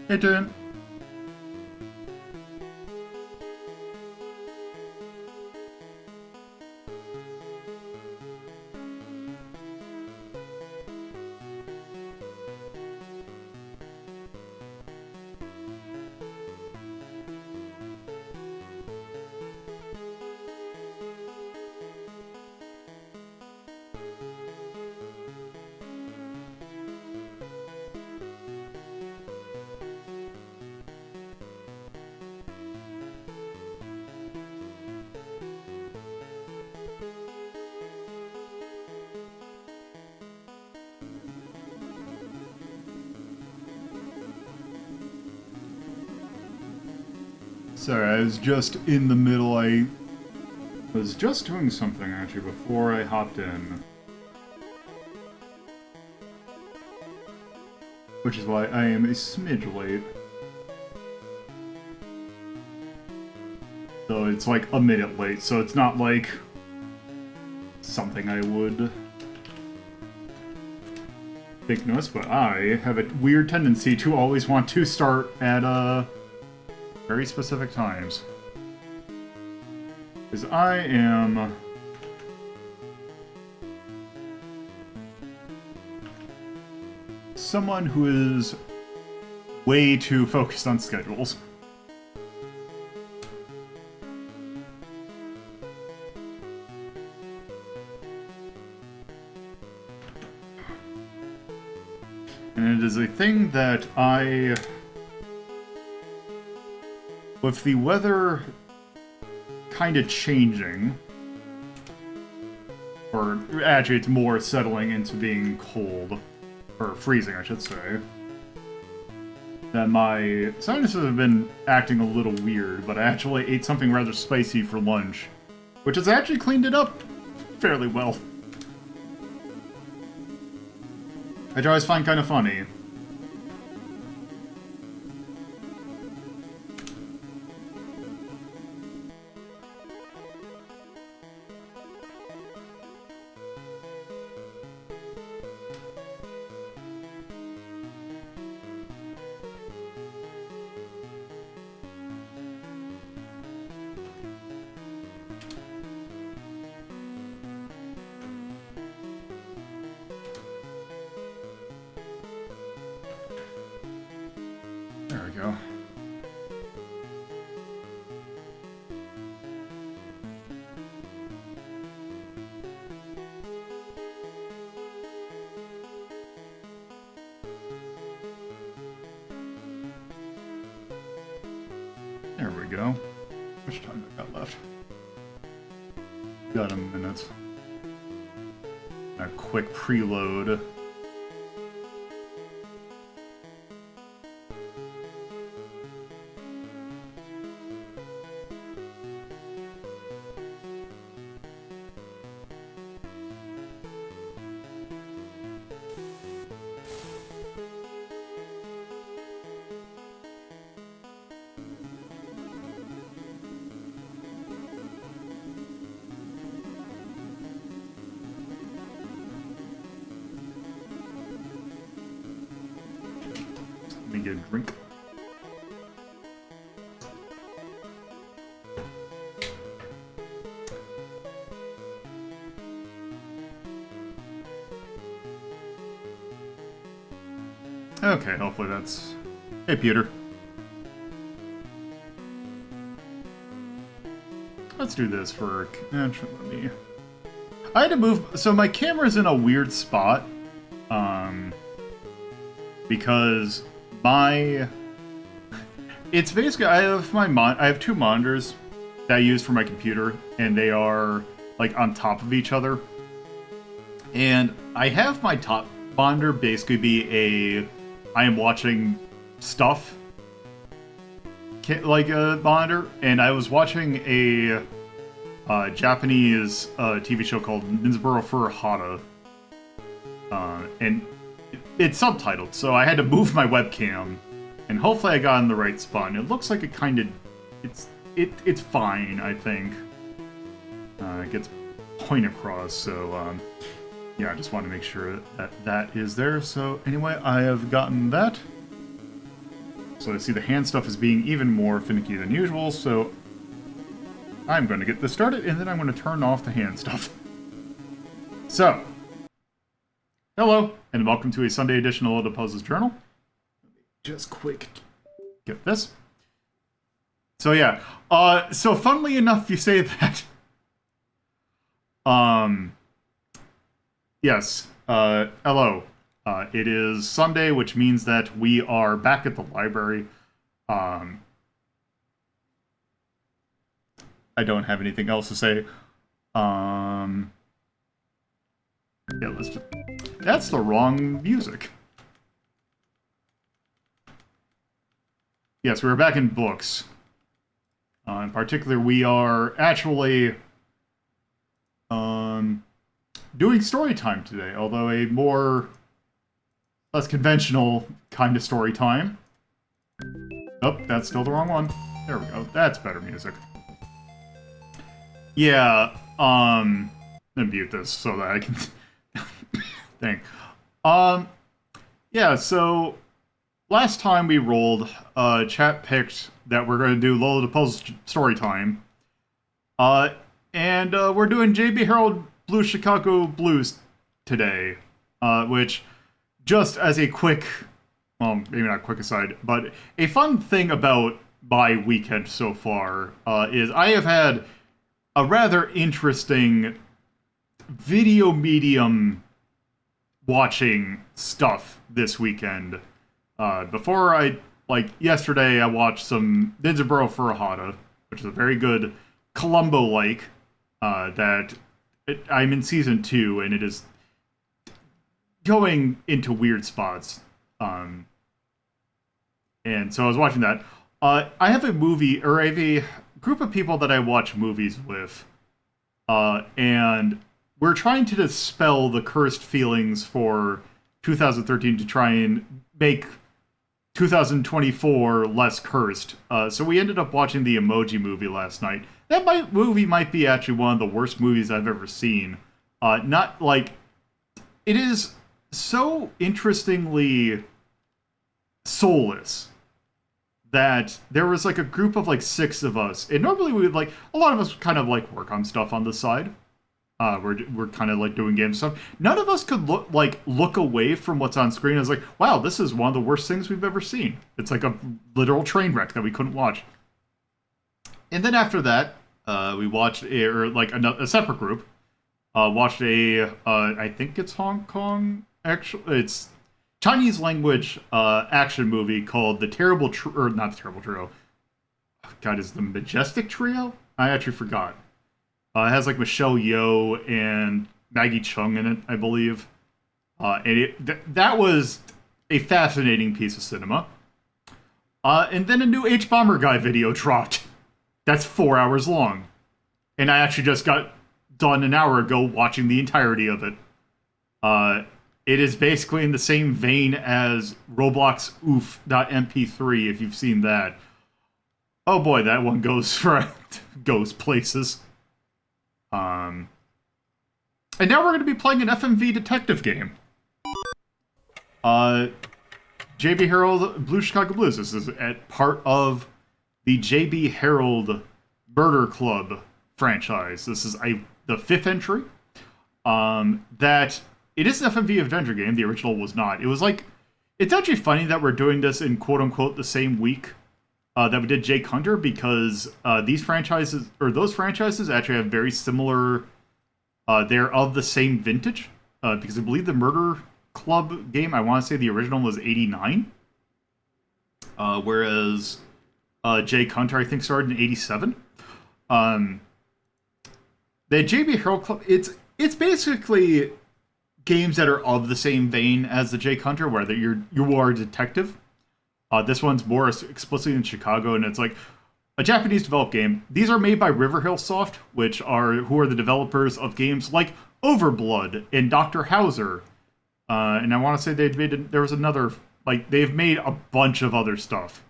Hey, Dan. Sorry, I was just in the middle. I was just doing something, actually, before I hopped in. Which is why I am a smidge late. So it's like a minute late, so it's not like something I would take notice, but I have a weird tendency to always want to start at very specific times. Because I am someone who is way too focused on schedules. And it is a thing that with the weather kind of changing, or actually it's more settling into being cold, or freezing I should say, that my sinuses have been acting a little weird, but I actually ate something rather spicy for lunch, which has actually cleaned it up fairly well. Which I always find kind of funny. There we go. There we go. How much time I got left? Got a minute. A quick preload. Let me get a drink. Okay, hopefully that's... Hey, Peter. Let's do this for... Let me... I had to move... So my camera's in a weird spot. Because my... It's basically... I have two monitors that I use for my computer, and they are, like, on top of each other. And I have my top monitor basically be a... I am watching stuff, like a monitor, and I was watching a Japanese TV show called Ninsburo Furuhata, and it's subtitled, so I had to move my webcam, and hopefully I got in the right spot. And it looks like it kind of, it's fine, I think. It gets point across, so yeah, I just want to make sure that that is there. So anyway, I have gotten that. So I see the hand stuff is being even more finicky than usual, so I'm going to get this started, and then I'm going to turn off the hand stuff. So, hello, and welcome to a Sunday edition of Lolo De Puzlo's Journal. Just quick get this. So yeah, so funnily enough, you say that. Yes, hello. It is Sunday, which means that we are back at the library. I don't have anything else to say. Yeah, let's just... That's the wrong music. Yes, we're back in books. In particular, we are actually doing story time today, although a less conventional kind of story time. Oh, that's still the wrong one. There we go. That's better music. Yeah, let me mute this so that I can think. Yeah, so last time we rolled, chat picked that we're going to do Lolo De Puzlo's story time. And we're doing JB Harold Blue Chicago Blues today, which, just as a quick, well, maybe not quick aside, but a fun thing about my weekend so far is I have had a rather interesting video medium watching stuff this weekend. Yesterday I watched some Ninja for a Hada, which is a very good Columbo-like, I'm in season 2, and it is going into weird spots. And so I was watching that. I have a group of people that I watch movies with, and we're trying to dispel the cursed feelings for 2013 to try and make 2024 less cursed. So we ended up watching the Emoji Movie last night. That movie might be actually one of the worst movies I've ever seen. It is so interestingly soulless that there was like a group of like 6 of us, and normally we would a lot of us kind of work on stuff on the side. We're kind of doing game stuff. None of us could look away from what's on screen. I was like, wow, this is one of the worst things we've ever seen. It's like a literal train wreck that we couldn't watch. And then after that, we watched a separate group watched I think it's Hong Kong. Actually, it's Chinese language action movie called not the Terrible Trio. God, is the Majestic Trio? I actually forgot. It has Michelle Yeoh and Maggie Chung in it, I believe. And that was a fascinating piece of cinema. And then a new H-Bomber Guy video dropped. That's 4 hours long. And I actually just got done an hour ago watching the entirety of it. It is basically in the same vein as Roblox Oof.mp3, if you've seen that. Oh boy, that one goes places. And now we're going to be playing an FMV detective game. JB Harold Blue Chicago Blues. This is part of the JB Harold Murder Club franchise. This is the 5th entry. That it is an FMV adventure game. The original was not. It was it's actually funny that we're doing this in quote unquote the same week that we did Jake Hunter, because those franchises actually have very similar. They're of the same vintage, because I believe the Murder Club game, I want to say the original was 89, whereas Jake Hunter I think started in 87. The JB Harold Club, it's basically games that are of the same vein as the Jake Hunter, where you are a detective. This one's more explicitly in Chicago, and it's a Japanese developed game. These are made by Riverhill Soft, who are the developers of games like Overblood and Dr. Hauser. And I want to say they've made a bunch of other stuff.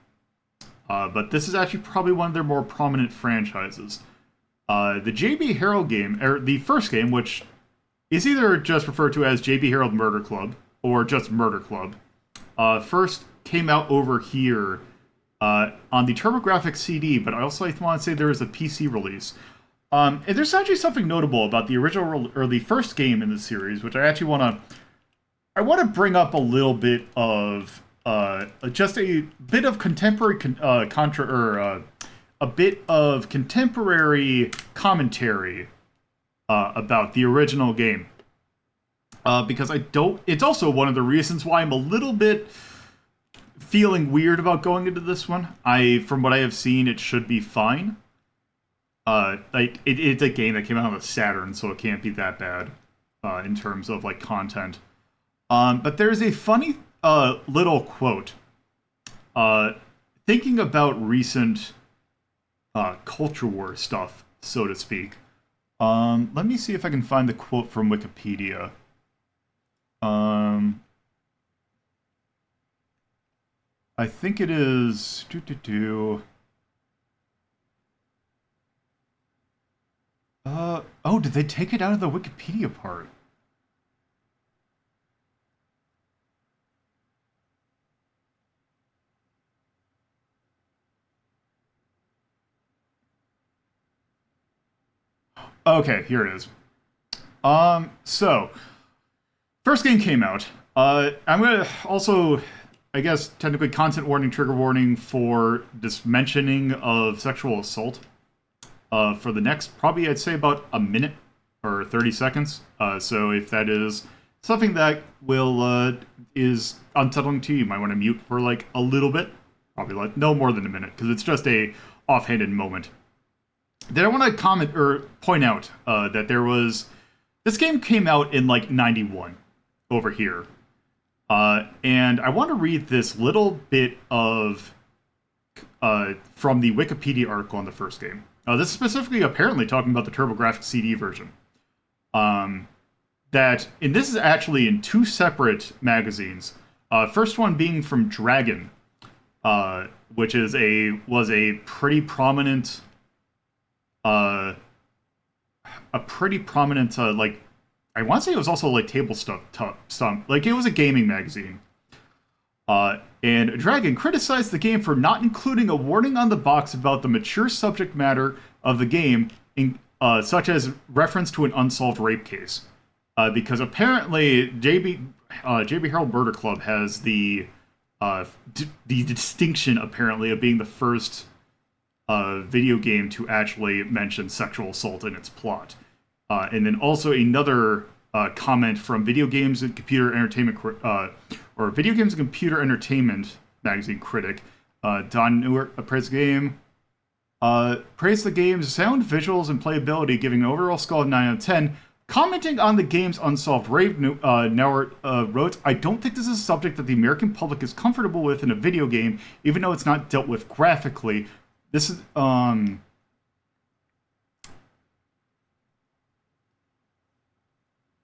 But this is actually probably one of their more prominent franchises. The JB Harold game, or the first game, which is either just referred to as JB Harold Murder Club or just Murder Club, first came out over here on the TurboGrafx CD, but I also want to say there is a PC release. And there's actually something notable about the original or the first game in the series, which I actually want to bring up a little bit of just a bit of contemporary a bit of contemporary commentary about the original game. Because I don't. It's also one of the reasons why I'm a little bit feeling weird about going into this one. From what I have seen, it should be fine. It's a game that came out on the Saturn, so it can't be that bad in terms of like content. But there's a funny little quote. Thinking about recent culture war stuff, so to speak. Let me see if I can find the quote from Wikipedia. I think it is. Oh, did they take it out of the Wikipedia part? Okay, here it is. So first game came out. I'm gonna also, I guess, technically content warning, trigger warning for this mentioning of sexual assault. For the next, probably I'd say about a minute or 30 seconds. So if that is something that is unsettling to you, you might want to mute for like a little bit. Probably like no more than a minute, because it's just a offhanded moment. Then I want to comment or point out that this game came out in like 91 over here. And I want to read this little bit of from the Wikipedia article on the first game. This is specifically apparently talking about the TurboGrafx CD version. And this is actually in two separate magazines. First one being from Dragon, which was a pretty prominent, like, I want to say it was also like table stump. Like, it was a gaming magazine. And Dragon criticized the game for not including a warning on the box about the mature subject matter of the game, such as reference to an unsolved rape case. Because apparently JB Harold Murder Club has the distinction, apparently, of being the first video game to actually mention sexual assault in its plot. And then also another comment from Video Games and Computer Entertainment Video Games and Computer Entertainment magazine critic Don Newer praised the game. Praised the game's sound, visuals, and playability, giving an overall score of 9 out of 10. Commenting on the game's unsolved rape, Neuer wrote, "I don't think this is a subject that the American public is comfortable with in a video game, even though it's not dealt with graphically. This is,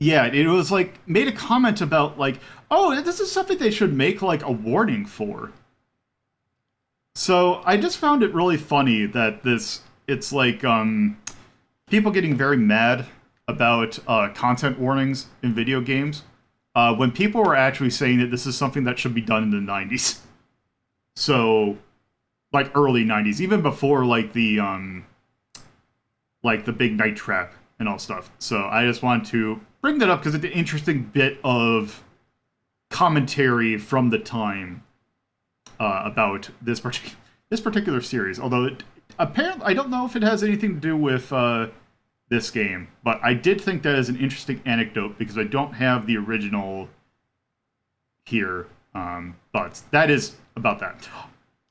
yeah, it was like, made a comment about, like, oh, this is something they should make, like, a warning for. So I just found it really funny that it's like, people getting very mad about content warnings in video games, when people were actually saying that this is something that should be done in the 90s. So, like, early 90s, even before, like, the big Night Trap and all stuff. So I just wanted to bring that up because it's an interesting bit of commentary from the time about this particular series. Although apparently, I don't know if it has anything to do with this game, but I did think that is an interesting anecdote because I don't have the original here. But that is about that.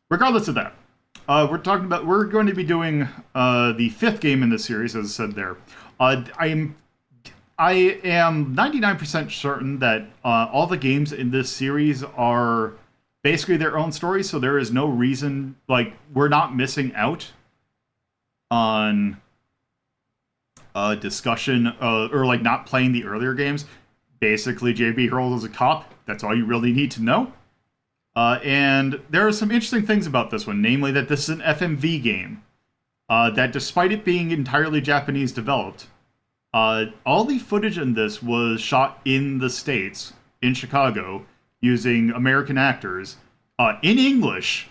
Regardless of that, we're going to be doing the fifth game in the series, as I said there. I am 99% certain that all the games in this series are basically their own stories, so there is no reason, like, we're not missing out on discussion or, like, not playing the earlier games. Basically, J.B. Harold is a cop. That's all you really need to know. And there are some interesting things about this one, namely that this is an FMV game. That despite it being entirely Japanese developed, all the footage in this was shot in the States, in Chicago, using American actors, in English,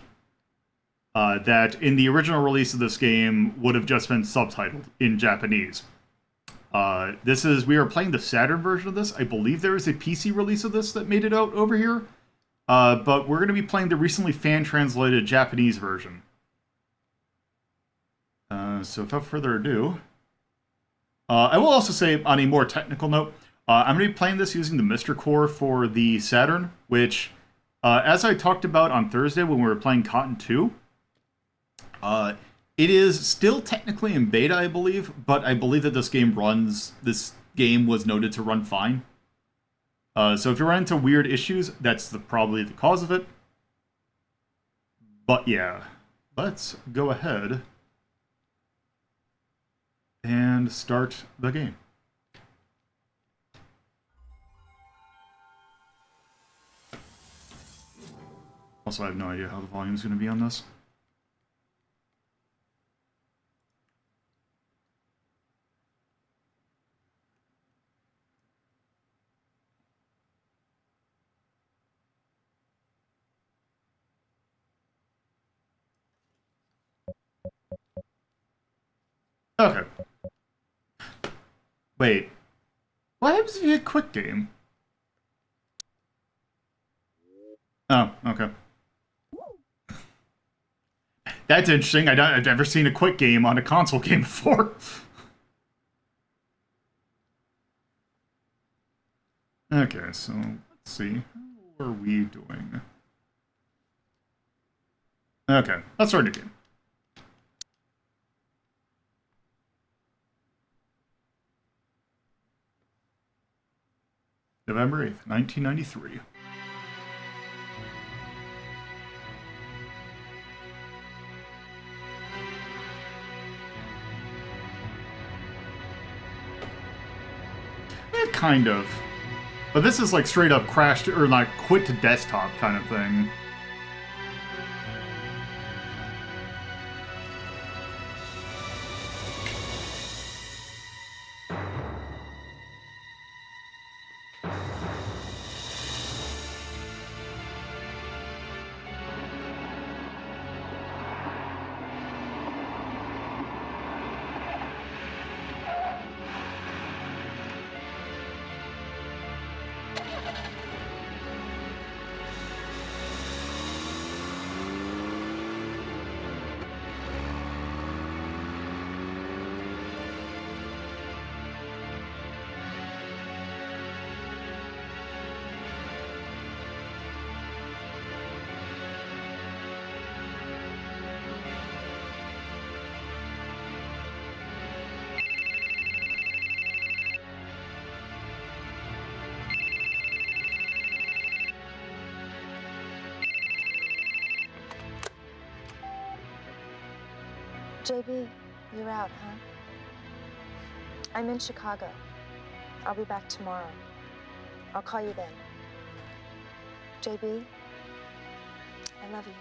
that in the original release of this game would have just been subtitled in Japanese. We are playing the Saturn version of this. I believe there is a PC release of this that made it out over here. But we're going to be playing the recently fan-translated Japanese version. So without further ado, I will also say, on a more technical note, I'm going to be playing this using the Mister Core for the Saturn, which, as I talked about on Thursday when we were playing Cotton 2, it is still technically in beta, I believe, but I believe that this game was noted to run fine. So if you run into weird issues, that's probably the cause of it. But yeah, let's go ahead and start the game. Also, I have no idea how the volume is going to be on this. Okay. Wait. What happens if you hit quick game? Oh, okay. That's interesting. I've never seen a quick game on a console game before. Okay, so let's see. How are we doing? Okay, let's start a game. November 8th, 1993. Kind of. But this is like straight up crashed, or like quit to desktop kind of thing. JB, you're out, huh? I'm in Chicago. I'll be back tomorrow. I'll call you then. JB, I love you.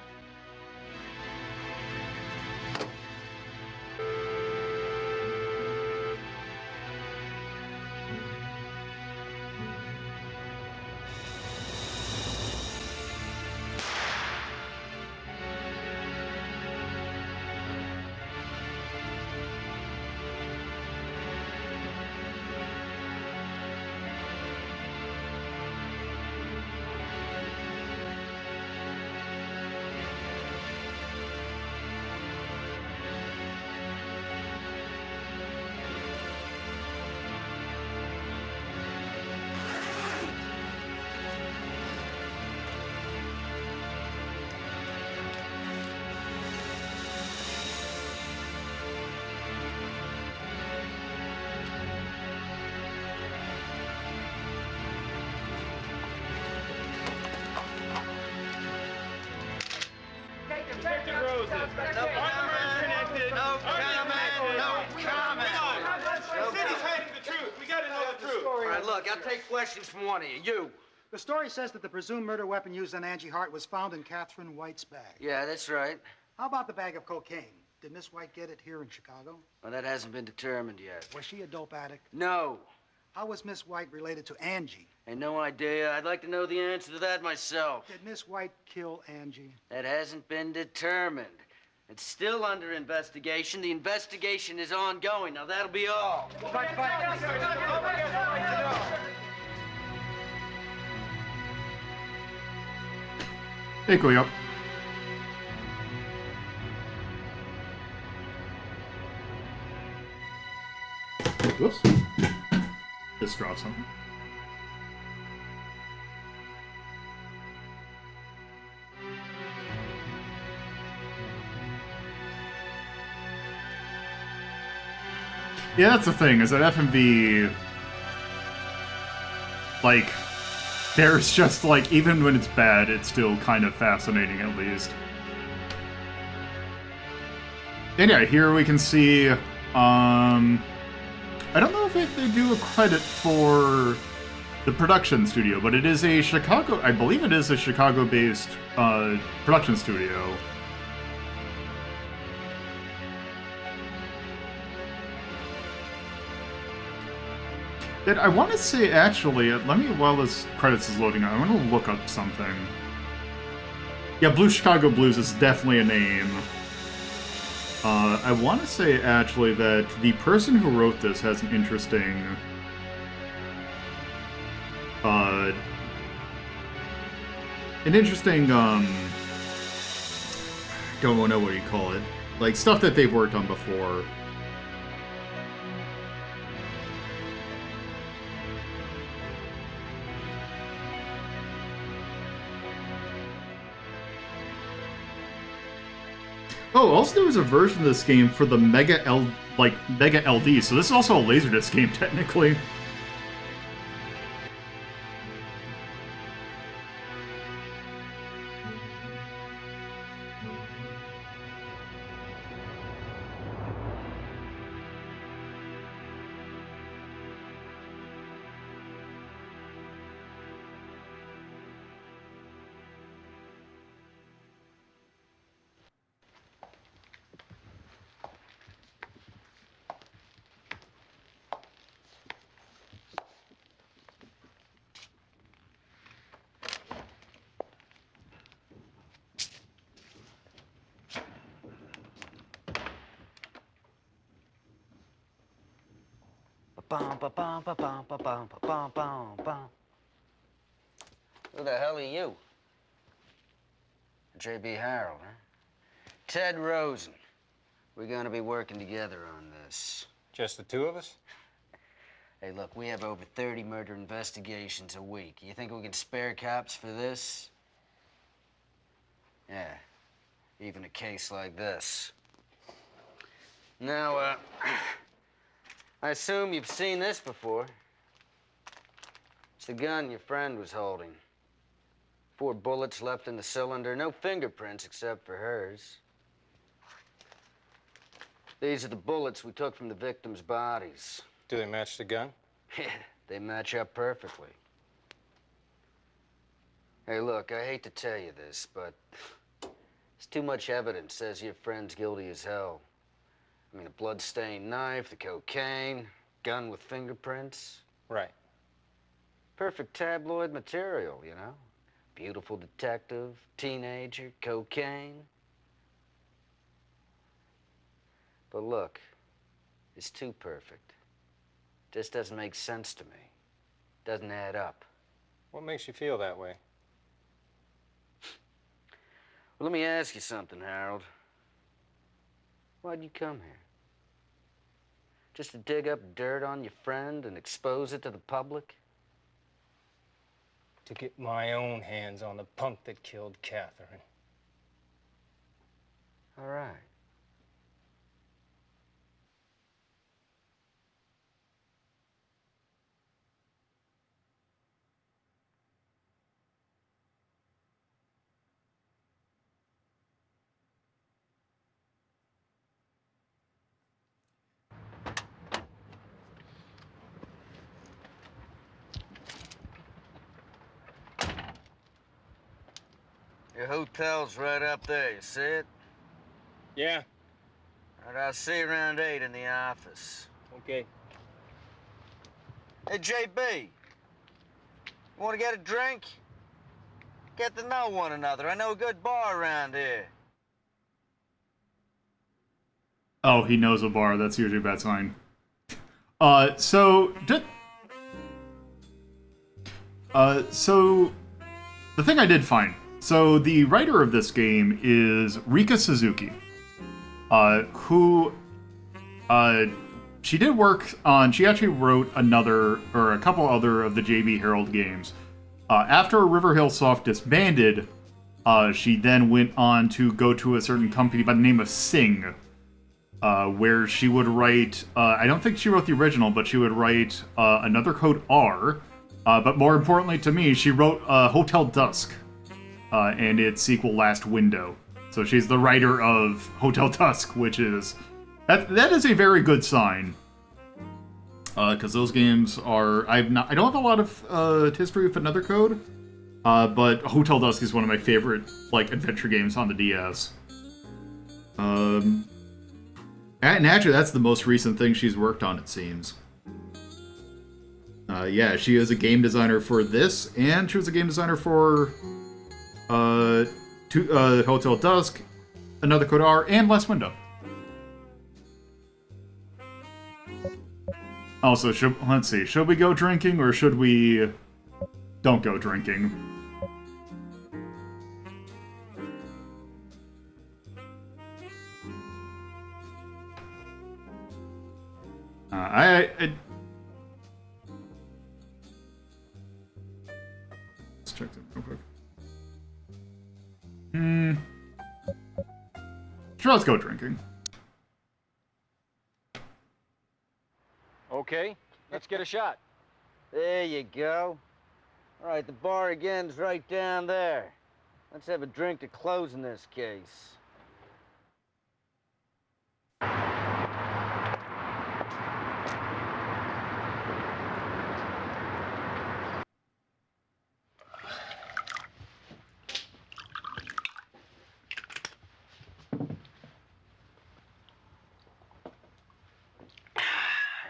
Look, I'll take questions from one of you. You. The story says that the presumed murder weapon used on Angie Hart was found in Catherine White's bag. Yeah, that's right. How about the bag of cocaine? Did Miss White get it here in Chicago? Well, that hasn't been determined yet. Was she a dope addict? No. How was Miss White related to Angie? Ain't no idea. I'd like to know the answer to that myself. Did Miss White kill Angie? That hasn't been determined. It's still under investigation. The investigation is ongoing. Now, that'll be all. Hey, go up. Whoops. Just dropped something. Yeah, that's the thing, is that FMV, like, there's just, like, even when it's bad, it's still kind of fascinating, at least. And yeah, here we can see, I don't know if they do a credit for the production studio, but it is a Chicago, I believe it is a Chicago-based, production studio. That I want to say, actually, let me, while this credits is loading, I want to look up something. Yeah, Blue Chicago Blues is definitely a name. I want to say, actually, that the person who wrote this has an interesting... don't know what you call it. Like, stuff that they've worked on before. Oh, also there was a version of this game for the Mega LD, so this is also a Laserdisc game, technically. Who the hell are you? J.B. Harold, huh? Ted Rosen. We're gonna be working together on this. Just the two of us? Hey, look, we have over 30 murder investigations a week. You think we can spare cops for this? Yeah, even a case like this. Now, I assume you've seen this before. It's the gun your friend was holding. 4 bullets left in the cylinder, no fingerprints except for hers. These are the bullets we took from the victims' bodies. Do they match the gun? Yeah, they match up perfectly. Hey, look, I hate to tell you this, but there's too much evidence says your friend's guilty as hell. I mean, a blood-stained knife, the cocaine, gun with fingerprints. Right. Perfect tabloid material, you know? Beautiful detective, teenager, cocaine. But look, it's too perfect. Just doesn't make sense to me. Doesn't add up. What makes you feel that way? Well, let me ask you something, Harold. Why'd you come here? Just to dig up dirt on your friend and expose it to the public? To get my own hands on the punk that killed Catherine. All right. Your hotel's right up there, you see it? Yeah, All right, I'll see you around 8 in the office. okay. Hey, JB, you want to get a drink? Get to know one another. I know a good bar around here. Oh, he knows a bar. That's usually a bad sign. So the thing I did find. So the writer of this game is Rika Suzuki, who she did work on. She actually wrote a couple other of the JB Herald games. After River Hill Soft disbanded, she then went on to go to a certain company by the name of Sing, where she would write. I don't think she wrote the original, but she would write Another Code R. But more importantly to me, she wrote Hotel Dusk and its sequel Last Window. So she's the writer of Hotel Dusk, which is that is a very good sign. Because those games are I don't have a lot of history with Another Code, but Hotel Dusk is one of my favorite adventure games on the DS. And actually, that's the most recent thing she's worked on, it seems. Yeah, she is a game designer for this, and she was a game designer for Hotel Dusk, Another Code R, and Last Window. Also, let's see, should we go drinking, or should we don't go drinking? Let's check that real quick. Sure, let's go drinking. Okay, let's get a shot. There you go. All right, the bar again's right down there. Let's have a drink to close in this case.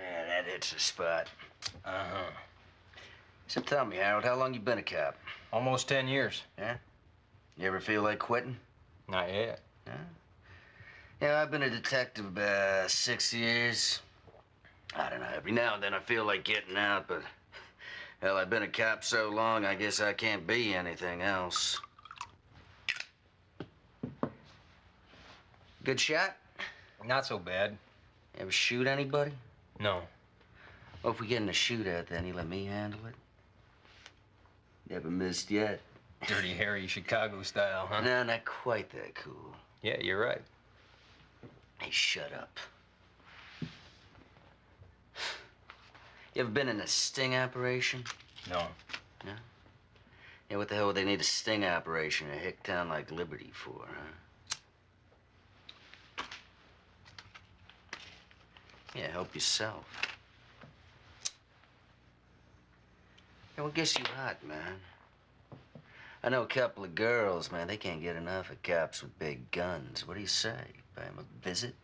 Yeah, that hits the spot. Uh-huh. So tell me, Harold, how long you been a cop? Almost 10 years. Yeah? You ever feel like quitting? Not yet. Yeah? Yeah, I've been a detective about 6 years. I don't know, every now and then I feel like getting out, but hell, I've been a cop so long, I guess I can't be anything else. Good shot? Not so bad. Ever shoot anybody? No. Well, if we get in a shootout, then you let me handle it. Never missed yet. Dirty Harry Chicago style, huh? No, not quite that cool. Yeah, you're right. Hey, shut up. You ever been in a sting operation? No. No? Yeah, what the hell would they need a sting operation in a hick town like Liberty for, huh? Yeah, help yourself. Yeah, well, guess you hot, man. I know a couple of girls, man, they can't get enough of cops with big guns. What do you say? Pay them a visit?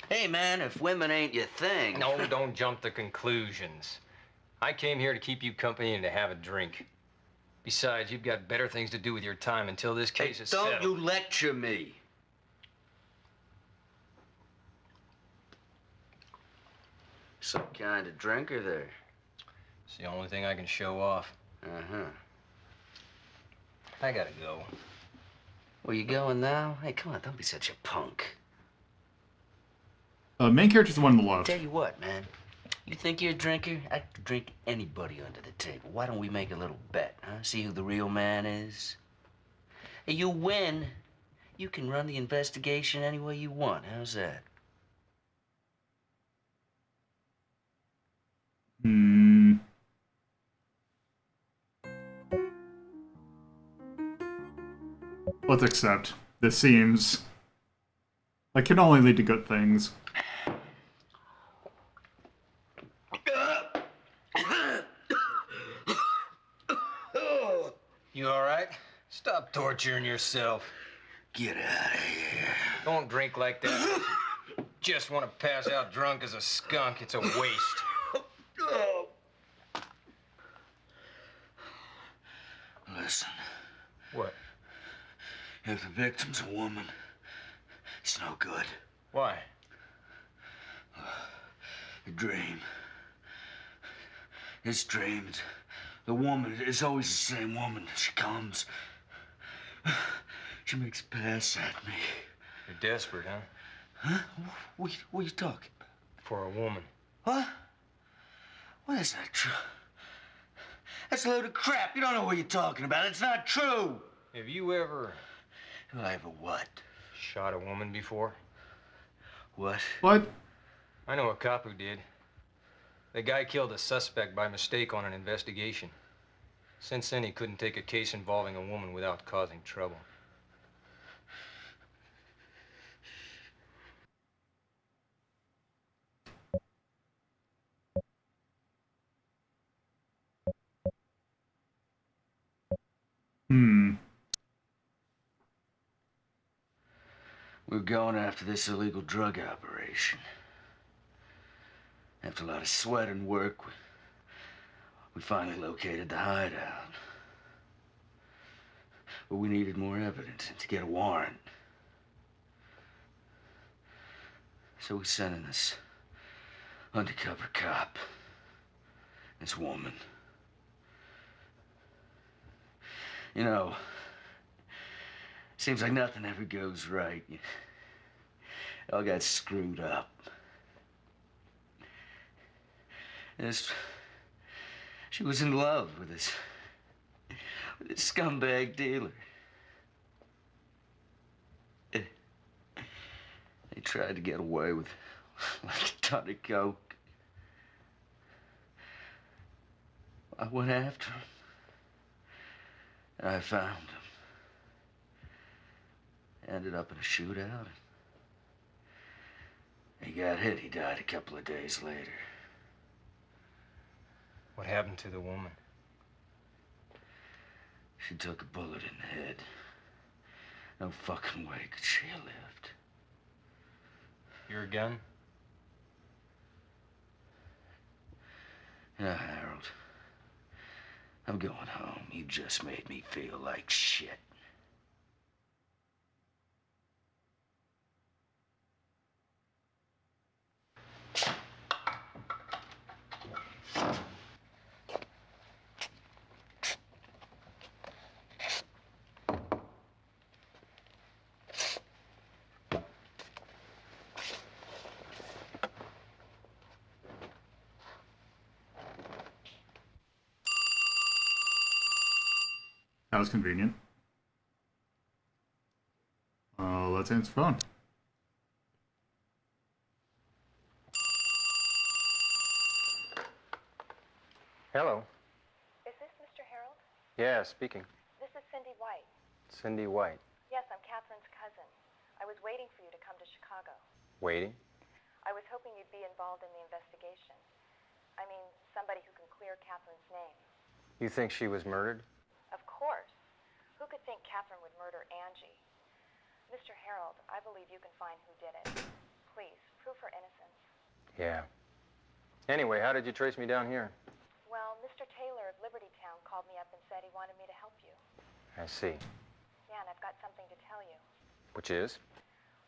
Hey, man, if women ain't your thing... No, don't jump to conclusions. I came here to keep you company and to have a drink. Besides, you've got better things to do with your time until this case is settled. Don't you lecture me. Some kind of drinker there. It's the only thing I can show off. Uh-huh. I gotta go. Where you going now? Hey, come on, don't be such a punk. Main character's the one on the left. Tell you what, man. You think you're a drinker? I could drink anybody under the table. Why don't we make a little bet, huh? See who the real man is? Hey, you win, you can run the investigation any way you want. How's that? Let's accept. This seems like can only lead to good things. You all right? Stop torturing yourself. Get out of here. Don't drink like that. Just want to pass out drunk as a skunk. It's a waste. Listen. What? If the victim's a woman, It's no good. Why? A dream. This dream, the woman is always the same woman. She comes. She makes a pass at me. You're desperate, huh? Huh? What are you talking about? For a woman. What? Well, that's not true. That's a load of crap. You don't know what you're talking about. It's not true. Have you ever Have I ever what? shot a woman before? What? What? I know a cop who did. The guy killed a suspect by mistake on an investigation. Since then, he couldn't take a case involving a woman without causing trouble. Hmm. We're going after this illegal drug operation. After a lot of sweat and work, we finally located the hideout. But we needed more evidence to get a warrant. So we sent in this undercover cop, this woman. You know, seems like nothing ever goes right. It all got screwed up. She was in love with this scumbag dealer. They tried to get away with like a ton of coke. I went after him. And I found him. Ended up in a shootout. He got hit. He died a couple of days later. What happened to the woman? She took a bullet in the head. No fucking way could she have lived. Your gun? Yeah, Harold. I'm going home. You just made me feel like shit. That was convenient. Let's answer the phone. Hello. Is this Mr. Harold? Yeah, speaking. This is Cindy White. Cindy White. Yes, I'm Catherine's cousin. I was waiting for you to come to Chicago. Waiting? I was hoping you'd be involved in the investigation. I mean, somebody who can clear Catherine's name. You think she was murdered? Of course. Who could think Catherine would murder Angie? Mr. Harold, I believe you can find who did it. Please, prove her innocence. Yeah. Anyway, how did you trace me down here? Well, Mr. Taylor of Liberty Town called me up and said he wanted me to help you. I see. Yeah, and I've got something to tell you. Which is?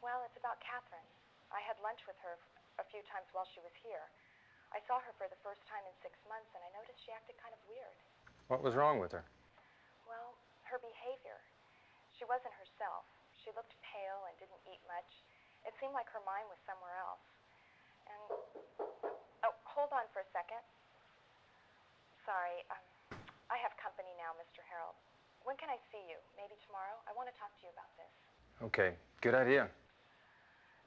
Well, it's about Catherine. I had lunch with her a few times while she was here. I saw her for the first time in 6 months, and I noticed she acted kind of weird. What was wrong with her? Well, her behavior. She wasn't herself. She looked pale and didn't eat much. It seemed like her mind was somewhere else. And, oh, hold on for a second. Sorry, I have company now, Mr. Harold. When can I see you? Maybe tomorrow? I want to talk to you about this. Okay, good idea.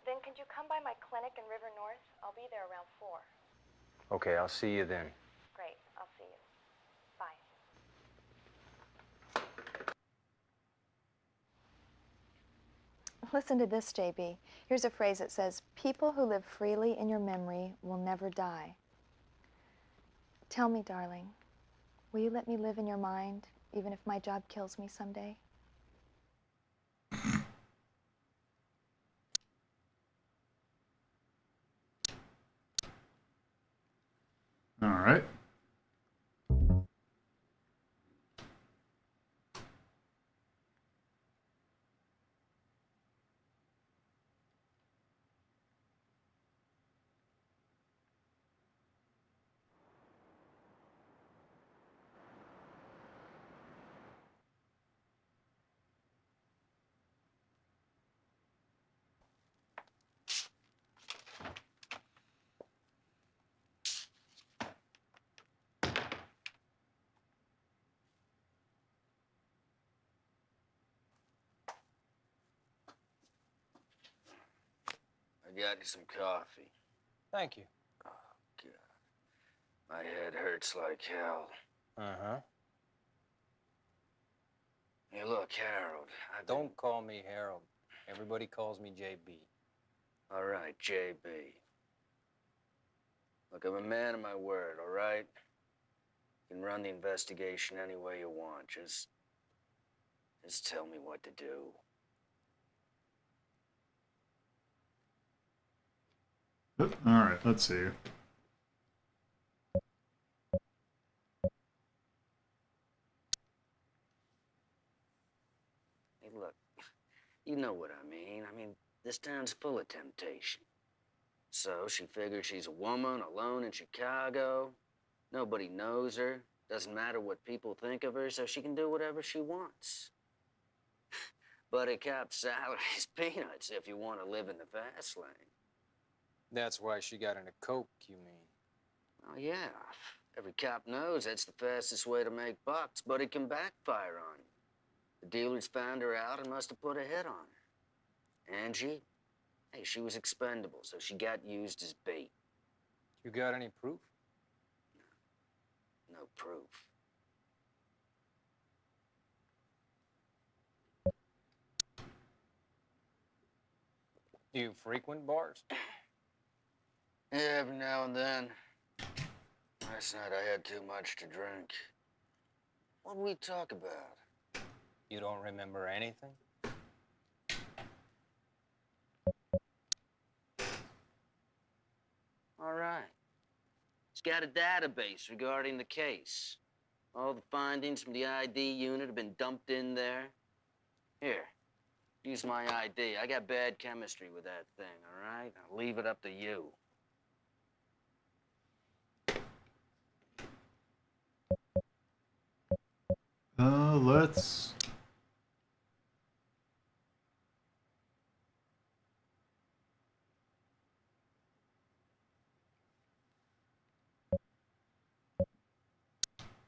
Then could you come by my clinic in River North? I'll be there around 4. Okay, I'll see you then. Great, I'll see you. Bye. Listen to this, JB. Here's a phrase that says, people who live freely in your memory will never die. Tell me, darling, will you let me live in your mind, even if my job kills me someday? All right. I got you some coffee. Thank you. Oh, God. My head hurts like hell. Uh-huh. Hey, look, Harold, Don't call me Harold. Everybody calls me JB. All right, JB. Look, I'm a man of my word, all right? You can run the investigation any way you want. Just tell me what to do. Alright, let's see. Hey, look, you know what I mean. This town's full of temptation. So she figures she's a woman alone in Chicago. Nobody knows her. Doesn't matter what people think of her, so she can do whatever she wants. But a cop's salary's peanuts if you want to live in the fast lane. That's why she got into coke, you mean? Oh, yeah. Every cop knows that's the fastest way to make bucks, but it can backfire on you. The dealers found her out and must have put a hit on her. Angie, hey, she was expendable, so she got used as bait. You got any proof? No proof. Do you frequent bars? Yeah, every now and then. Last night I had too much to drink. What'd we talk about? You don't remember anything? All right. It's got a database regarding the case. All the findings from the ID unit have been dumped in there. Here, use my ID. I got bad chemistry with that thing, all right? I'll leave it up to you. Let's...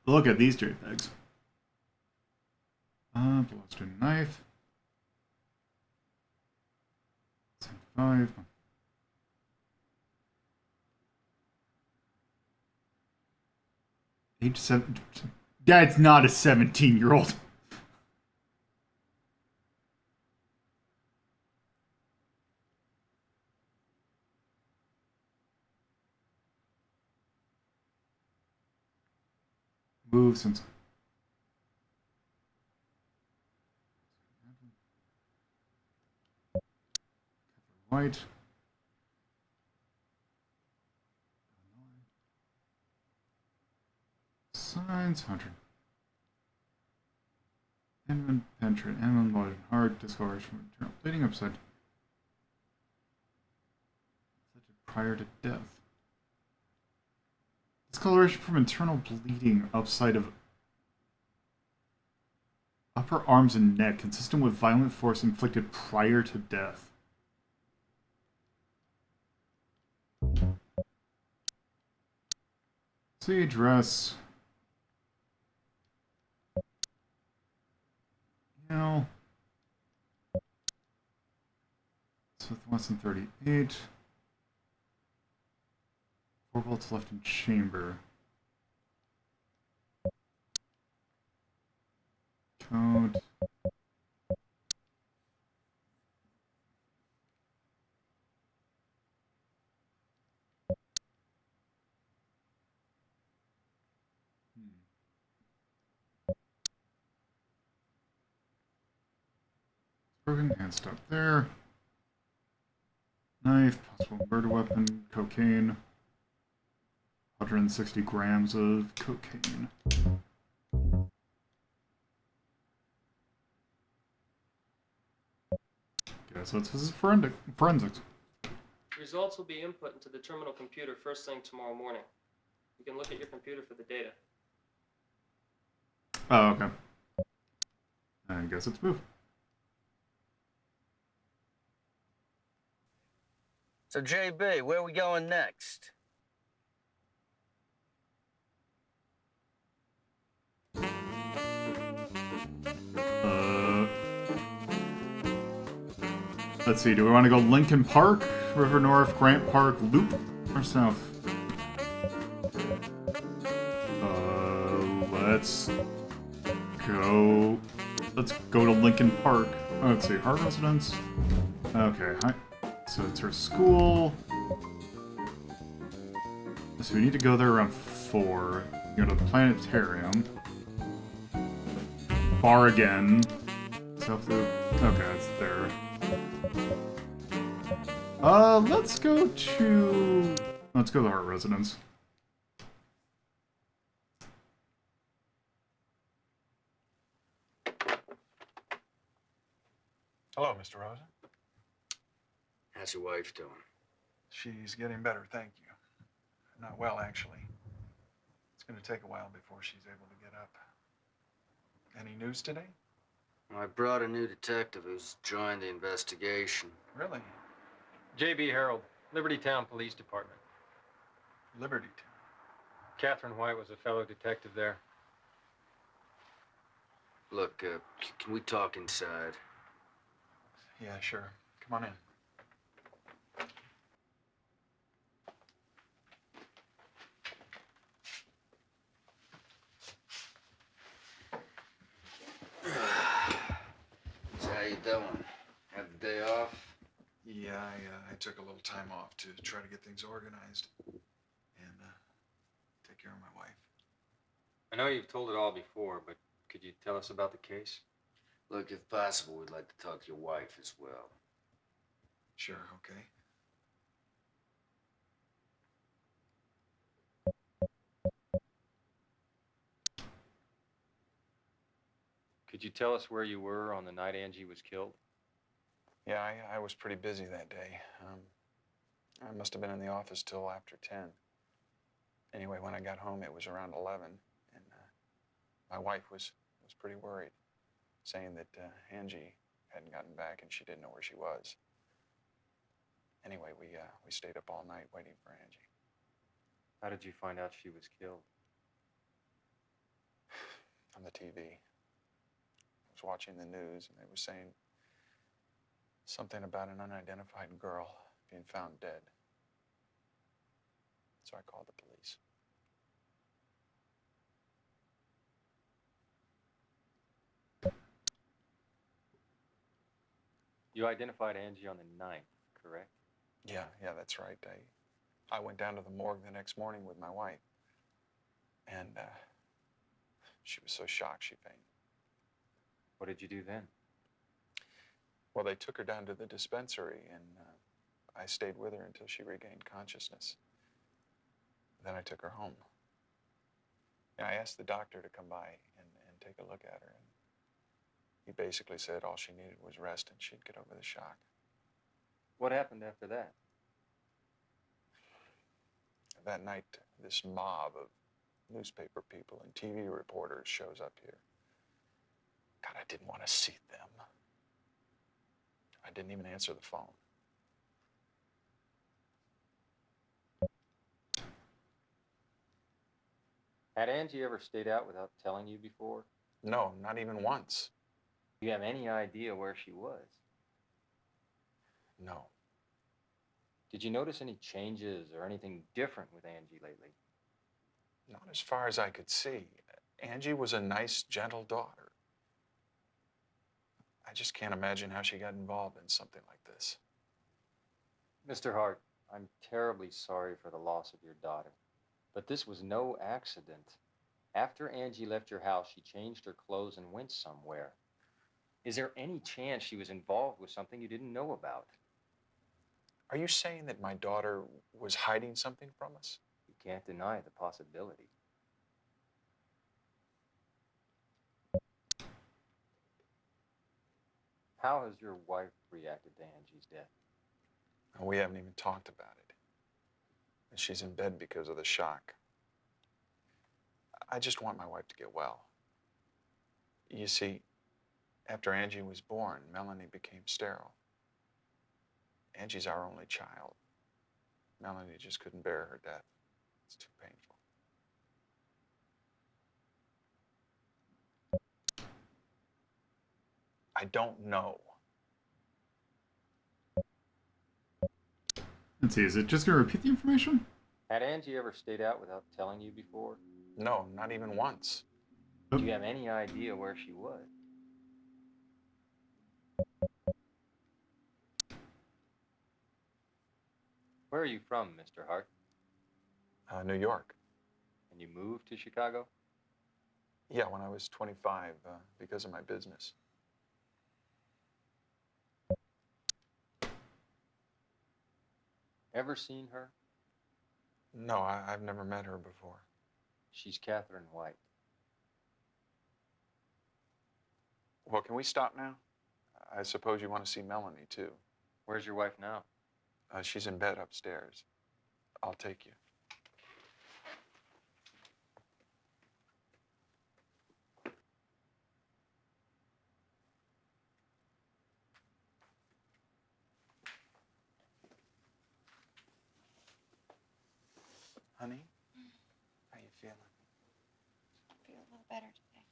look at these JPEGs. Belongs to a knife. 5. Age 7. That's not a 17-year-old. Move since... White. Signs, 100. Animal penetrate, animal blood, hard discoloration from internal bleeding upside. Prior to death. Discoloration from internal bleeding upside of upper arms and neck, consistent with violent force inflicted prior to death. See address. You know. It's with less than 38. 4 bullets left in chamber. Code. Broken hand stop there. Knife, possible murder weapon, cocaine. 160 grams of cocaine. Okay, so this is forensics. Results will be input into the terminal computer first thing tomorrow morning. You can look at your computer for the data. Oh, okay. I guess it's move. So, JB, where are we going next? Let's see, do we want to go Lincoln Park, River North, Grant Park, Loop, or South? Let's go... Let's go to Lincoln Park. Oh, let's see, Hart Residence. Okay, hi. So it's her school. So we need to go there around 4. Go to the planetarium. Bar again. South Loop. Okay, it's there. Let's go to the Hart Residence. Hello, Mr. Rosa. How's your wife doing? She's getting better, thank you. Not well, actually. It's going to take a while before she's able to get up. Any news today? Well, I brought a new detective who's joined the investigation. Really? J.B. Harold, Liberty Town Police Department. Liberty Town. Catherine White was a fellow detective there. Look, can we talk inside? Yeah, sure. Come on in. So how you doing? Have the day off? Yeah, I took a little time off to try to get things organized and take care of my wife. I know you've told it all before, but could you tell us about the case? Look, if possible, we'd like to talk to your wife as well. Sure, okay. Could you tell us where you were on the night Angie was killed? Yeah, I was pretty busy that day. I must have been in the office till after 10. Anyway, when I got home, it was around 11, and my wife was pretty worried, saying that Angie hadn't gotten back and she didn't know where she was. Anyway, we stayed up all night waiting for Angie. How did you find out she was killed? On the TV. I was watching the news, and they were saying something about an unidentified girl being found dead. So I called the police. You identified Angie on the 9th, correct? Yeah, that's right. I went down to the morgue the next morning with my wife, and she was so shocked she fainted. What did you do then? Well, they took her down to the dispensary, and I stayed with her until she regained consciousness. Then I took her home. And I asked the doctor to come by and take a look at her. And he basically said all she needed was rest and she'd get over the shock. What happened after that? That night, this mob of newspaper people and TV reporters shows up here. God, I didn't want to see them. I didn't even answer the phone. Had Angie ever stayed out without telling you before? No, not even once. Do you have any idea where she was? No. Did you notice any changes or anything different with Angie lately? Not as far as I could see. Angie was a nice, gentle daughter. I just can't imagine how she got involved in something like this. Mr. Hart, I'm terribly sorry for the loss of your daughter, but this was no accident. After Angie left your house, she changed her clothes and went somewhere. Is there any chance she was involved with something you didn't know about? Are you saying that my daughter was hiding something from us? You can't deny the possibility. How has your wife reacted to Angie's death? We haven't even talked about it. She's in bed because of the shock. I just want my wife to get well. You see, after Angie was born, Melanie became sterile. Angie's our only child. Melanie just couldn't bear her death. It's too painful. I don't know. Let's see, is it just going to repeat the information? Had Angie ever stayed out without telling you before? No, not even once. Do you have any idea where she was? Where are you from, Mr. Hart? New York. And you moved to Chicago? Yeah, when I was 25, because of my business. Ever seen her? No, I've never met her before. She's Catherine White. Well, can we stop now? I suppose you want to see Melanie, too. Where's your wife now? She's in bed upstairs. I'll take you. Honey, how you feeling? I feel a little better today.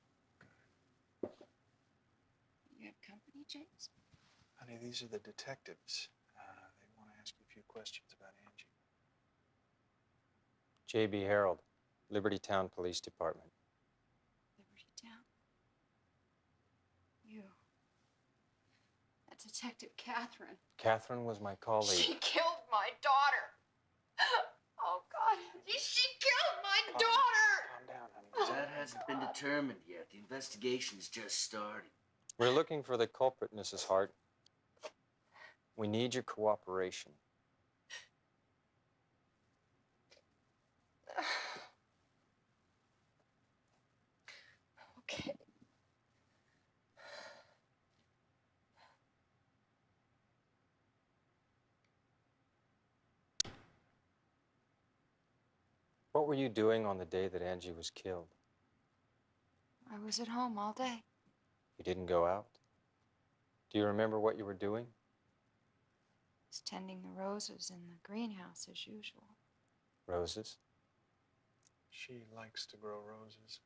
You have company, James? Honey, these are the detectives. They want to ask you a few questions about Angie. J.B. Harold, Liberty Town Police Department. Liberty Town. You. That's Detective Catherine. Catherine was my colleague. She killed my daughter. Oh, God. She killed my daughter. Calm down, honey. That hasn't been determined yet. The investigation's just started. We're looking for the culprit, Mrs. Hart. We need your cooperation. Okay. What were you doing on the day that Angie was killed? I was at home all day. You didn't go out? Do you remember what you were doing? I was tending the roses in the greenhouse as usual. Roses? She likes to grow roses.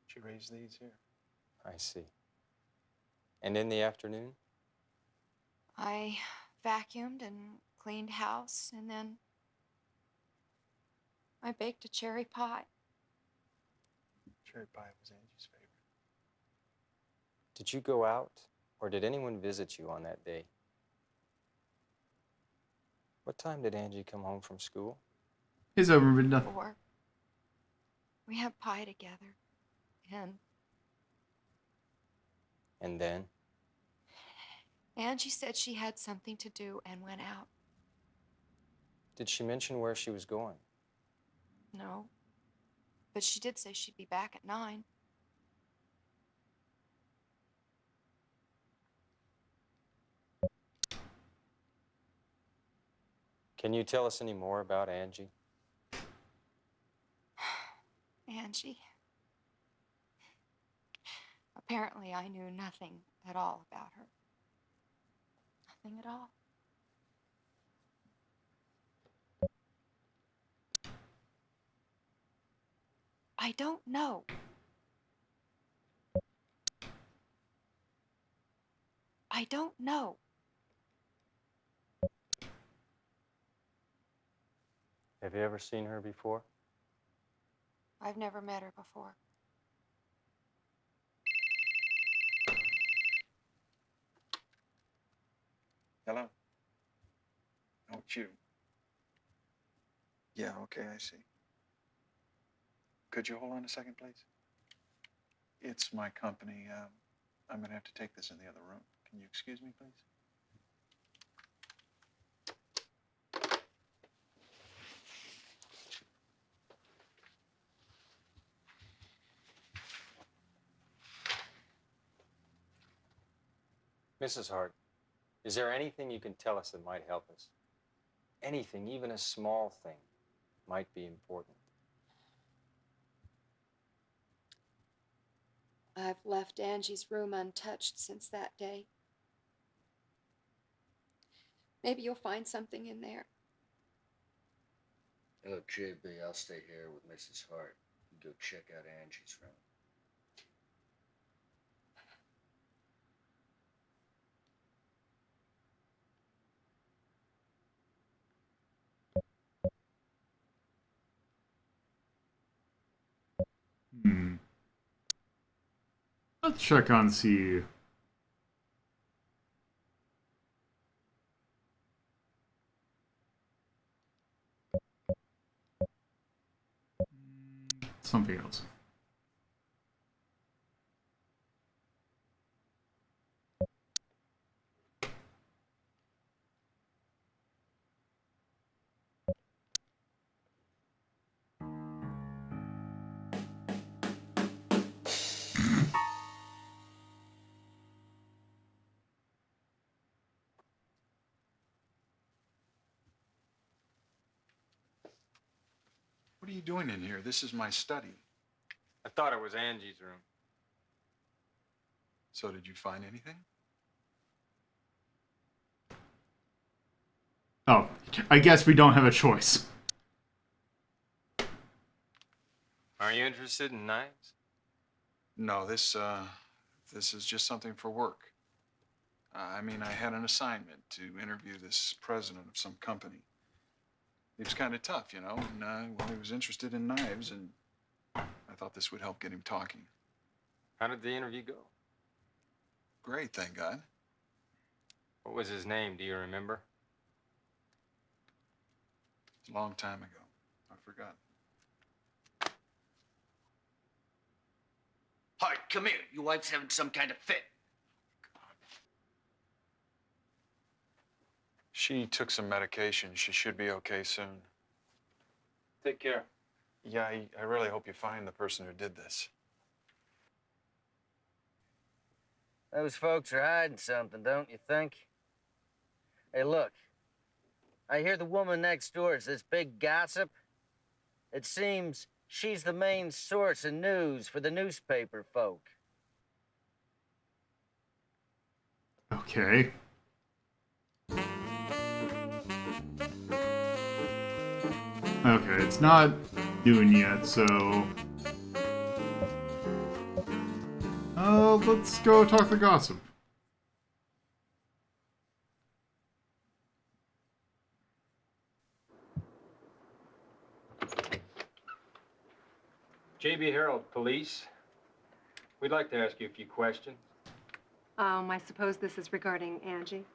She raised these here. I see. And in the afternoon? I vacuumed and cleaned house, and then I baked a cherry pie. Cherry pie was Angie's favorite. Did you go out, or did anyone visit you on that day? What time did Angie come home from school? He's over with nothing. 4. We had pie together, And then? Angie said she had something to do and went out. Did she mention where she was going? No, but she did say she'd be back at 9. Can you tell us any more about Angie? Angie. Apparently, I knew nothing at all about her. Nothing at all. I don't know. I don't know. Have you ever seen her before? I've never met her before. Hello? Oh, it's you. Yeah, okay, I see. Could you hold on a second, please? It's my company. I'm going to have to take this in the other room. Can you excuse me, please? Mrs. Hart, is there anything you can tell us that might help us? Anything, even a small thing, might be important. I've left Angie's room untouched since that day. Maybe you'll find something in there. Look, JB, I'll stay here with Mrs. Hart. You go check out Angie's room. Let's check on see. Something else. What are you doing in here? This is my study. I thought it was Angie's room. So did you find anything? Oh, I guess we don't have a choice. Are you interested in knives? No, this is just something for work. I mean, I had an assignment to interview this president of some company. He was kind of tough, you know, and well, he was interested in knives, and I thought this would help get him talking. How did the interview go? Great, thank God. What was his name? Do you remember? It's a long time ago. I forgot. Hart, come here. Your wife's having some kind of fit. She took some medication. She should be okay soon. Take care. Yeah, I really hope you find the person who did this. Those folks are hiding something, don't you think? Hey, look. I hear the woman next door is this big gossip. It seems she's the main source of news for the newspaper folk. Okay. Okay, it's not doing yet, so... let's go talk to Gossip. J.B. Harold, police. We'd like to ask you a few questions. I suppose this is regarding Angie.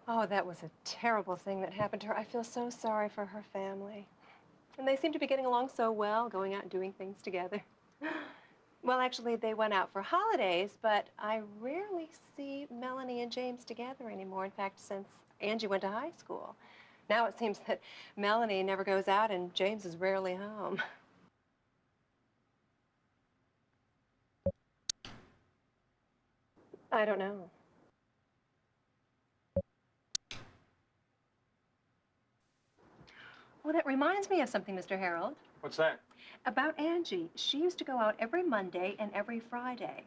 Oh, that was a terrible thing that happened to her. I feel so sorry for her family. And they seem to be getting along so well, going out and doing things together. Well, actually, they went out for holidays, but I rarely see Melanie and James together anymore. In fact, since Angie went to high school. Now it seems that Melanie never goes out and James is rarely home. I don't know. Well, that reminds me of something, Mr. Harold. What's that? About Angie. She used to go out every Monday and every Friday.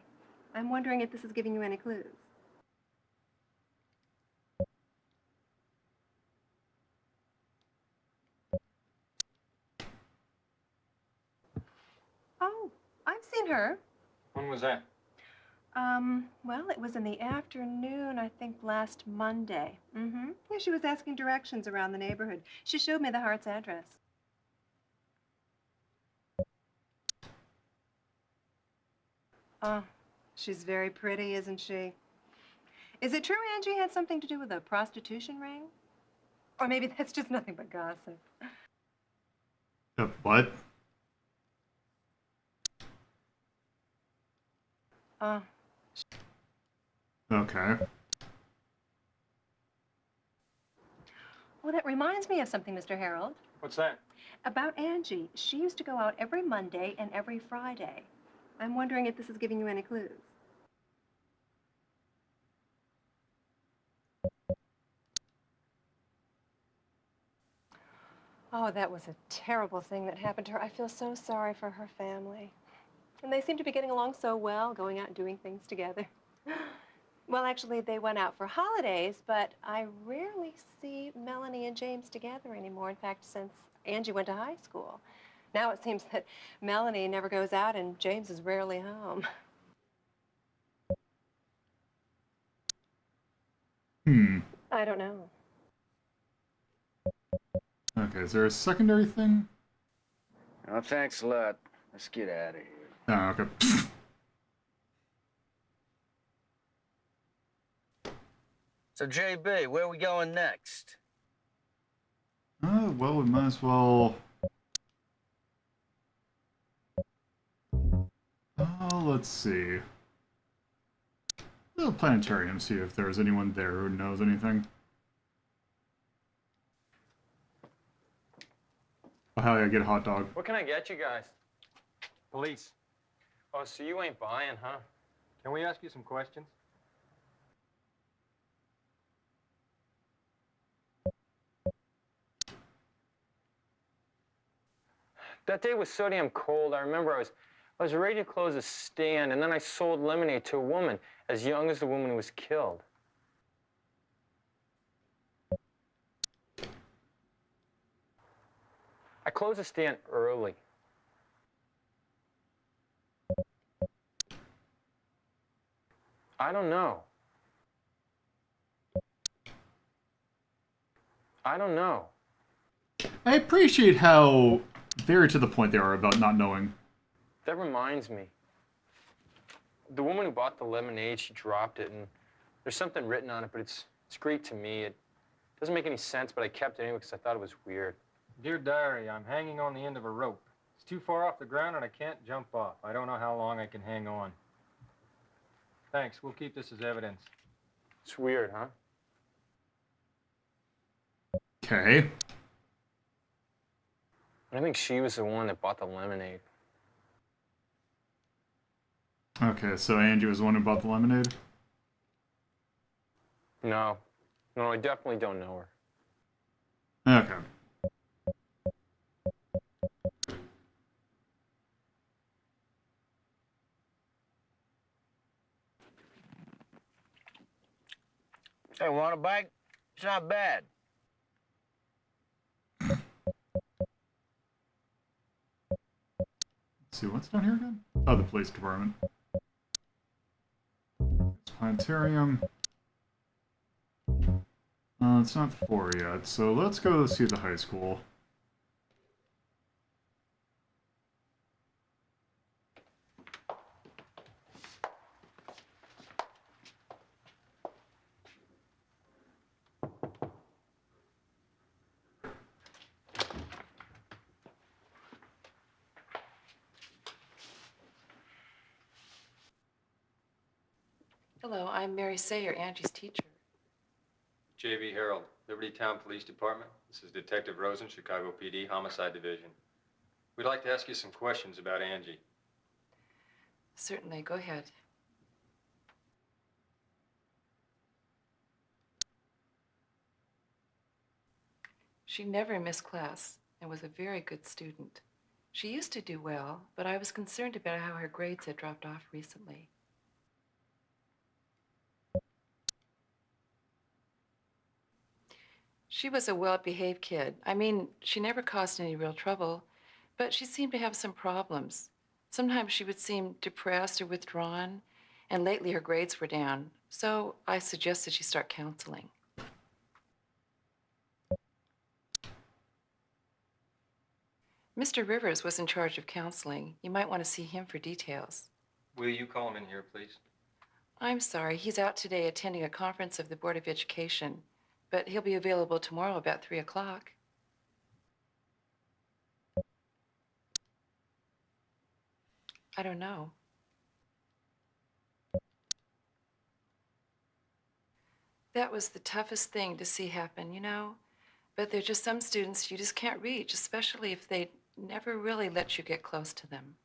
I'm wondering if this is giving you any clues. Oh, I've seen her. When was that? Well, it was in the afternoon, I think last Monday. Mm-hmm. Yeah, she was asking directions around the neighborhood. She showed me the Hart's address. Oh, she's very pretty, isn't she? Is it true Angie had something to do with a prostitution ring? Or maybe that's just nothing but gossip. What? Oh. Okay. Well, that reminds me of something, Mr. Harold. What's that? About Angie. She used to go out every Monday and every Friday. I'm wondering if this is giving you any clues. Oh, that was a terrible thing that happened to her. I feel so sorry for her family. And they seem to be getting along so well, going out and doing things together. Well, actually, they went out for holidays, but I rarely see Melanie and James together anymore. In fact, since Angie went to high school. Now it seems that Melanie never goes out and James is rarely home. I don't know. Okay, is there a secondary thing? Oh, thanks a lot. Let's get out of here. Oh, okay. So, JB, where are we going next? Well, we might as well... let's see. The planetarium, see if there's anyone there who knows anything. Oh, hell yeah, get a hot dog. What can I get you guys? Police. Oh, so you ain't buying, huh? Can we ask you some questions? That day was so damn cold. I remember I was ready to close a stand, and then I sold lemonade to a woman as young as the woman who was killed. I closed the stand early. I don't know. I don't know. I appreciate how very to the point they are about not knowing. That reminds me. The woman who bought the lemonade, she dropped it, and there's something written on it, but it's Greek to me. It doesn't make any sense, but I kept it anyway because I thought it was weird. Dear Diary, I'm hanging on the end of a rope. It's too far off the ground and I can't jump off. I don't know how long I can hang on. Thanks. We'll keep this as evidence. It's weird, huh? Okay. I think she was the one that bought the lemonade. Okay, so Angie was the one who bought the lemonade? No. No, I definitely don't know her. Okay. Hey, want a bite? It's not bad. Let's see, what's down here again? Oh, the police department. Planetarium. It's not 4 yet, so let's go see the high school. Hello, I'm Mary Sayer, Angie's teacher. J.V. Harold, Liberty Town Police Department. This is Detective Rosen, Chicago PD, Homicide Division. We'd like to ask you some questions about Angie. Certainly, go ahead. She never missed class and was a very good student. She used to do well, but I was concerned about how her grades had dropped off recently. She was a well-behaved kid. I mean, she never caused any real trouble, but she seemed to have some problems. Sometimes she would seem depressed or withdrawn, and lately her grades were down. So I suggested she start counseling. Mr. Rivers was in charge of counseling. You might want to see him for details. Will you call him in here, please? I'm sorry, he's out today attending a conference of the Board of Education, but he'll be available tomorrow about 3 o'clock. I don't know. That was the toughest thing to see happen, you know? But there are just some students you just can't reach, especially if they never really let you get close to them.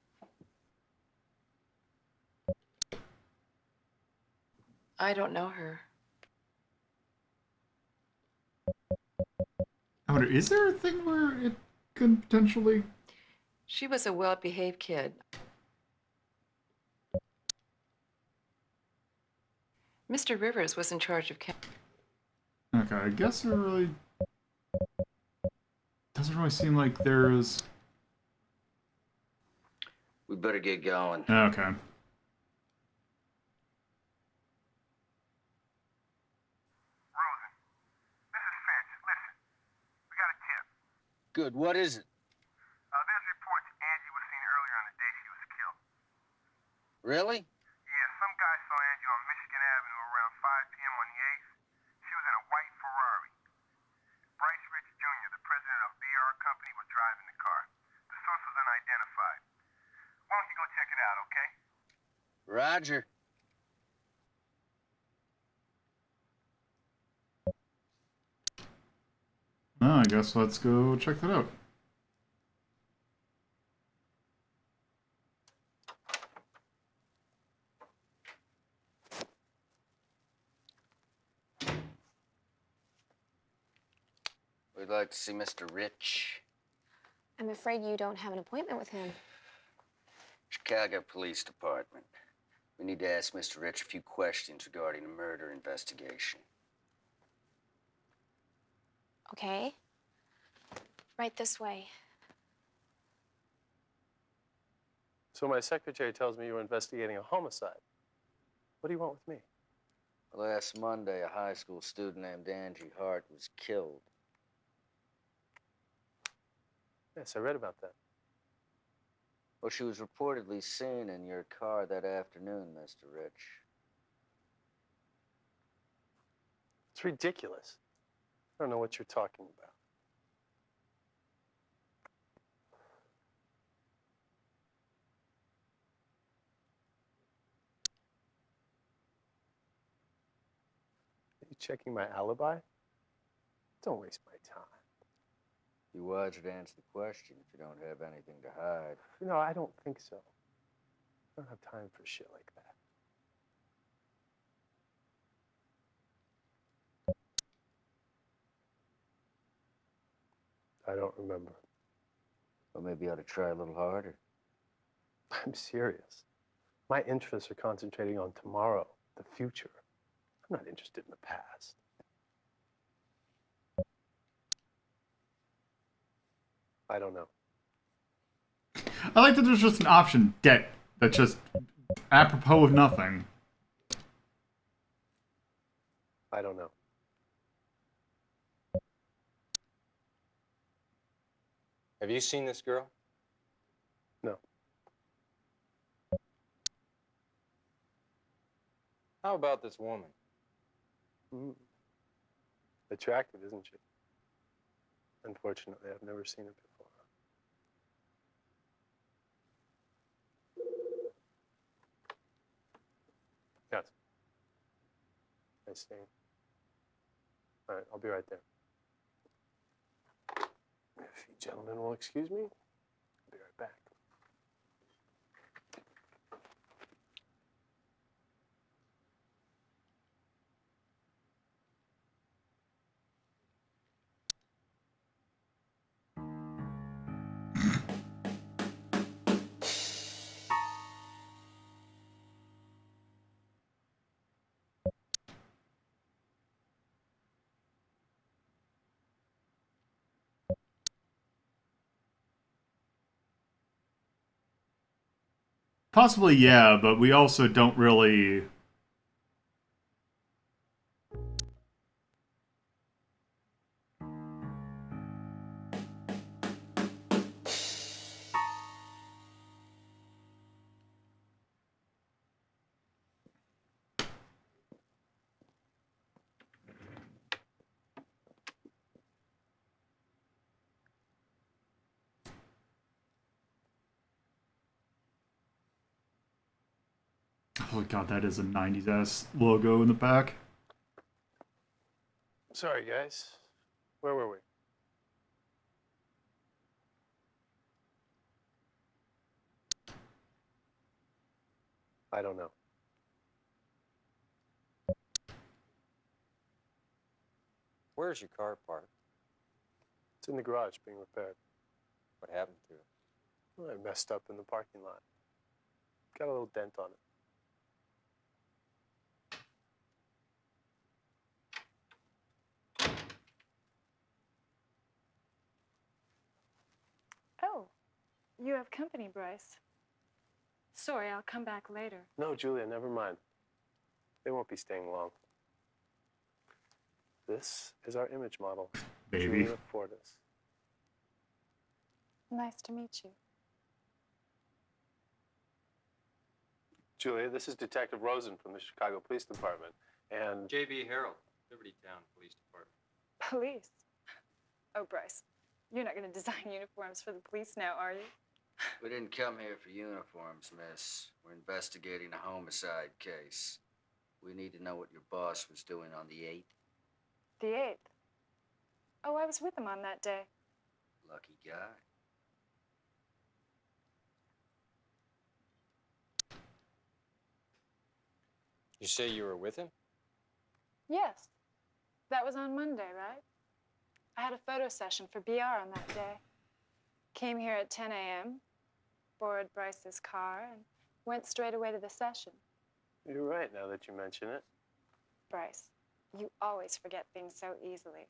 I don't know her. I wonder, is there a thing where it could potentially... She was a well-behaved kid. Mr. Rivers was in charge of Okay, I guess it really... doesn't really seem like there's... We better get going. Okay. Good. What is it? There's reports Angie was seen earlier on the day she was killed. Really? Yeah, some guy saw Angie on Michigan Avenue around 5 p.m. on the 8th. She was in a white Ferrari. Bryce Rich Jr., the president of BR Company, was driving the car. The source was unidentified. Why don't you go check it out, okay? Roger. I guess let's go check that out. We'd like to see Mr. Rich. I'm afraid you don't have an appointment with him. Chicago Police Department. We need to ask Mr. Rich a few questions regarding a murder investigation. Okay. Right this way. So my secretary tells me you were investigating a homicide. What do you want with me? Last Monday, a high school student named Angie Hart was killed. Yes, I read about that. Well, she was reportedly seen in your car that afternoon, Mr. Rich. It's ridiculous. I don't know what you're talking about. Are you checking my alibi? Don't waste my time. Be wiser to answer the question if you don't have anything to hide. No, I don't think so. I don't have time for shit like that. I don't remember. Well, maybe you ought to try a little harder. I'm serious. My interests are concentrating on tomorrow, the future. I'm not interested in the past. I don't know. I like that there's just an option, get, that's just apropos of nothing. I don't know. Have you seen this girl? No. How about this woman? Attractive, isn't she? Unfortunately, I've never seen her before. Yes. I see. All right, I'll be right there. If you gentlemen will excuse me, I'll be right back. Possibly, yeah, but we also don't really... Oh god, that is a 90s ass logo in the back. Sorry, guys. Where were we? I don't know. Where's your car parked? It's in the garage being repaired. What happened to it? Well, I messed up in the parking lot. Got a little dent on it. Oh, you have company, Bryce. Sorry, I'll come back later. No, Julia, never mind. They won't be staying long. This is our image model, Baby. Julia Fortis. Nice to meet you. Julia, this is Detective Rosen from the Chicago Police Department. And J.B. Harold, Libertytown Police Department. Police? Oh, Bryce, you're not going to design uniforms for the police now, are you? We didn't come here for uniforms, miss. We're investigating a homicide case. We need to know what your boss was doing on the 8th. The 8th? Oh, I was with him on that day. Lucky guy. You say you were with him? Yes. That was on Monday, right? I had a photo session for BR on that day. Came here at 10 a.m., borrowed Bryce's car, and went straight away to the session. you're right now that you mention it. Bryce, you always forget things so easily.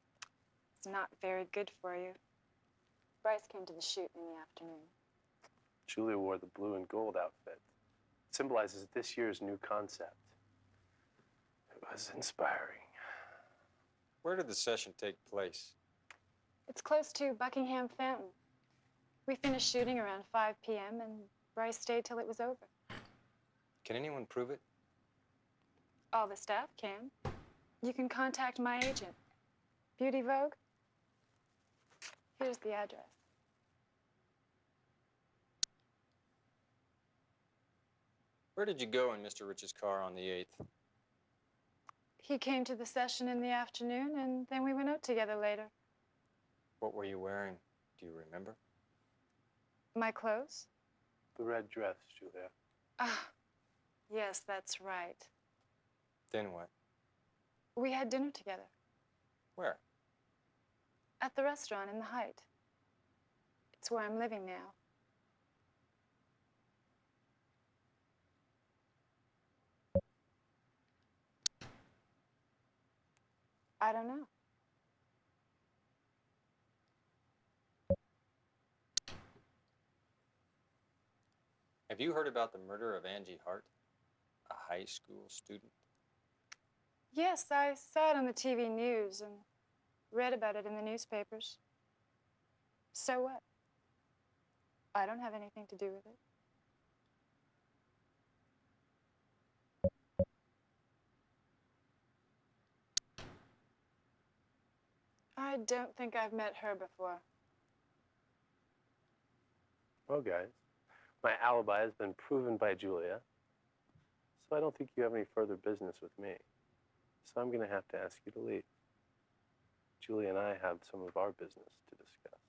It's not very good for you. Bryce came to the shoot in the afternoon. Julia wore the blue and gold outfit. It symbolizes this year's new concept. It was inspiring. Where did the session take place? It's close to Buckingham Fountain. We finished shooting around 5 p.m. and Bryce stayed till it was over. Can anyone prove it? All the staff can. You can contact my agent. Beauty Vogue? Here's the address. Where did you go in Mr. Rich's car on the 8th? He came to the session in the afternoon, and then we went out together later. What were you wearing? Do you remember? My clothes? The red dress, Julia. Ah, yes, that's right. Then what? We had dinner together. Where? At the restaurant in the Height. It's where I'm living now. I don't know. Have you heard about the murder of Angie Hart, a high school student? Yes, I saw it on the TV news and read about it in the newspapers. So what? I don't have anything to do with it. I don't think I've met her before. Well, guys, my alibi has been proven by Julia, so I don't think you have any further business with me. So I'm going to have to ask you to leave. Julia and I have some of our business to discuss.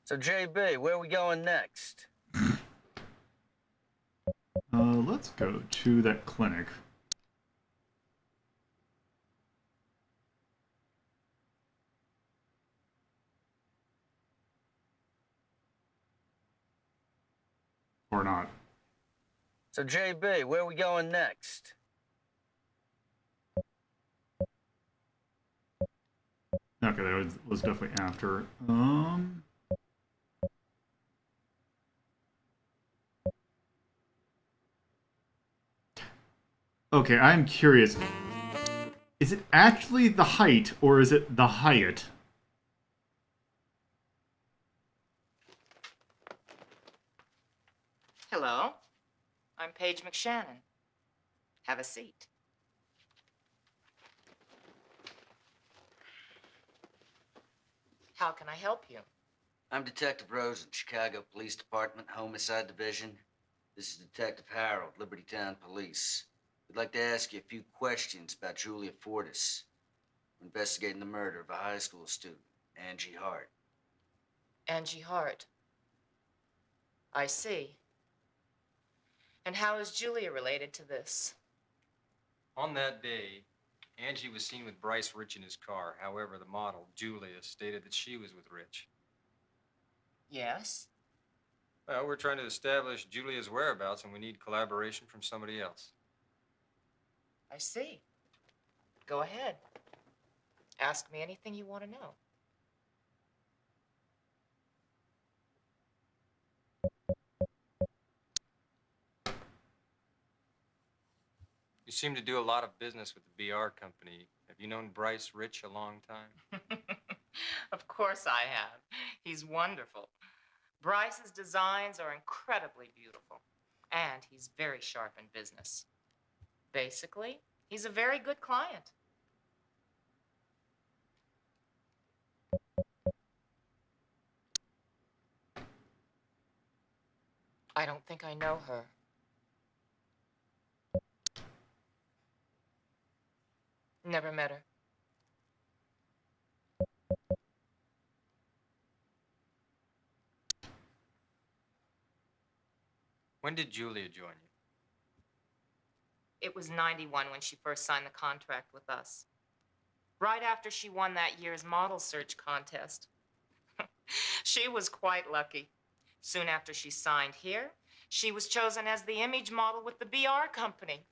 So, JB, where are we going next? Let's go to that clinic. Or not. So, JB, where are we going next? Okay, that was definitely after. Okay, I'm curious. Is it actually the Height, or is it the Hyatt? Hello, I'm Paige McShannon. Have a seat. How can I help you? I'm Detective Rosen, Chicago Police Department, Homicide Division. This is Detective Harold, Libertytown Police. We'd like to ask you a few questions about Julia Fortis. We're investigating the murder of a high school student, Angie Hart. Angie Hart. I see. And how is Julia related to this? On that day, Angie was seen with Bryce Rich in his car. However, the model, Julia, stated that she was with Rich. Yes? Well, we're trying to establish Julia's whereabouts, and we need collaboration from somebody else. I see. Go ahead. Ask me anything you want to know. You You seem to do a lot of business with the BR company. Have you known Bryce Rich a long time? Of course I have. He's wonderful. Bryce's designs are incredibly beautiful, and he's very sharp in business. Basically, he's a very good client. I don't think I know her. Never met her. When did Julia join you? It was 91 when she first signed the contract with us. Right after she won that year's model search contest. She was quite lucky. Soon after she signed here, she was chosen as the image model with the BR company.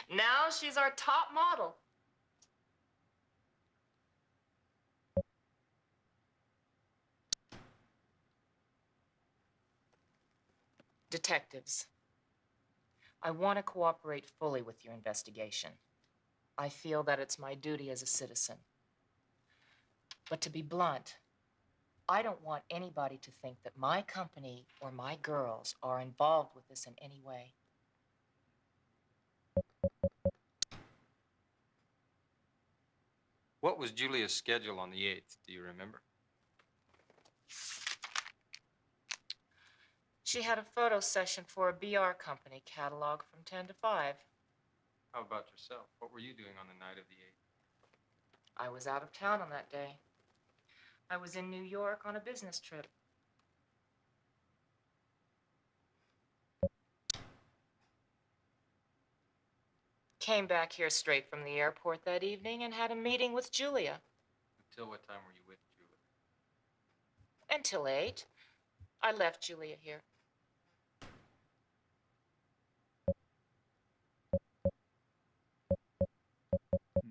Now she's our top model. Detectives, I want to cooperate fully with your investigation. I feel that it's my duty as a citizen. But to be blunt, I don't want anybody to think that my company or my girls are involved with this in any way. What was Julia's schedule on the 8th? Do you remember? She had a photo session for a BR company catalog from 10 to 5. How about yourself? What were you doing on the night of the 8th? I was out of town on that day. I was in New York on a business trip. Came back here straight from the airport that evening and had a meeting with Julia. Until what time were you with Julia? Until 8. I left Julia here.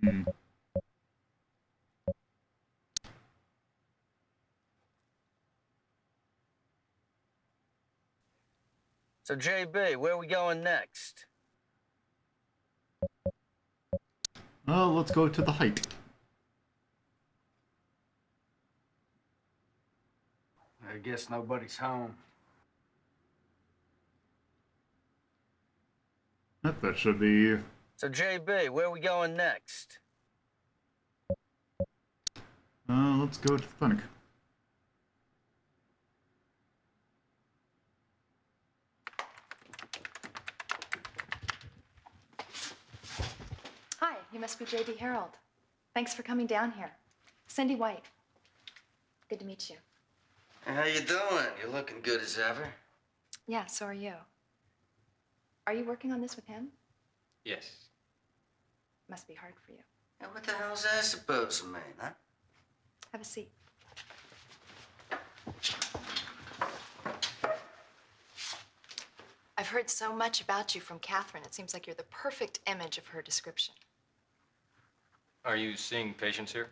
Hmm. So, JB, where are we going next? Let's go to the hike. I guess nobody's home. That should be... So, JB, where are we going next? let's go to the clinic. Hi, you must be J.D. Harold. Thanks for coming down here. Cindy White. Good to meet you. How you doing? You're looking good as ever. Yeah, so are you. Are you working on this with him? Yes. Must be hard for you. Hey, what the hell's that supposed to mean, huh? Have a seat. I've heard so much about you from Catherine. It seems like you're the perfect image of her description. Are you seeing patients here?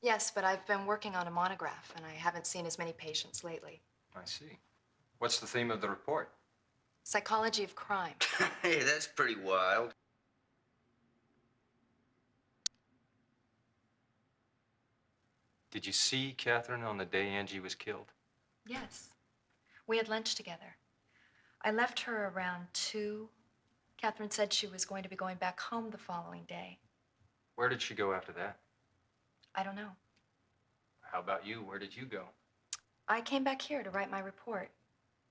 Yes, but I've been working on a monograph, and I haven't seen as many patients lately. I see. What's the theme of the report? Psychology of crime. Hey, that's pretty wild. Did you see Catherine on the day Angie was killed? Yes. We had lunch together. I left her around 2. Catherine said she was going to be going back home the following day. Where did she go after that? I don't know. How about you? Where did you go? I came back here to write my report.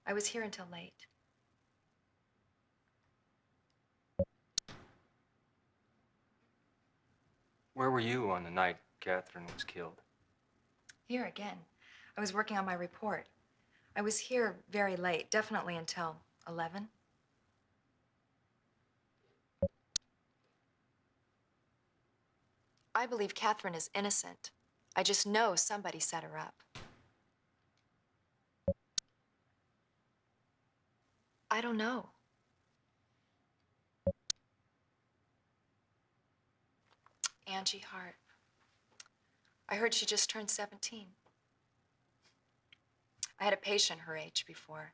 I was here until late. Where were you on the night Catherine was killed? Here again. I was working on my report. I was here very late, definitely until 11. I believe Catherine is innocent. I just know somebody set her up. I don't know. Angie Hart. I heard she just turned 17. I had a patient her age before.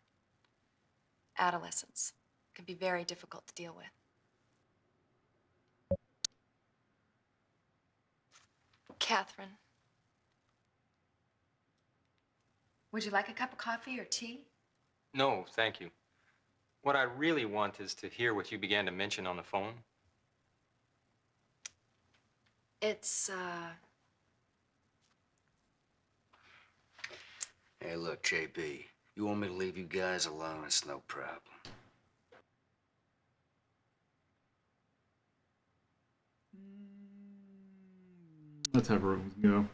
Adolescence can be very difficult to deal with. Catherine. Would you like a cup of coffee or tea? No, thank you. What I really want is to hear what you began to mention on the phone. It's, Hey, look, JB. You want me to leave you guys alone? It's no problem. Let's have her go.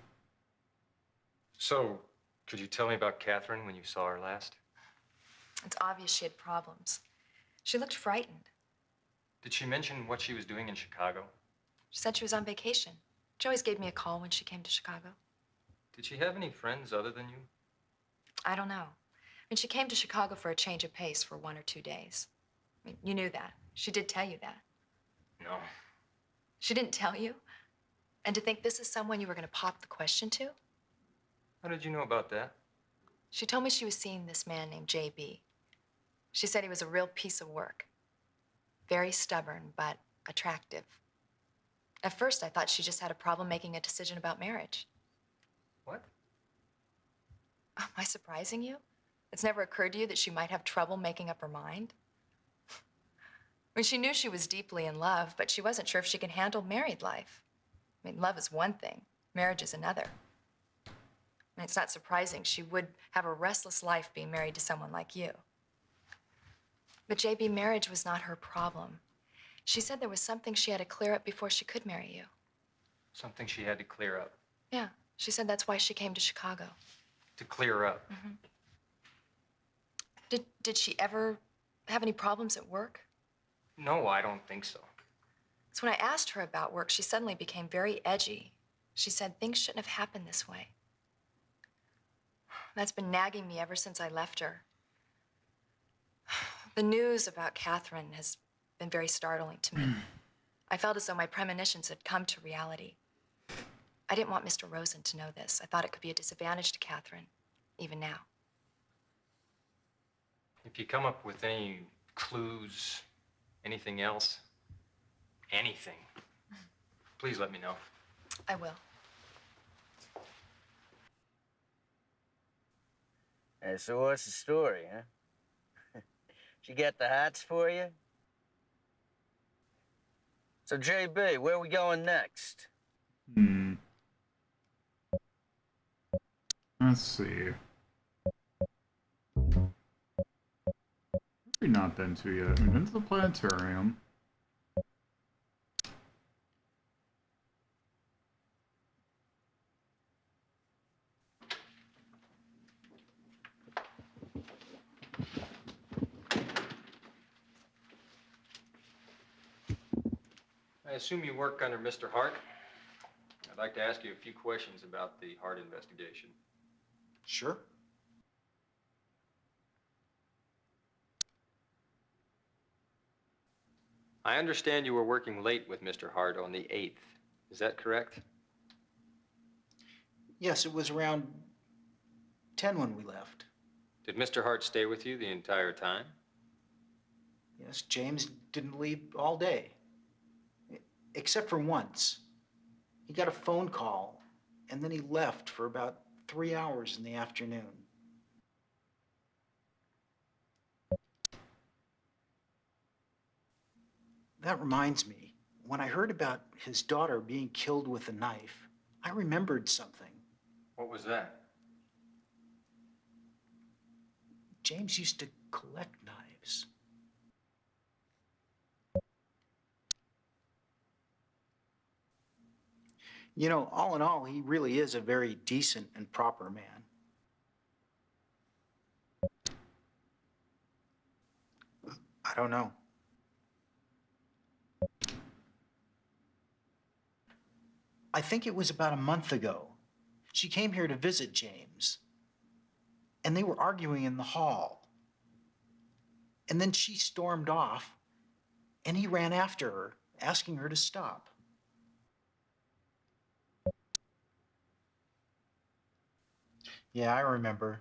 So, could you tell me about Catherine when you saw her last? it's obvious she had problems. She looked frightened. Did she mention what she was doing in Chicago? She said she was on vacation. She always gave me a call when she came to Chicago. Did she have any friends other than you? I don't know. I mean, she came to Chicago for a change of pace for 1 or 2 days. I mean, you knew that. She did tell you that. No. She didn't tell you? And to think this is someone you were going to pop the question to? How did you know about that? She told me she was seeing this man named JB. She said he was a real piece of work. Very stubborn, but attractive. At first, I thought she just had a problem making a decision about marriage. What? Am I surprising you? It's never occurred to you that she might have trouble making up her mind? I mean, she knew she was deeply in love, but she wasn't sure if she could handle married life. I mean, love is one thing, marriage is another. I mean, it's not surprising she would have a restless life being married to someone like you. But JB, marriage was not her problem. She said there was something she had to clear up before she could marry you. Something she had to clear up. Yeah, she said that's why she came to Chicago. To clear up? Mm-hmm. Did she ever have any problems at work? No, I don't think so. So when I asked her about work, she suddenly became very edgy. She said things shouldn't have happened this way. That's been nagging me ever since I left her. The news about Catherine has been very startling to me. I felt as though my premonitions had come to reality. I didn't want Mr. Rosen to know this. I thought it could be a disadvantage to Catherine, even now. If you come up with any clues, anything else, anything, please let me know. I will. Hey, so what's the story, huh? She got the hats for you? So, JB, where are we going next? Let's see. We've not been to yet. We've been to the planetarium. I assume you work under Mr. Hart. I'd like to ask you a few questions about the Hart investigation. Sure. I understand you were working late with Mr. Hart on the 8th. Is that correct? Yes, it was around 10 when we left. Did Mr. Hart stay with you the entire time? Yes, James didn't leave all day. Except for once. He got a phone call, and then he left for about 3 hours in the afternoon. That reminds me, when I heard about his daughter being killed with a knife, I remembered something. What was that? James used to collect knives. You know, all in all, he really is a very decent and proper man. I don't know. I think it was about a month ago. She came here to visit James, and they were arguing in the hall. And then she stormed off, and he ran after her, asking her to stop. Yeah, I remember.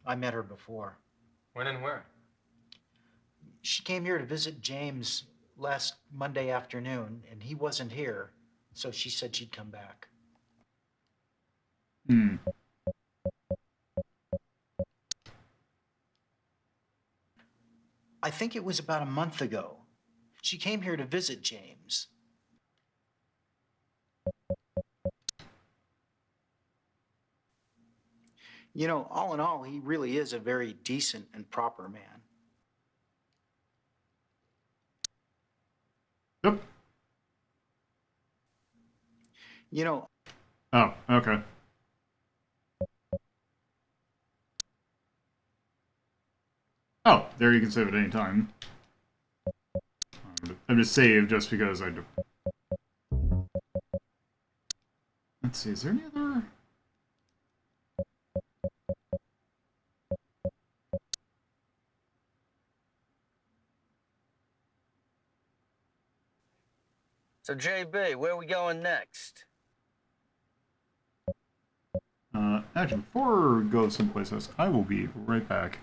I met her before. When and where? She came here to visit James last Monday afternoon, and he wasn't here. So she said she'd come back. Hmm. I think it was about a month ago. She came here to visit James. You know, all in all, he really is a very decent and proper man. Yep. You know. Oh, okay. Oh, there you can save at any time. I'm just saved just because I do. Let's see, is there any other? So, JB, where are we going next? Actually, before we go someplace else, I will be right back.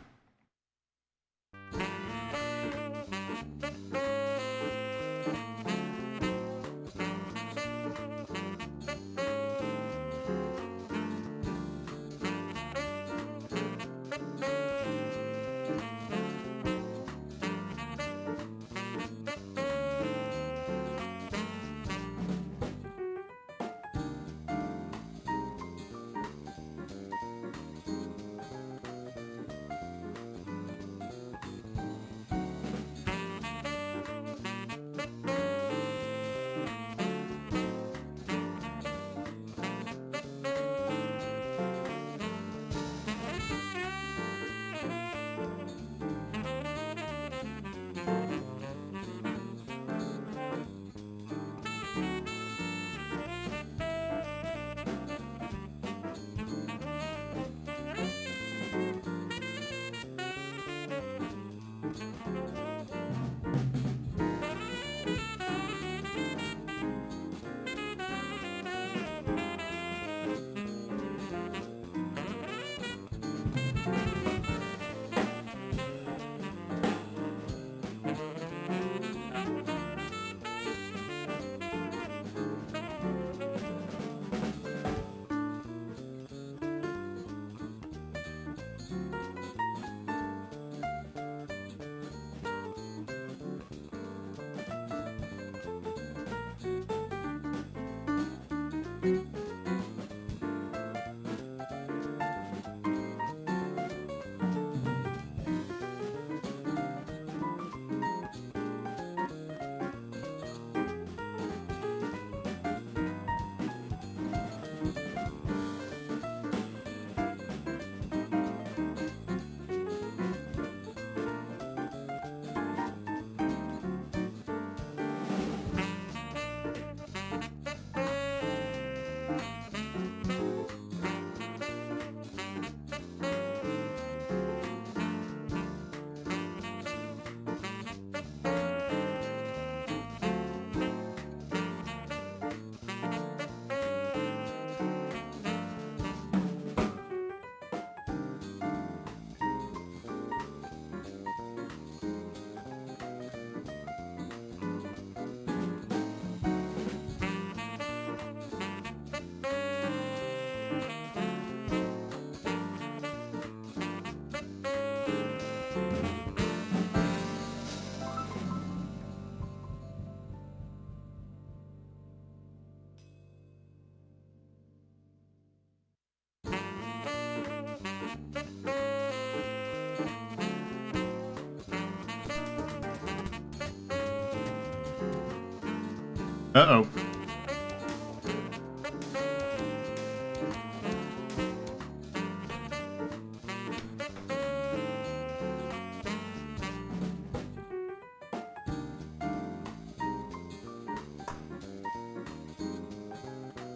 Uh-oh.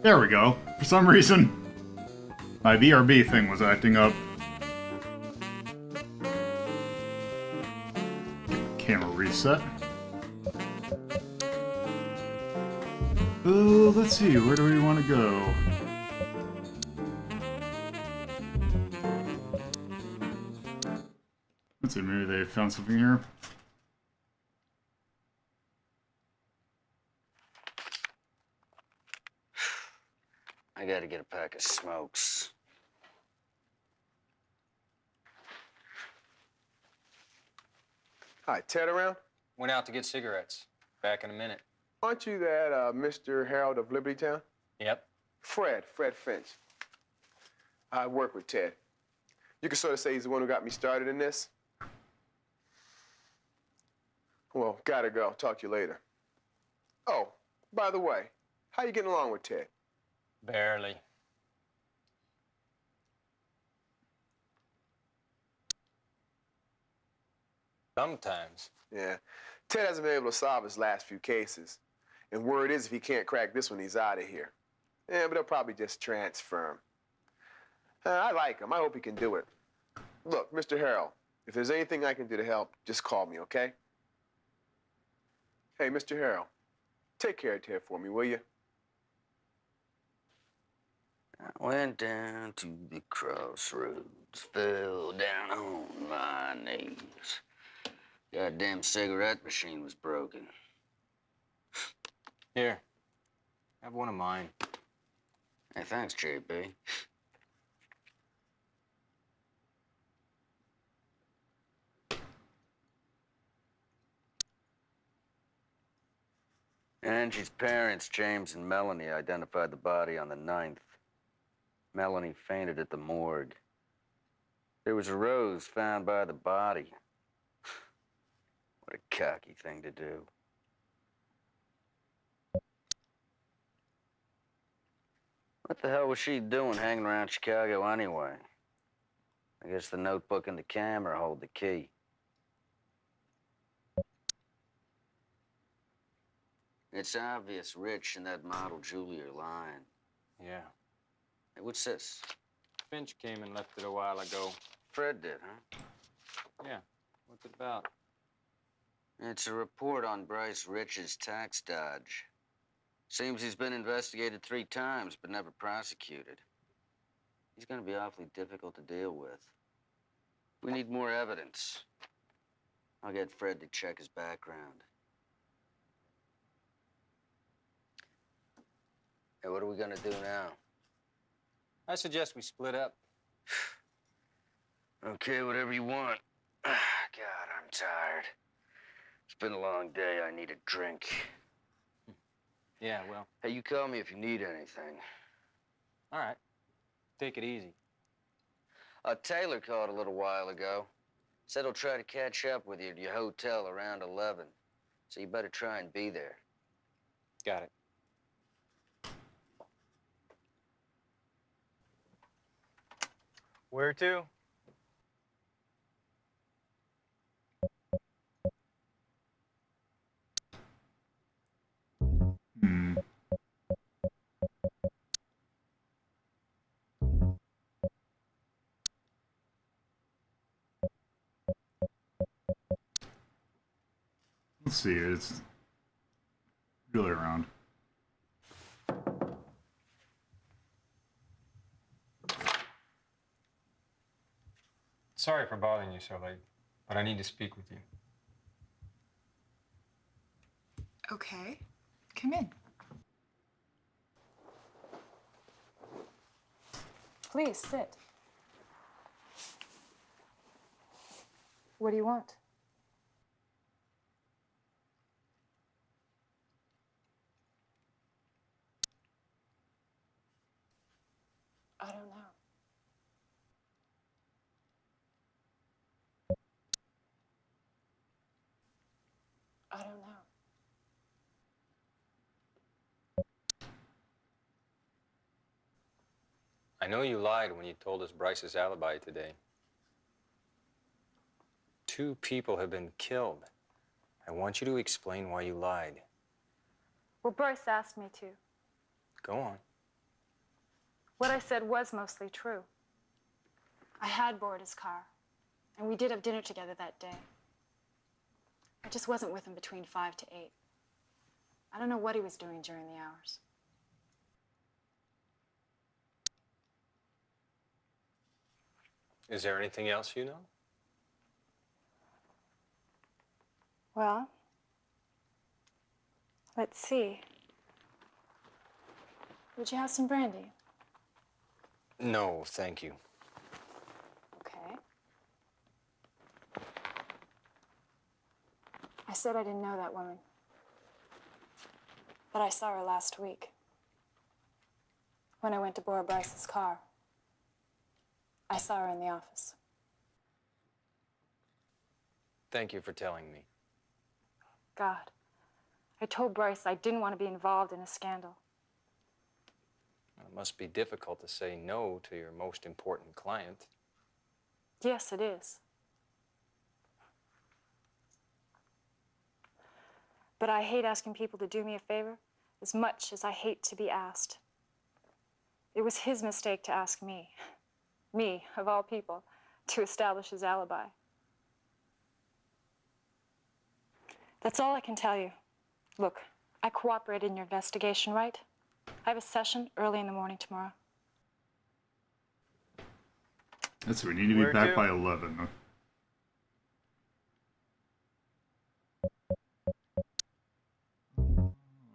There we go. For some reason, my BRB thing was acting up. Camera reset. Let's see, where do we want to go? Let's see, maybe they found something here. I gotta get a pack of smokes. Hi, Ted around? Went out to get cigarettes. Back in a minute. Aren't you that Mr. Harold of Liberty Town? Yep. Fred Finch. I work with Ted. You can sort of say he's the one who got me started in this. Well, gotta go. Talk to you later. Oh, by the way, how you getting along with Ted? Barely. Sometimes. Yeah. Ted hasn't been able to solve his last few cases. And word is if he can't crack this one, he's out of here. Yeah, but they'll probably just transfer him. I like him. I hope he can do it. Look, Mr. Harold, if there's anything I can do to help, just call me, okay? Hey, Mr. Harold, take care of Ted for me, will you? I went down to the crossroads, fell down on my knees. Goddamn cigarette machine was broken. Here. Have one of mine. Hey, thanks, JB. Angie's parents, James and Melanie, identified the body on the 9th. Melanie fainted at the morgue. There was a rose found by the body. What a cocky thing to do. What the hell was she doing hanging around Chicago anyway? I guess the notebook and the camera hold the key. It's obvious Rich and that model Julie are lying. Yeah. Hey, what's this? Finch came and left it a while ago. Fred did, huh? Yeah. What's it about? It's a report on Bryce Rich's tax dodge. Seems he's been investigated 3 times, but never prosecuted. He's gonna be awfully difficult to deal with. We need more evidence. I'll get Fred to check his background. Hey, what are we gonna do now? I suggest we split up. Okay, whatever you want. God, I'm tired. It's been a long day. I need a drink. Yeah, well. Hey, you call me if you need anything. All right. Take it easy. Taylor called a little while ago. Said he'll try to catch up with you at your hotel around 11. So you better try and be there. Got it. Where to? Let's see, it's really around. Sorry for bothering you so late, but I need to speak with you. Okay. Come in. Please sit. What do you want? I don't know. I don't know. I know you lied when you told us Bryce's alibi today. 2 people have been killed. I want you to explain why you lied. Well, Bryce asked me to. Go on. What I said was mostly true. I had borrowed his car, and we did have dinner together that day. I just wasn't with him between 5 to 8. I don't know what he was doing during the hours. Is there anything else you know? Well, let's see. Would you have some brandy? No, thank you. Okay. I said I didn't know that woman. But I saw her last week. When I went to borrow Bryce's car. I saw her in the office. Thank you for telling me. God. I told Bryce I didn't want to be involved in a scandal. It must be difficult to say no to your most important client. Yes, it is. But I hate asking people to do me a favor as much as I hate to be asked. It was his mistake to ask me, of all people, to establish his alibi. That's all I can tell you. Look, I cooperated in your investigation, right? I have a session early in the morning tomorrow. That's we need to be back by 11.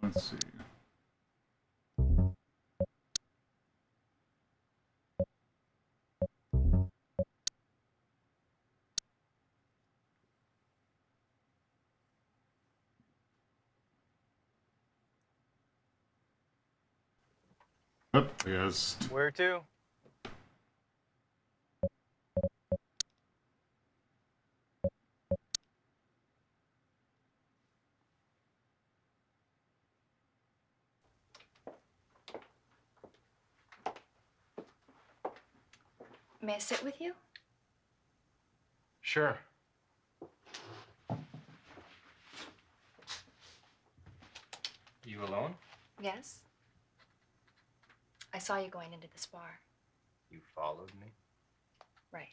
Let's see. Oh, yes. Where to? May I sit with you? Sure. You alone? Yes. I saw you going into this bar. You followed me? Right.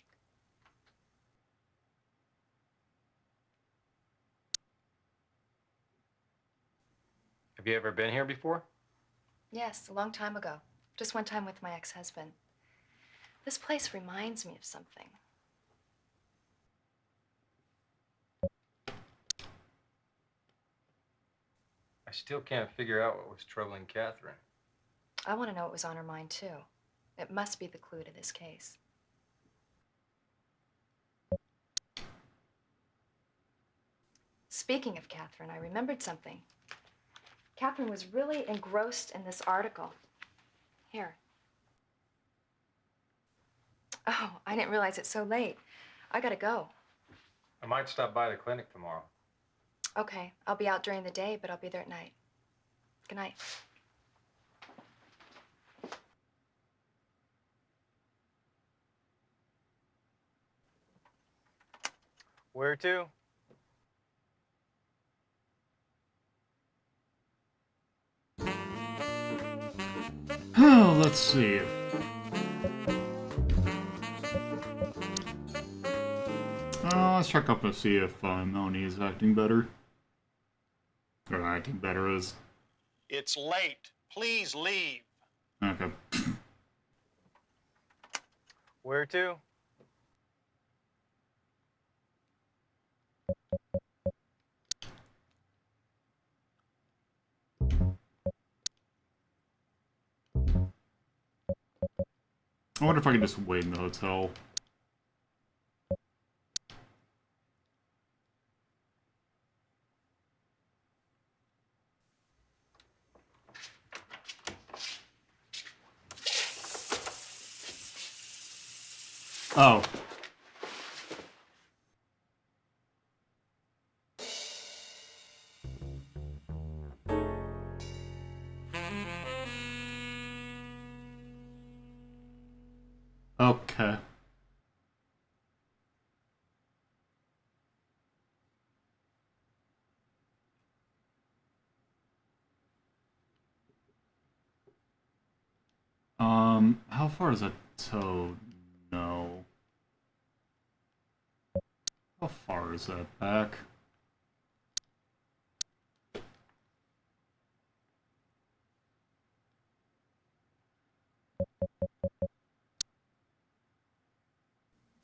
Have you ever been here before? Yes, a long time ago. Just one time with my ex-husband. This place reminds me of something. I still can't figure out what was troubling Catherine. I want to know what was on her mind, too. It must be the clue to this case. Speaking of Catherine, I remembered something. Catherine was really engrossed in this article. Here. Oh, I didn't realize it's so late. I gotta go. I might stop by the clinic tomorrow. Okay, I'll be out during the day, but I'll be there at night. Good night. Where to? Oh, let's see. Let's check up to see if Melanie is acting better. Or acting better is. It's late. Please leave. Okay. Where to? I wonder if I can just wait in the hotel. Oh. Okay. How far is that toad? No. How far is that back?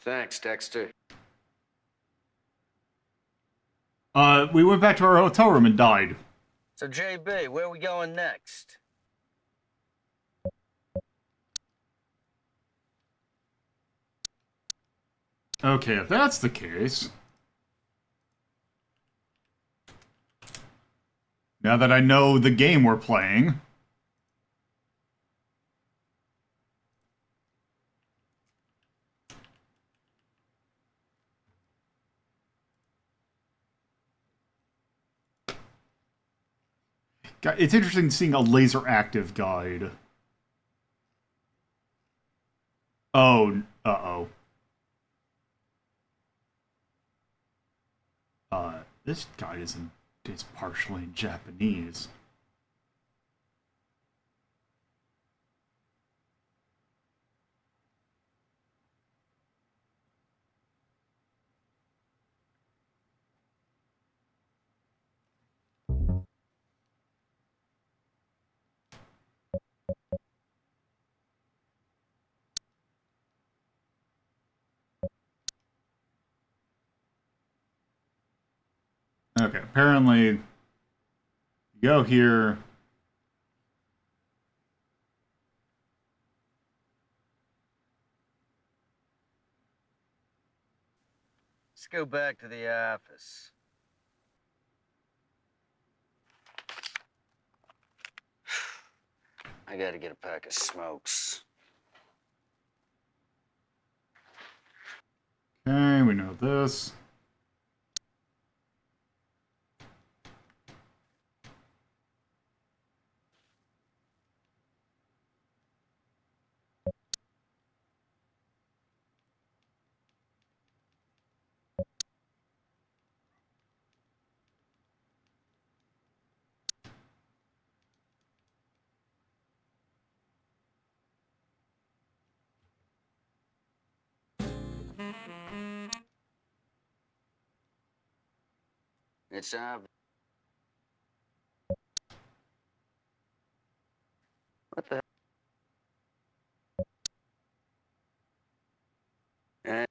Thanks, Dexter. We went back to our hotel room and died. So, JB, where are we going next? Okay, if that's the case... Now that I know the game we're playing... It's interesting seeing a laser active guide. Oh, uh-oh. This guide is partially in Japanese. Okay, apparently, you go here. Let's go back to the office. I gotta get a pack of smokes. Okay, we know this. It's obvious. What the hell?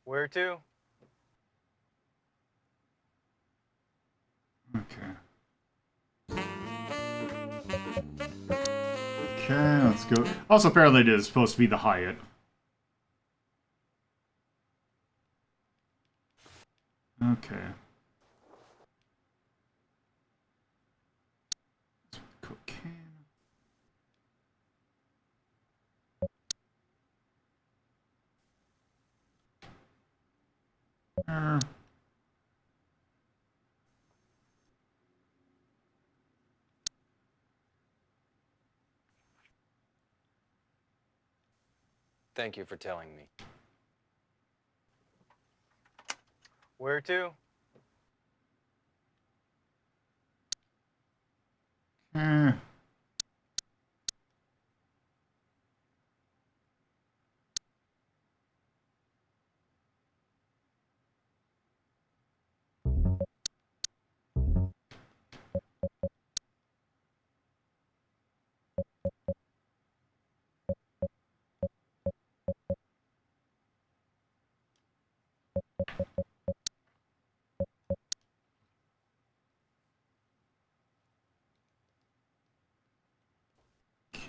Where to? Okay. Okay, let's go. Also, apparently it is supposed to be the Hyatt. Okay. Cocaine. Thank you for telling me. Where to? Eh.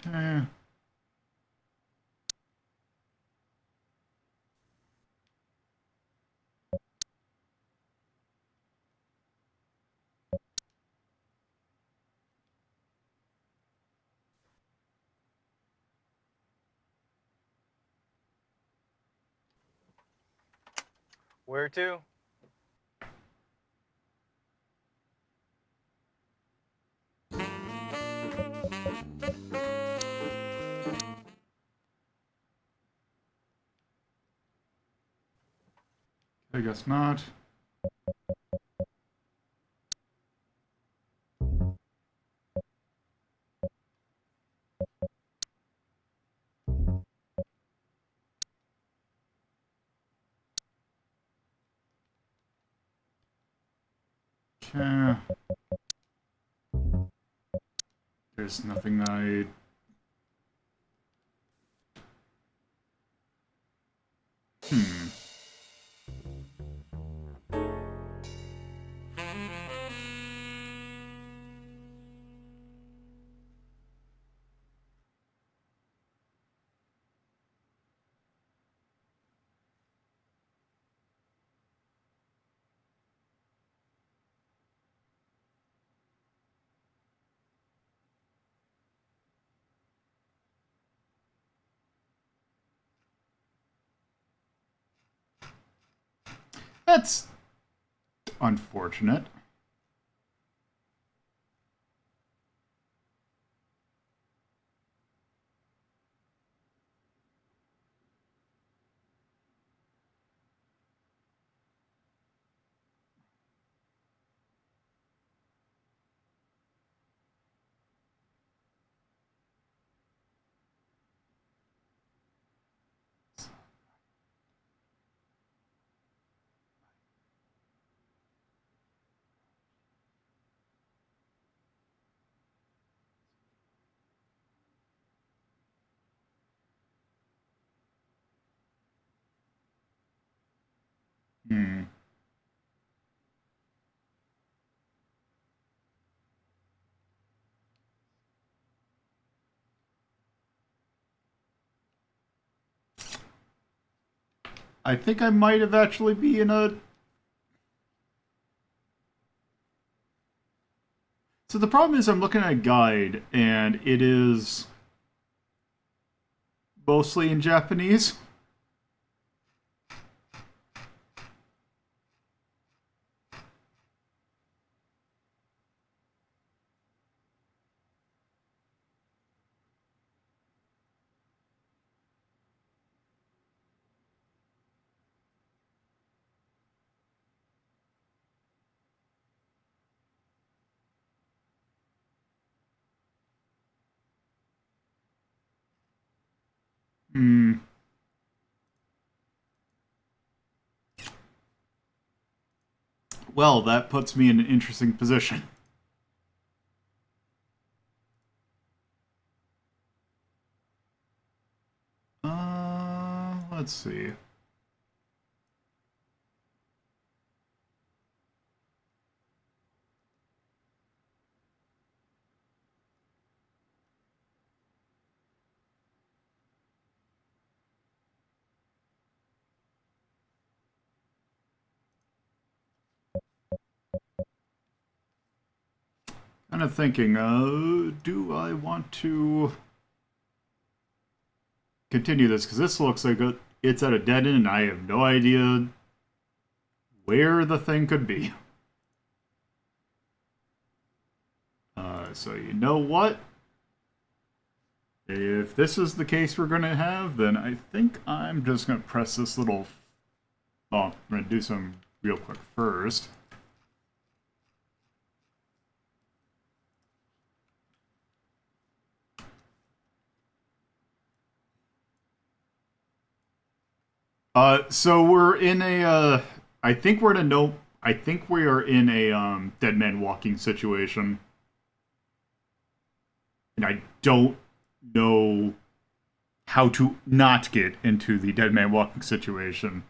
Okay. Where to? I guess not. Okay. There's nothing I... Hmm. That's unfortunate. Hmm. I think I might have actually be in a... So the problem is I'm looking at a guide, and it is mostly in Japanese. Hmm. Well, that puts me in an interesting position. Let's see. Kind of thinking, do I want to continue this? Because this looks like it's at a dead end, and I have no idea where the thing could be. So you know what? If this is the case we're going to have, then I think I'm just going to press this little... Oh, I'm going to do some real quick first. So we're in a, I think we're in a no... I think we are in a, dead man walking situation. And I don't know how to not get into the dead man walking situation.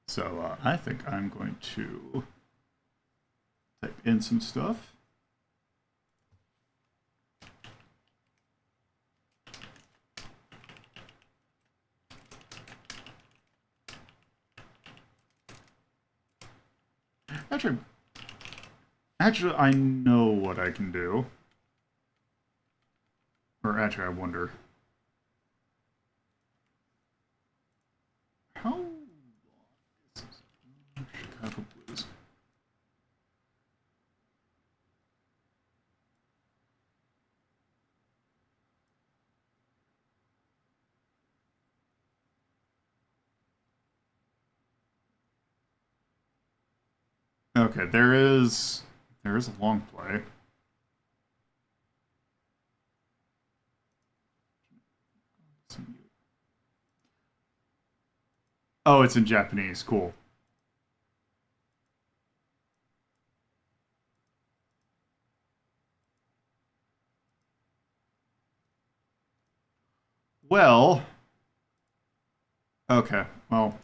So I think I'm going to type in some stuff. Actually, I know what I can do. Or actually, I wonder. How long is this? Chicago Blues. Okay, there is a long play. Oh, it's in Japanese. Cool. Well, okay. Well,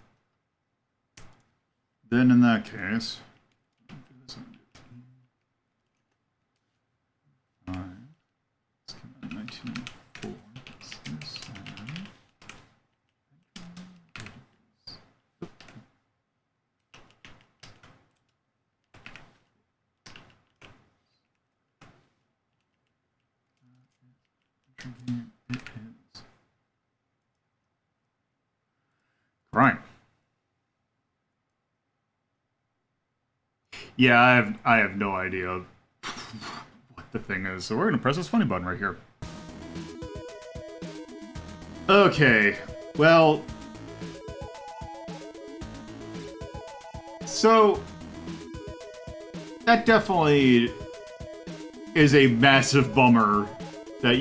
then in that case, let's come out 1904. It is crime. Yeah, I have no idea what the thing is. So we're gonna press this funny button right here. Okay, well, so that definitely is a massive bummer that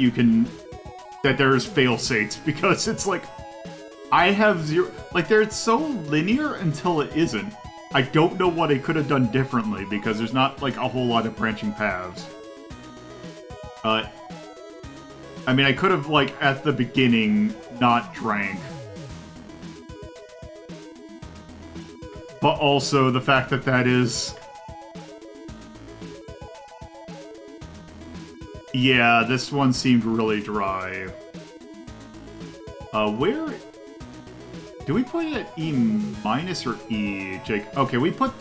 that there's fail states, because it's like, I have zero, like, they're so linear until it isn't. I don't know what I could have done differently, because there's not, like, a whole lot of branching paths. I mean, I could have, like, at the beginning, not drank. But also the fact that that is... Yeah, this one seemed really dry. Where... Do we put it at E- or E, Jake? Okay, we put...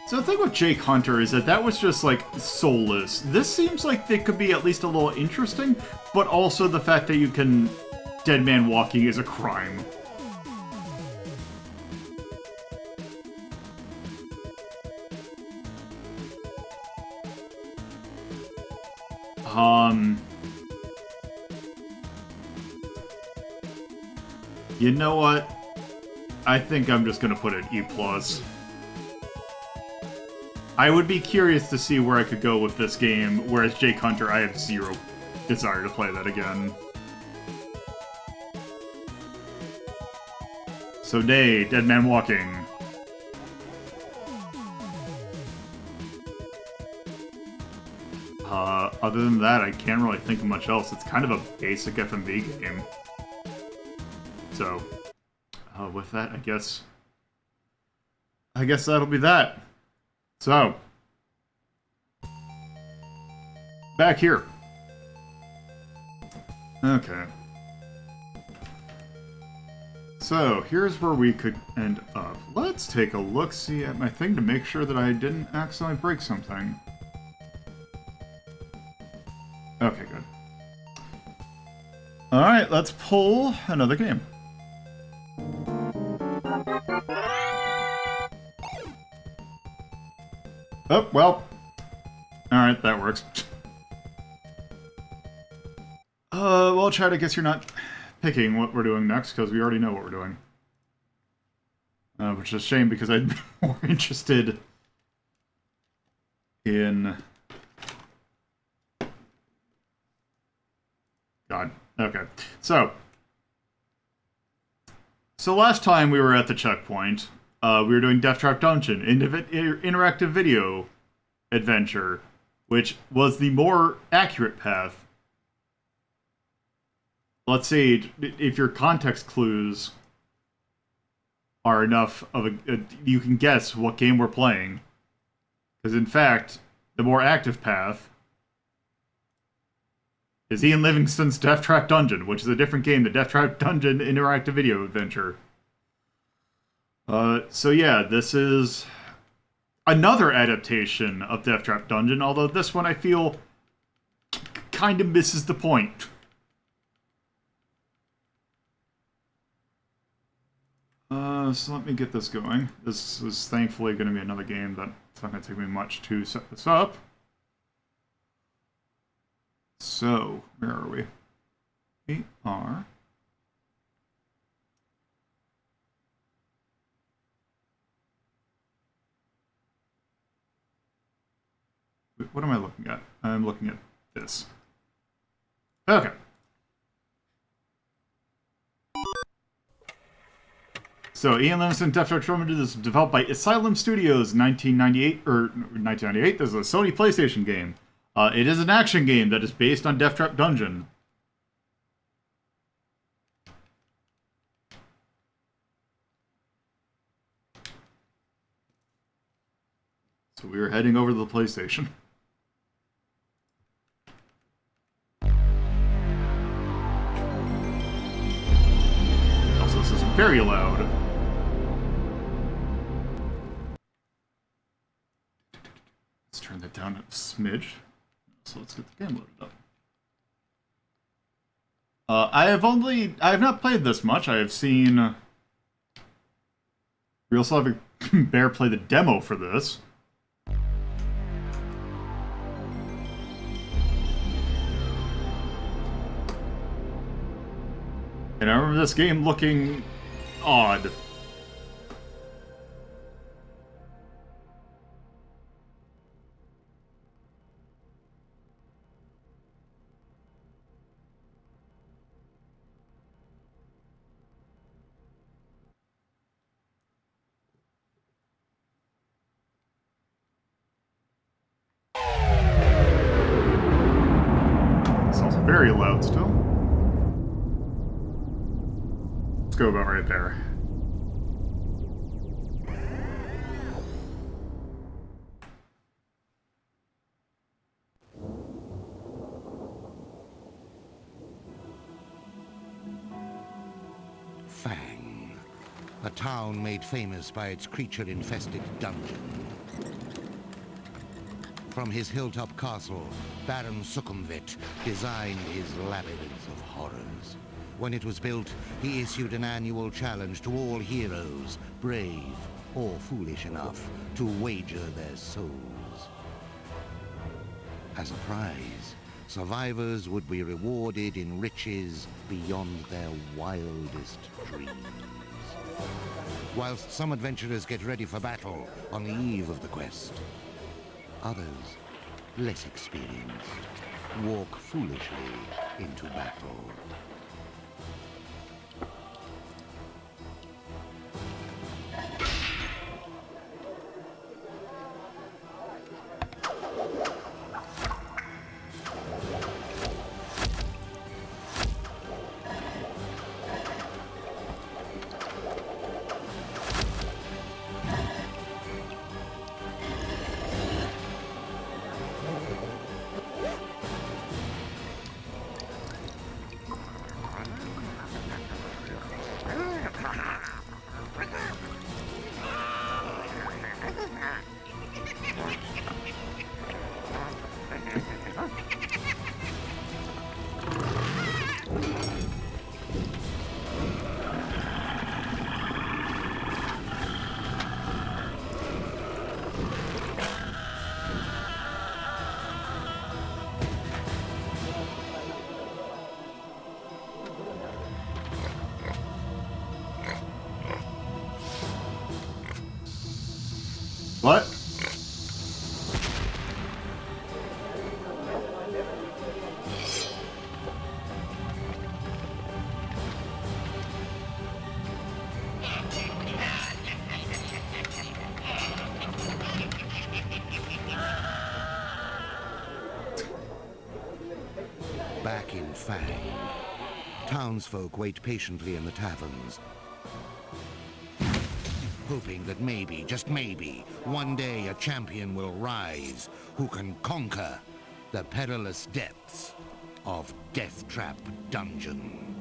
So the thing with Jake Hunter is that was just, like, soulless. This seems like they could be at least a little interesting, but also the fact that you can... Dead man walking is a crime. You know what? I think I'm just gonna put it E+. I would be curious to see where I could go with this game, whereas Jake Hunter, I have zero desire to play that again. So Day, Dead Man Walking. Other than that, I can't really think of much else. It's kind of a basic FMV game. So, with that, I guess that'll be that. So, back here. Okay. So, here's where we could end up. Let's take a look-see at my thing to make sure that I didn't accidentally break something. Okay, good. Alright, let's pull another game. Oh, well. Alright, that works. Well, Chad, I guess you're not picking what we're doing next, because we already know what we're doing. Which is a shame, because I'd be more interested in... God. Okay. So last time we were at the checkpoint, we were doing Deathtrap Dungeon, interactive video adventure, which was the more accurate path. Let's say if your context clues are enough of you can guess what game we're playing. Because in fact, the more active path is Ian Livingstone's Deathtrap Dungeon, which is a different game, the Deathtrap Dungeon interactive video adventure. So yeah, this is another adaptation of Deathtrap Dungeon, although this one I feel kind of misses the point. So let me get this going. This is thankfully going to be another game that it's not going to take me much to set this up. So, where are we? We are... What am I looking at? I'm looking at this. Okay. So, Ian Livingstone Deathtrap Dungeon is developed by Asylum Studios 1998. This is a Sony PlayStation game. It is an action game that is based on Deathtrap Dungeon. So we are heading over to the PlayStation. Also, this is very loud. Let's turn that down a smidge. So let's get the game loaded up. I have not played this much. I have seen We also have a Bear play the demo for this. And I remember this game looking odd. It's also very loud still. Let's go about right there. Fang, a town made famous by its creature-infested dungeon. From his hilltop castle, Baron Sukhumvit designed his labyrinth of horrors. When it was built, he issued an annual challenge to all heroes, brave or foolish enough to wager their souls. As a prize, survivors would be rewarded in riches beyond their wildest dreams. Whilst some adventurers get ready for battle on the eve of the quest, others, less experienced, walk foolishly into battle. What? Back in Fang, townsfolk wait patiently in the taverns, hoping that maybe, just maybe, one day a champion will rise who can conquer the perilous depths of Deathtrap Dungeon.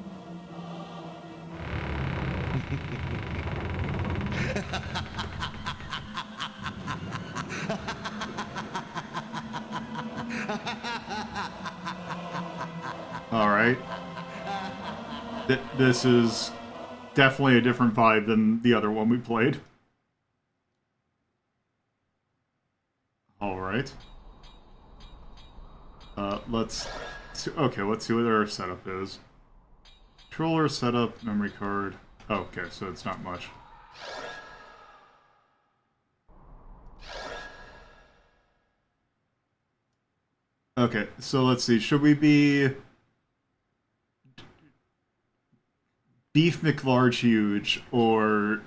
All right. This is definitely a different vibe than the other one we played. All right. Let's see what our setup is. Controller setup, memory card. Oh, okay, so it's not much. Okay, so let's see. Should we be Beef McLarge Huge or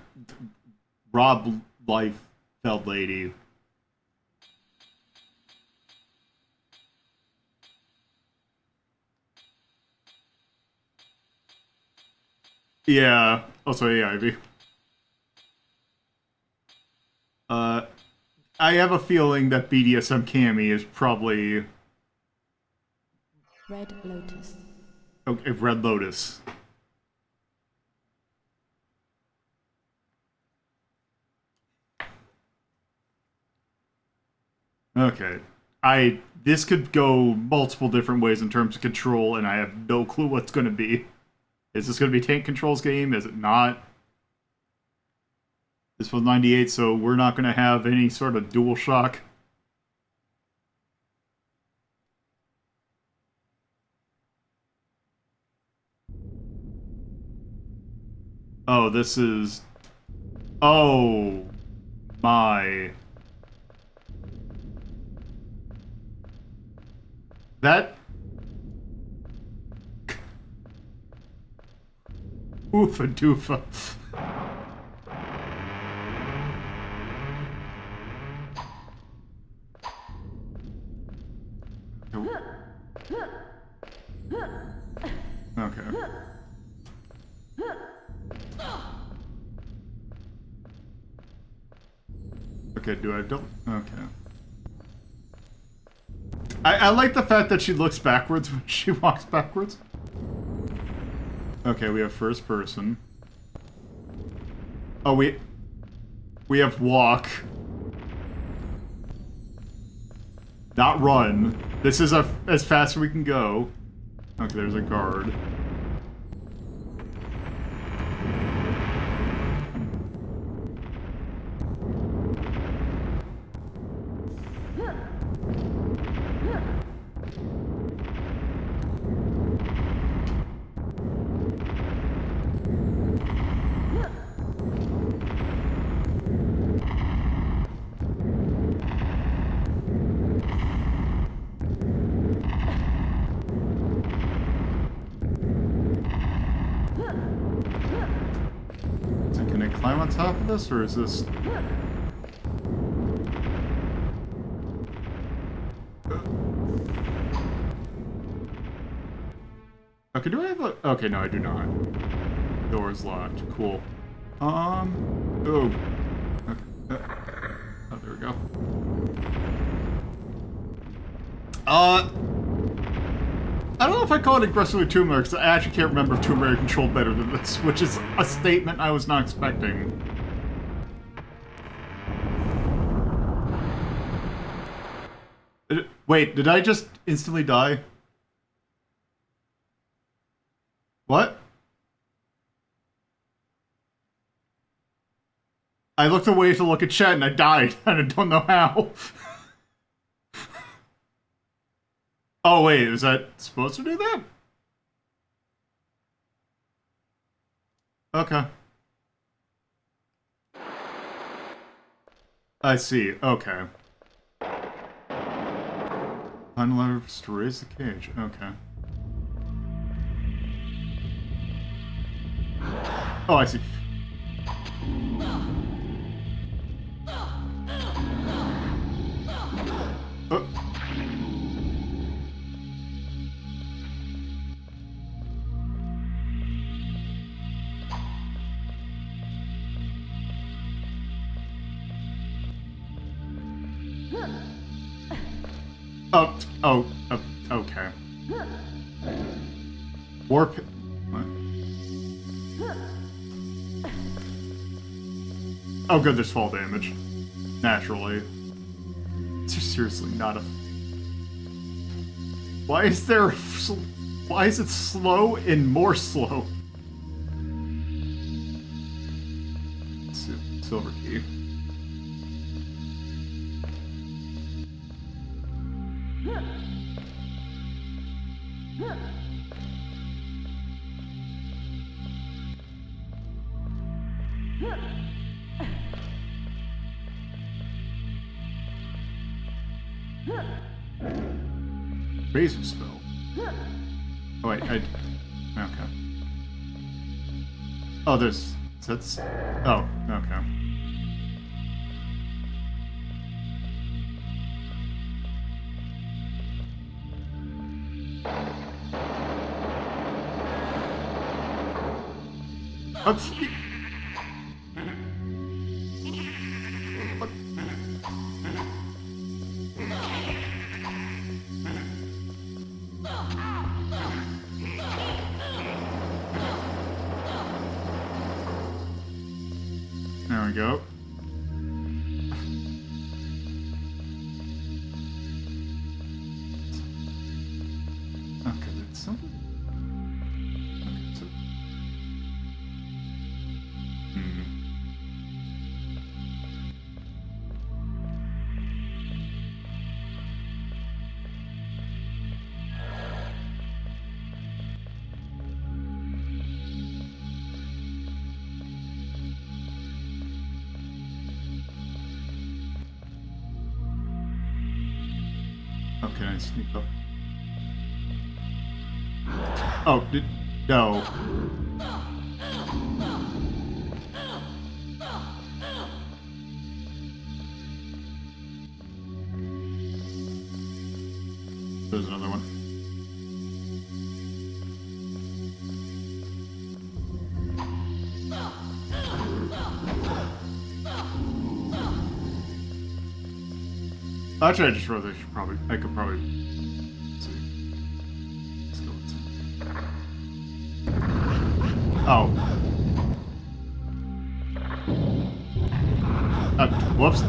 Rob Liefeld Lady? Yeah, also Ivy. I have a feeling that BDSM Cammy is probably Red Lotus. Okay, Red Lotus. Okay. This could go multiple different ways in terms of control, and I have no clue what's going to be. Is this going to be Tank Control's game? Is it not? This was 98, so we're not going to have any sort of dual shock. Oh, this is... Oh, my. That... Oofa doofa. Okay. Okay, do I don't... Okay. I like the fact that she looks backwards when she walks backwards. Okay, we have first person. Oh, we have walk. Not run. This is as fast as we can go. Okay, there's a guard. Can I climb on top of this, or is this... Okay, do I have a... Okay, no, I do not. Door is locked. Cool. Oh. Okay. Oh, there we go. I don't know if I call it aggressively Tomb Raider, because I actually can't remember if Tomb Raider controlled better than this, which is a statement I was not expecting. Wait, did I just instantly die? What? I looked away to look at chat and I died, and I don't know how. Oh wait, is that supposed to do that? Okay. I see, okay. Find levers to raise the cage, okay. Oh, I see. Oh. Okay. Warp. What? Oh, good, there's fall damage. Naturally. It's seriously not a... Why is there... Why is it slow and more slow? Silver key. Razor spell. Oh wait, okay. Oh, there's... That's... Oh, okay. Oops. There we go. Okay, that's something. Okay, so... Oh, can I sneak up? Oh, no. There's another one. Actually, I just realized I could probably. Let's see. Oh. Whoops.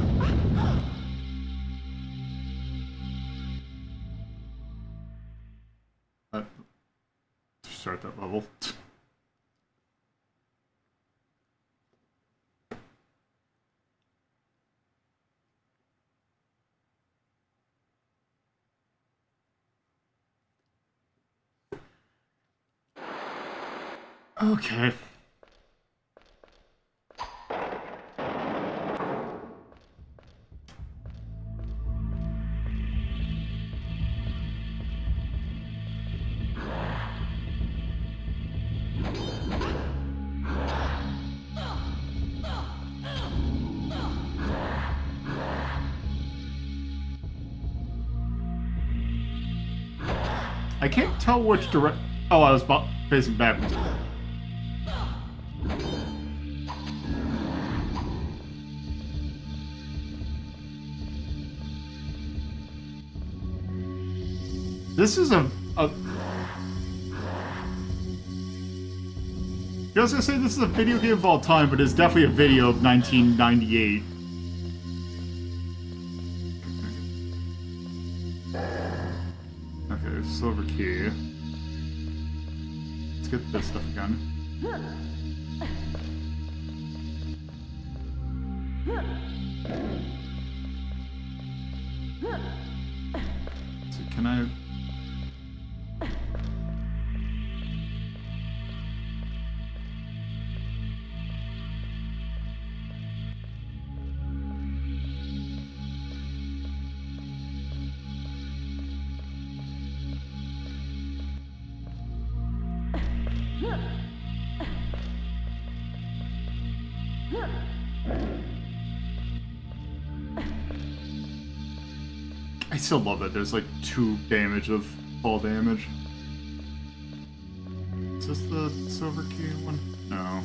Start that level. Okay. I can't tell which direct. Oh, I was facing backwards. This is a. I was gonna say this is a video game of all time, but it's definitely a video of 1998. Okay, silver key. Let's get this stuff again. So can I? I still love that there's like 2 damage of fall damage. Is this the silver key one? No.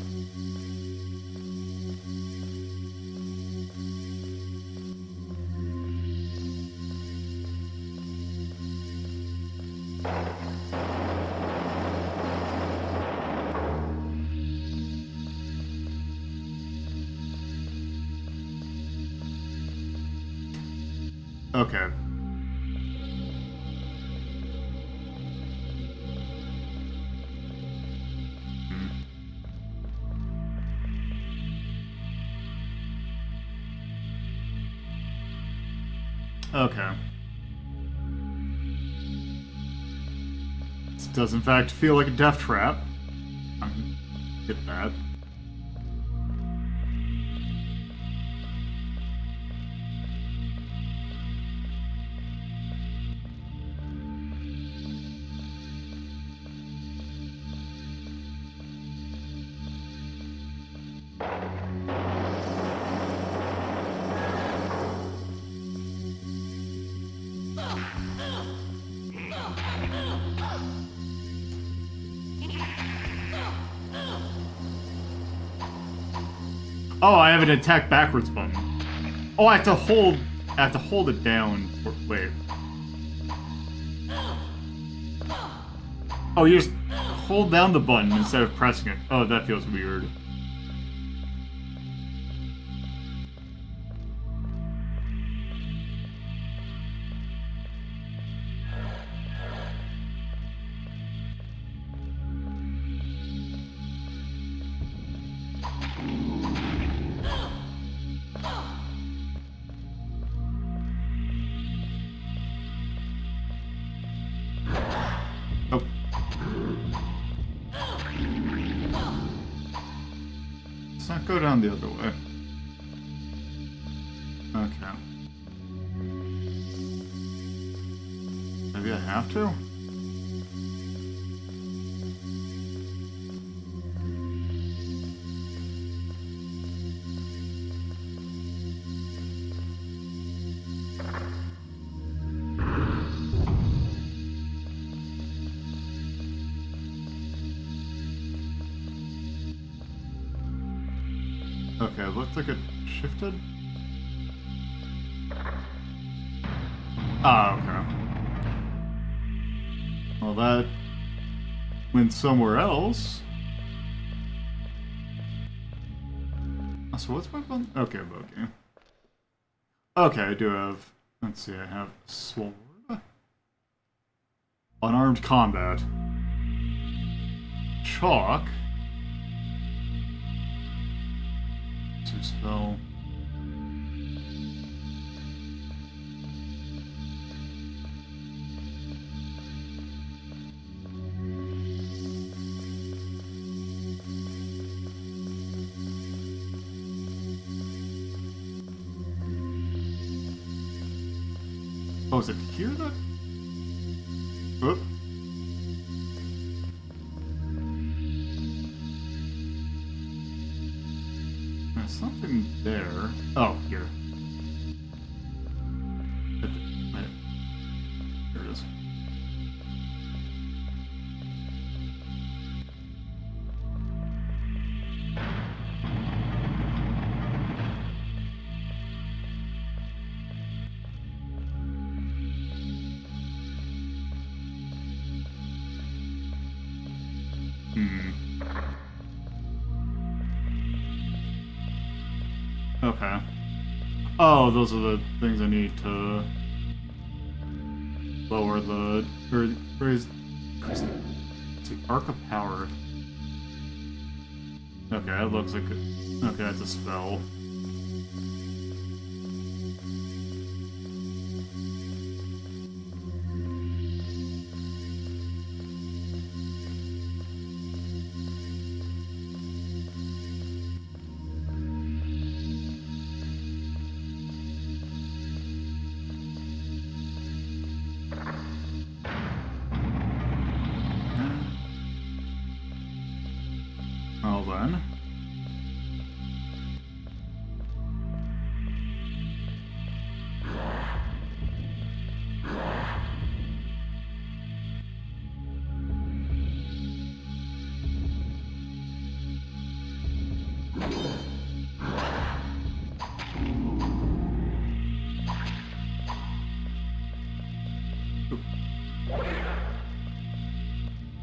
Okay. Okay. This does in fact feel like a Deathtrap. I can get that. Oh, I have an attack backwards button. Oh, I have to hold it down. Wait. Oh, you just hold down the button instead of pressing it. Oh, that feels weird. Go down the other way. Okay. have to? Okay, it looked like it shifted. Ah, okay. Well, that went somewhere else. So what's my button? Okay, bogey. Okay, I do have... Let's see, I have sword. Unarmed combat. Chalk. To spell... Oh, is it here that... Oh. There's something there. Oh, here. Here it is. Okay. Oh, those are the things I need to lower the... or raise... It's the Arc of Power. Okay, that looks like... Okay, that's a spell. Well then.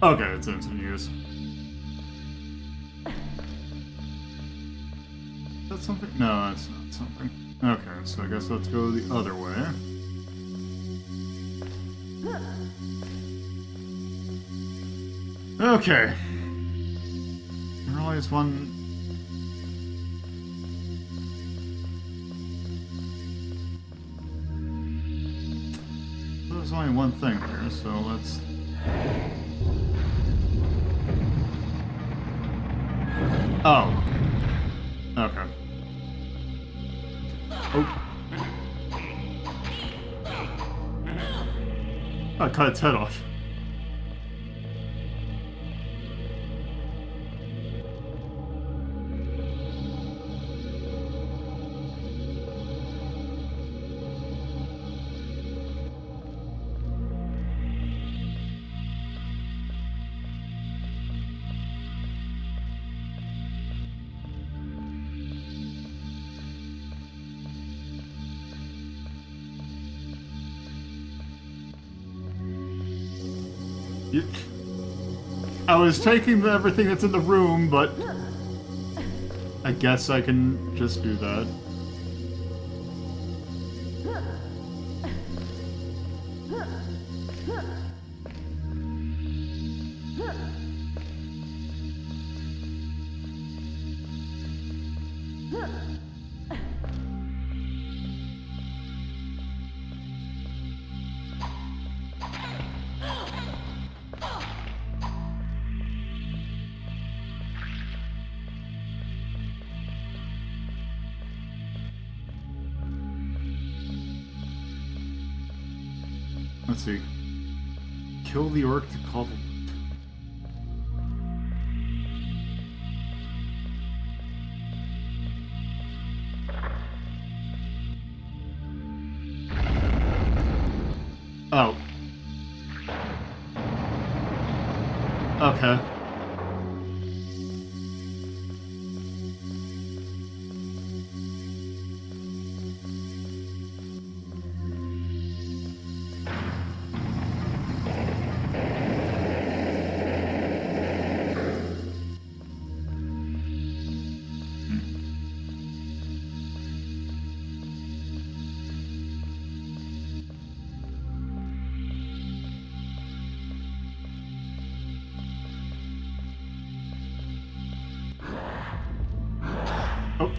Okay, it's instant use. Is that something? No, that's not something. Okay, so I guess let's go the other way. Okay. I realize one... There's only one thing here, so let's... Oh. Okay. Oh. I cut its head off. I was taking everything that's in the room, but I guess I can just do that. Let's see. Kill the orc to call the... Oh. Okay. Oh.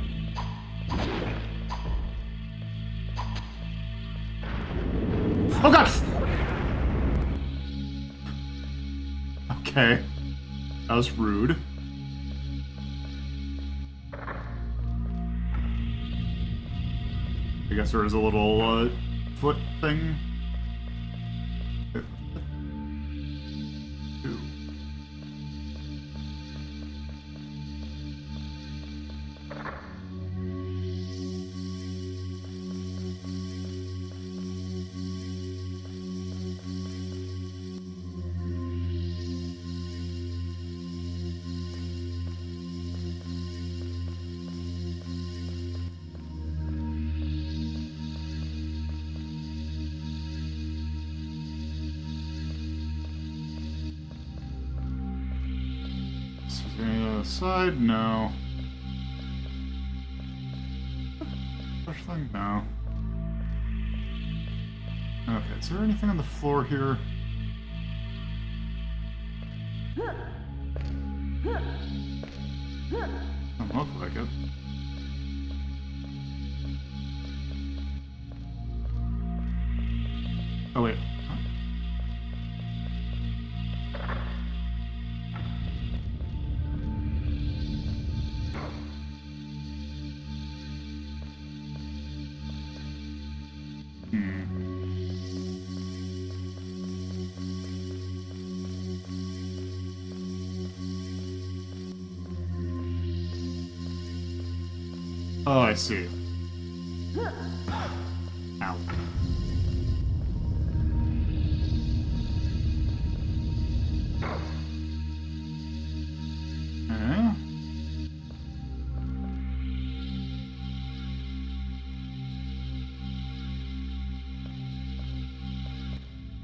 Oh god! Okay. That was rude. I guess there is a little foot thing. Ooh. Side? No. Such thing? No. Okay, is there anything on the floor here? Doesn't look like it. Oh wait. Oh, I see. Ow.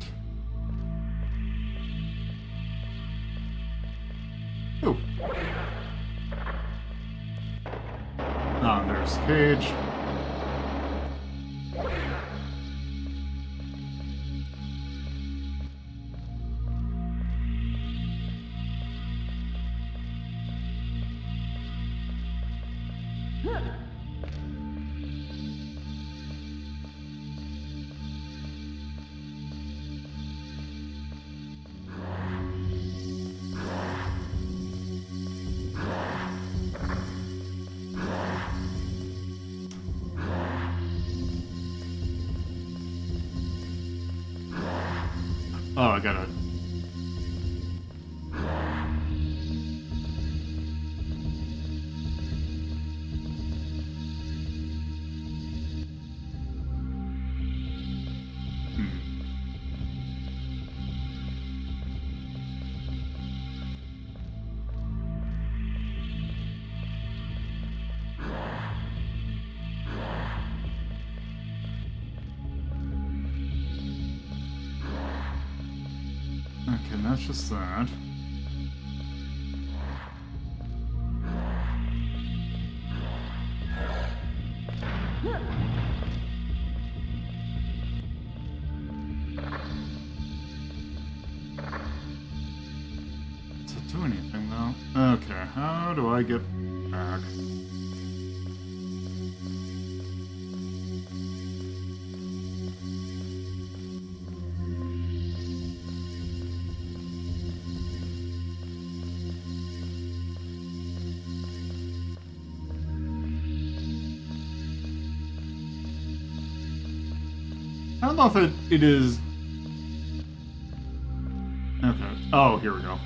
Okay. Ooh. Ah, there's Cage. Oh, I gotta... Okay, that's just that. Does it do anything, though? Okay, how do I get back? I don't know if it is... Oh, here we go.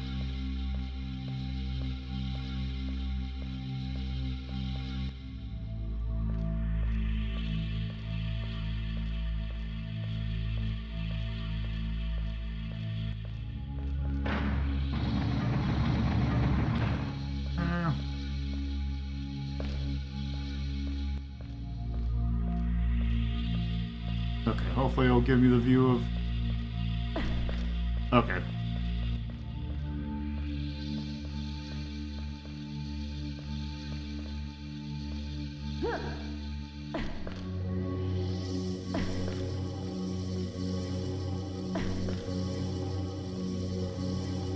Okay, hopefully it'll give me the view of... Okay.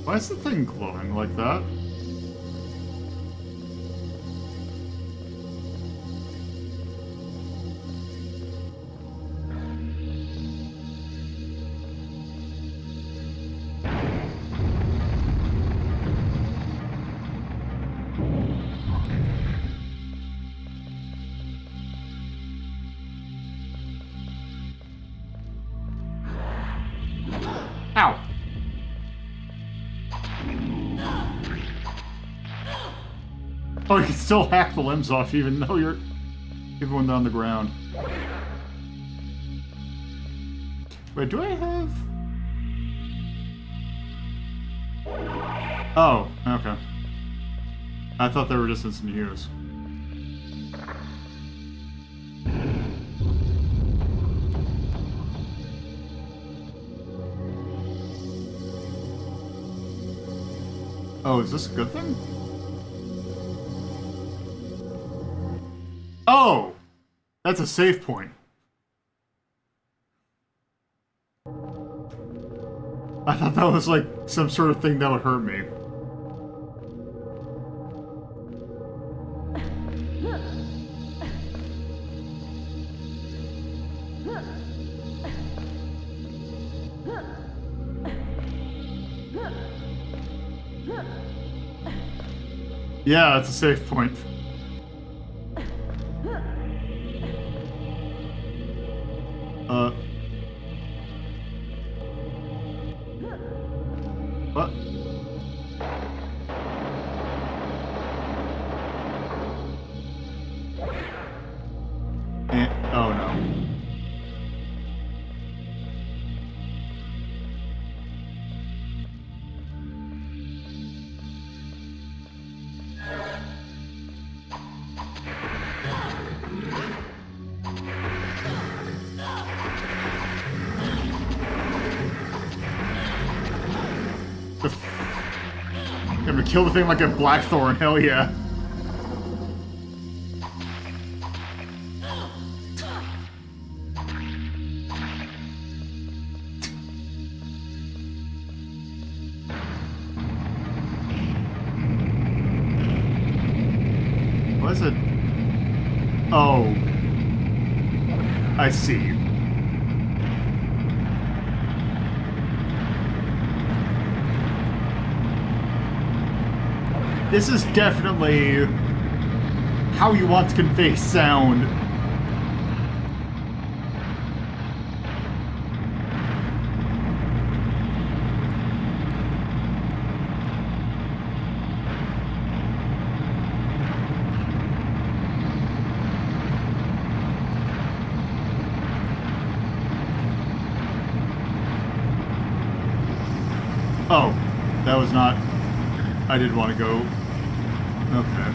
Why is the thing glowing like that? Ow! Oh, you can still hack the limbs off even though you're... even when they're on the ground. Wait, do I have... Oh, okay. I thought they were just instant use. Oh, is this a good thing? Oh! That's a save point. I thought that was like some sort of thing that would hurt me. Yeah, it's a save point. What? Oh no. I'm gonna kill the thing like a blackthorn, hell yeah. What is it? Oh. I see. This is definitely how you want to convey sound. Oh, that was not... I did want to go... Okay.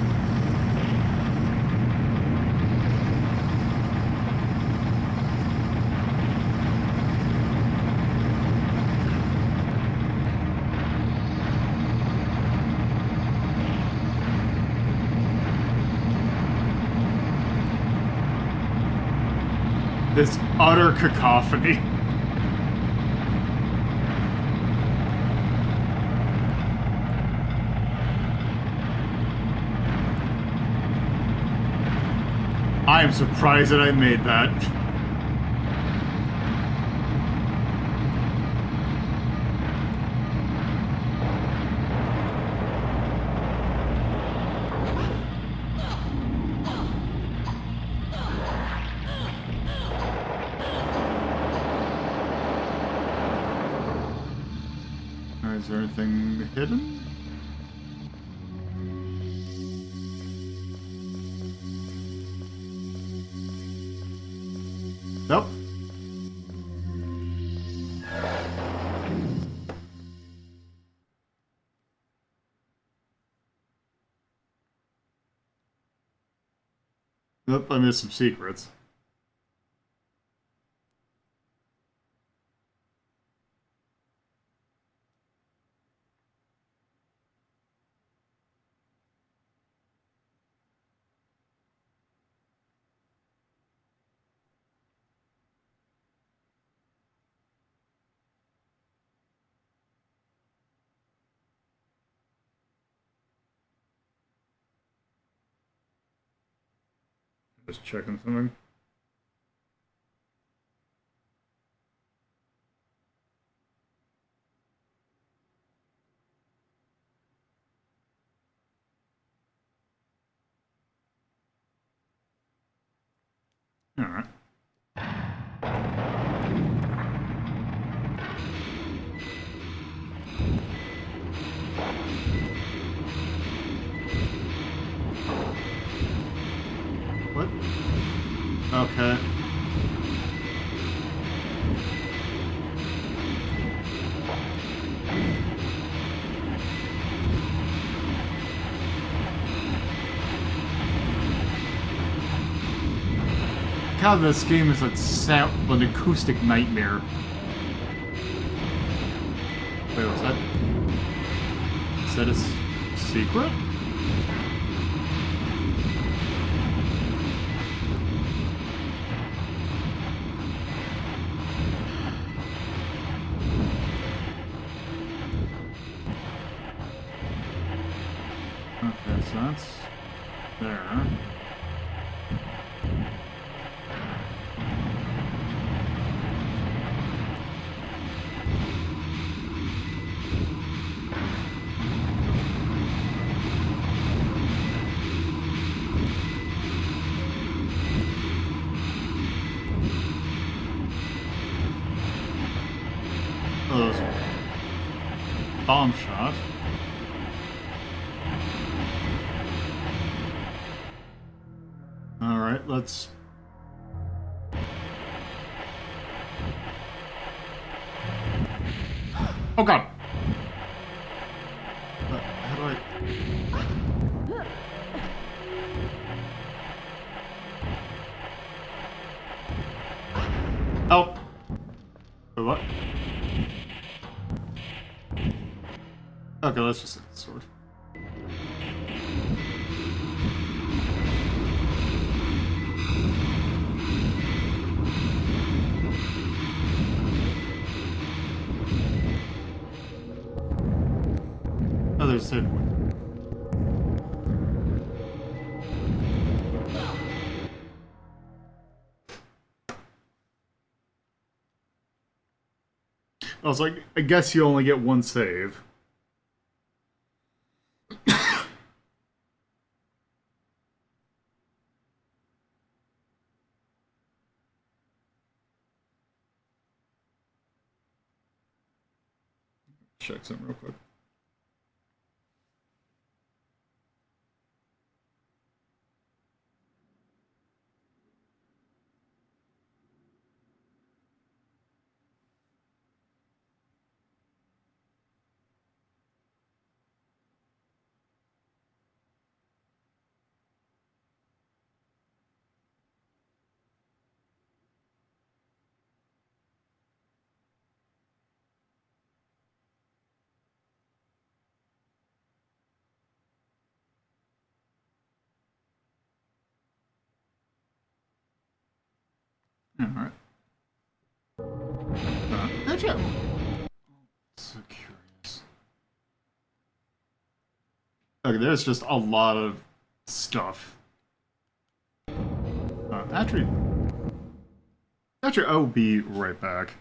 This utter cacophony. I am surprised that I made that. Alright, Is there anything hidden? Nope. Nope, I missed some secrets. Just checking something. All right. What? Okay. God, this game is an acoustic nightmare. Wait, was that? Is that a secret? Okay, so that's there. Oh, those bomb shot. All right, let's. Oh God! How do I? Oh. Wait, what? Okay, let's just hit the sword. Oh, there's a I was like, I guess you only get one save. Check something real quick. Alright. Gotcha. So curious. Okay, there's just a lot of stuff. Actually, I will be right back.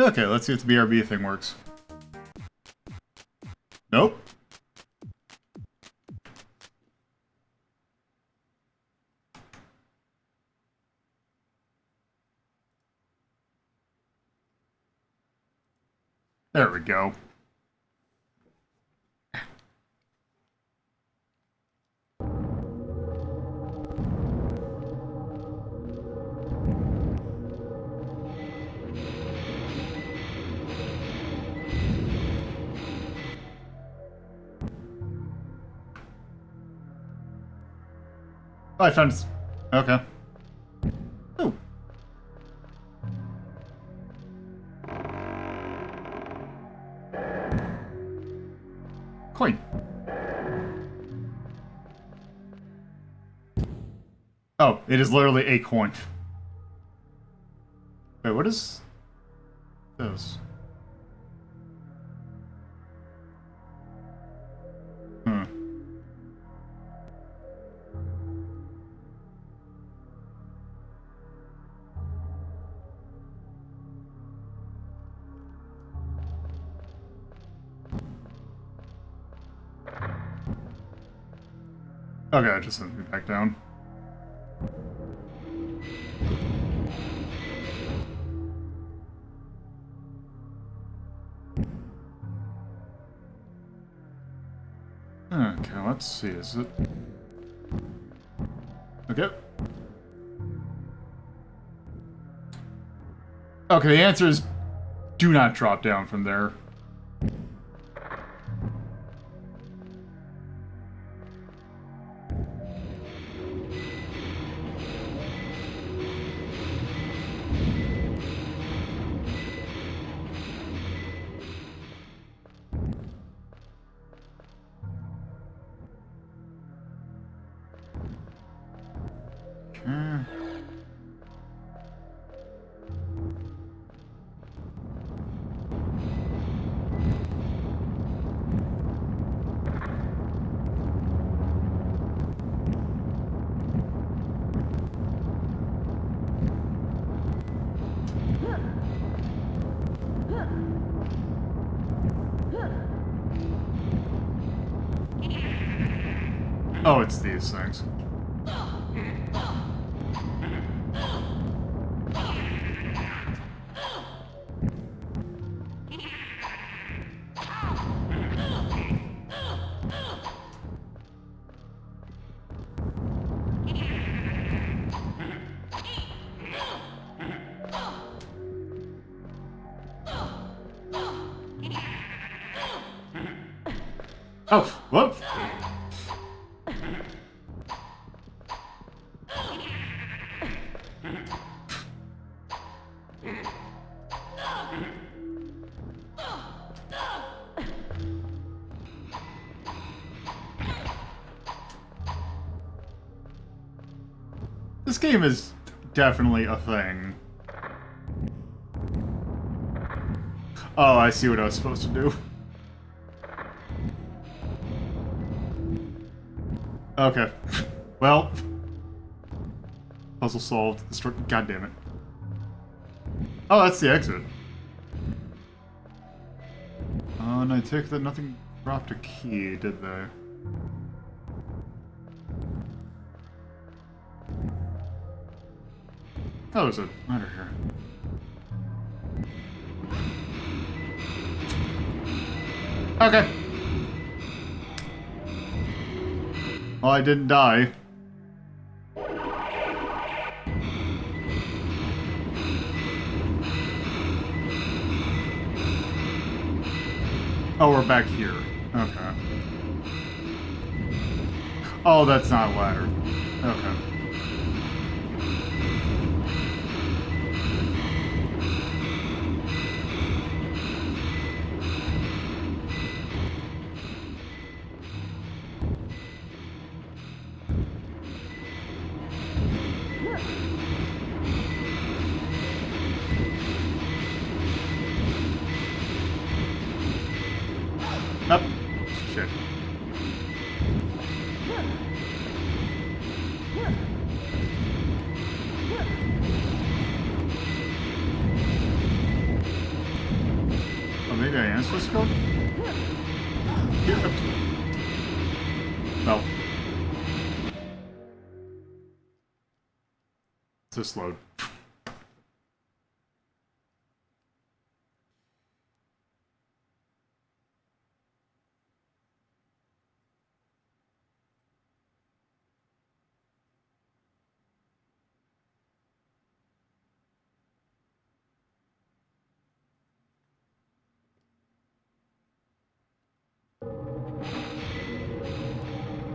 Okay, let's see if the BRB thing works. Nope. There we go. Oh, I found... Okay. Ooh. Coin. Oh, it is literally a coin. Wait, what is this? Hmm. Okay, it just sends me back down. Okay, let's see, is it... Okay. Okay, the answer is do not drop down from there. Okay. Oh, it's these things. Oh, whoop! This game is definitely a thing. Oh, I see what I was supposed to do. Okay. Well. Puzzle solved. God damn it. Oh, that's the exit. And I take that nothing dropped a key, did they? Oh, there's a ladder here. Okay. Well, I didn't die. Oh, we're back here. Okay. Oh, that's not a ladder. Okay. Up. Shit. maybe I am supposed to go? No. Just load.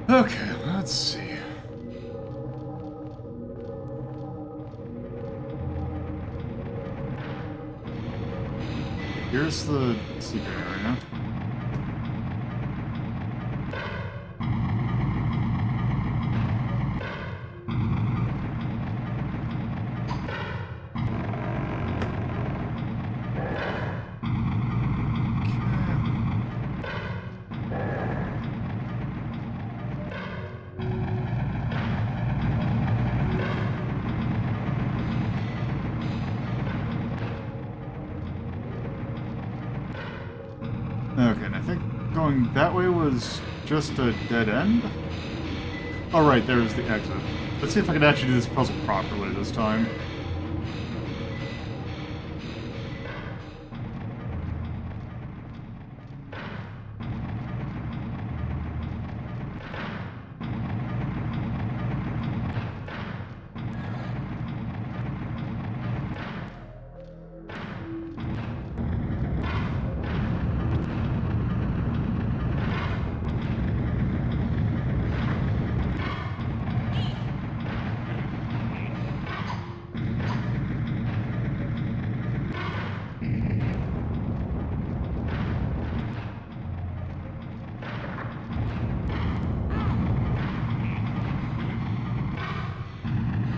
Okay, let's see. Here's the secret area. Okay, and I think going that way was just a dead end? Oh right, there's the exit. Let's see if I can actually do this puzzle properly this time.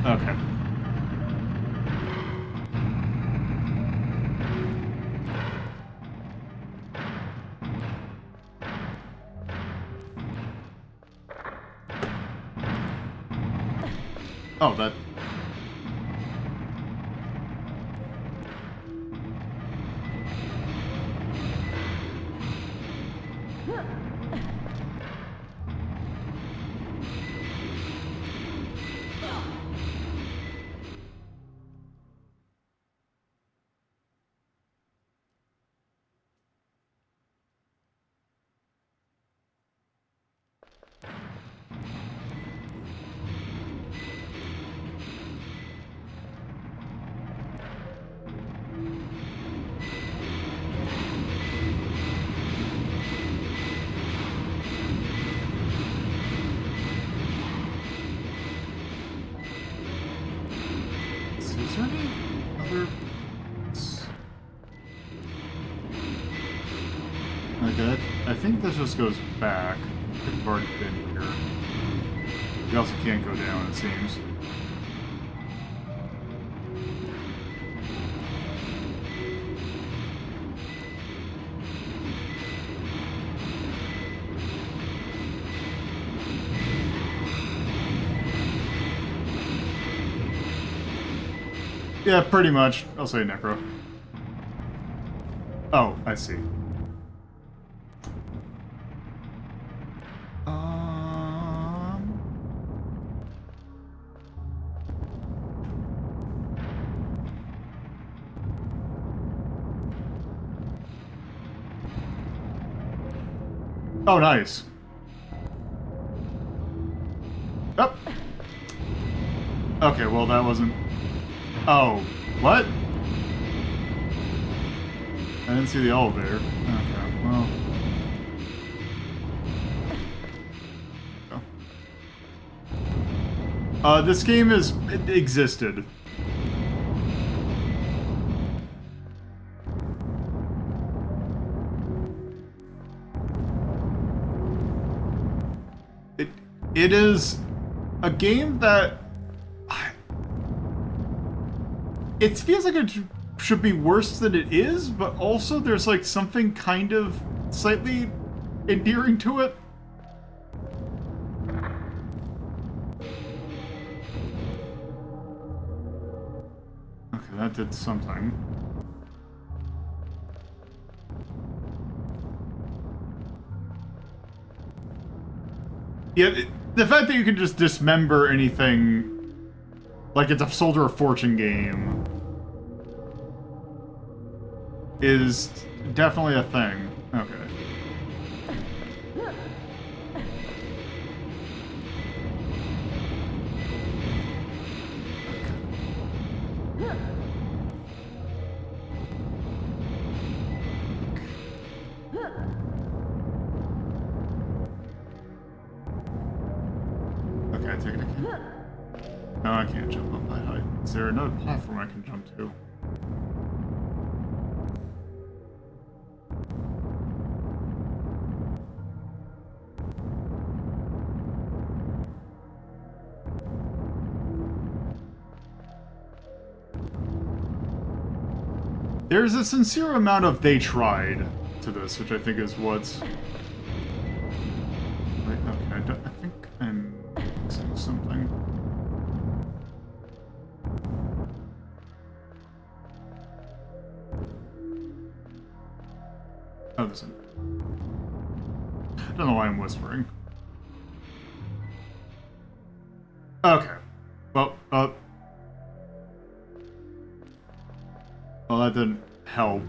Okay. Oh, that... Is there any other... Okay, I think this just goes back. We've already been here. We also can't go down, it seems. Yeah, pretty much. I'll say Necro. Oh, I see. Oh, nice. Oh. Okay, well, that wasn't... Oh, what? I didn't see the elevator. Okay, well... This game it existed. It is a game that... It feels like it should be worse than it is, but also there's like something kind of slightly endearing to it. Okay, that did something. Yeah, the fact that you can just dismember anything, like it's a Soldier of Fortune game, is definitely a thing. Okay. Okay, I take it I can't. No, I can't jump up that height. Is there another platform I can jump to? There's a sincere amount of "they tried" to this, which I think is what's... Wait, okay, I think I'm mixing something. Oh, this one. I don't know why I'm whispering. Okay. Well, that didn't help.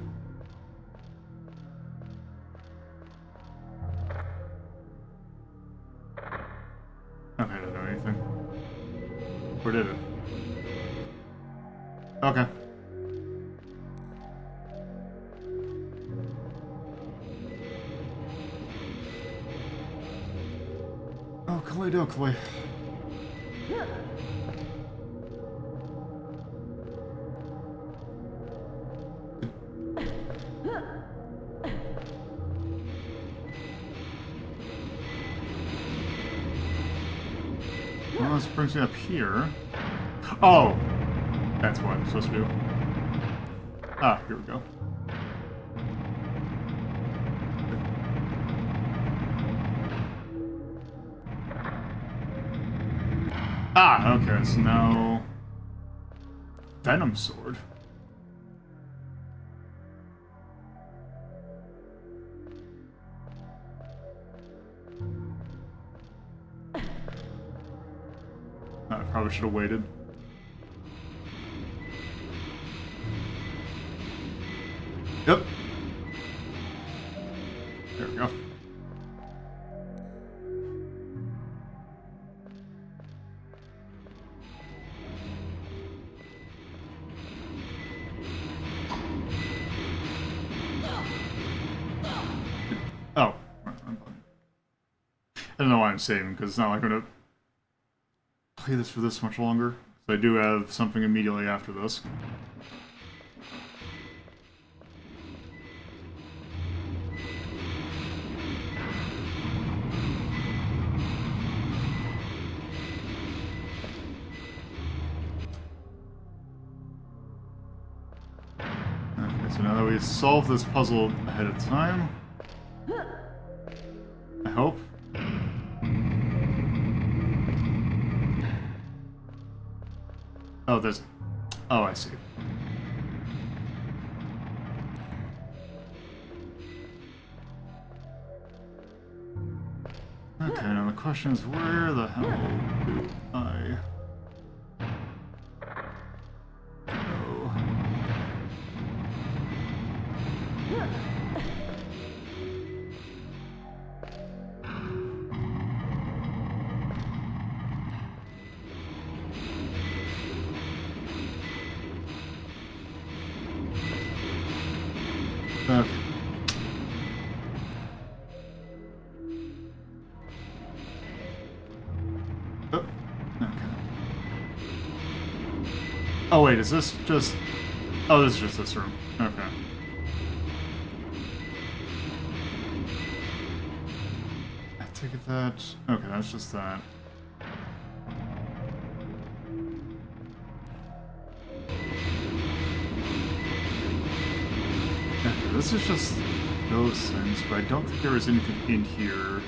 Okay, I didn't do anything. Or did it? Okay. Oh, Dokley. Well, this brings me up here. Oh! That's what I'm supposed to do. Ah, here we go. Ah, okay, so now... Venom Sword. I probably should have waited. Yep. There we go. Oh. I don't know why I'm saving, because it's not like I'm going to play this for this much longer. So I do have something immediately after this. Okay, so now that we solved this puzzle ahead of time, I hope. Oh, there's... Oh, I see. Okay, now the question is, where the hell do I go? Okay. Oh, okay. Oh wait, is this just... Oh, this is just this room. Okay. I take it that... Okay, that's just that. Okay, this is just those things, but I don't think there is anything in here.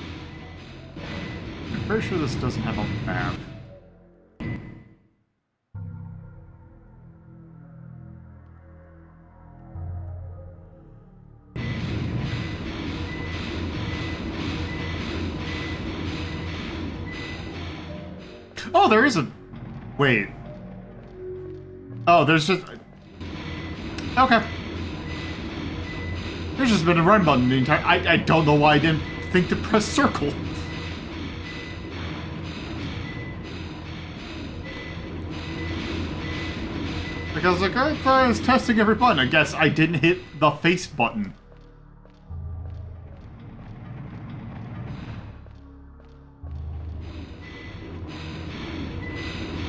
I'm pretty sure this doesn't have a map. Oh, there is a... Wait. Oh, there's just... Okay. There's just been a run button the entire... I don't know why I didn't think to press circle. Like, I was like, I thought I was testing every button. I guess I didn't hit the face button.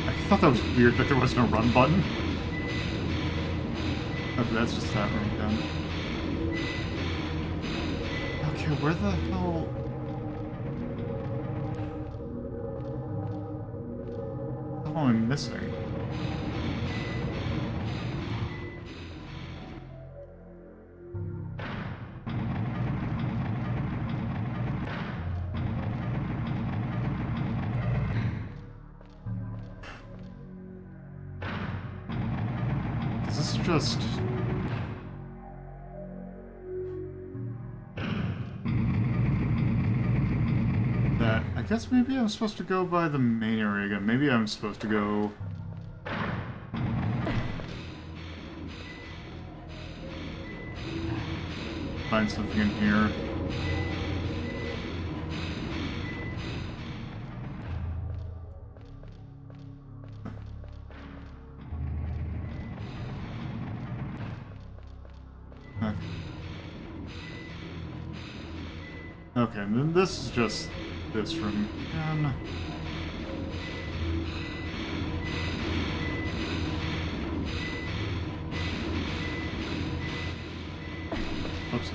I thought that was weird that there was no run button. Okay, that's just that room done. Okay, where the hell... What am I missing? This is just... that... I guess maybe I'm supposed to go by the main area again. Maybe I'm supposed to go... find something in here. Okay, and then this is just this room again. Oops.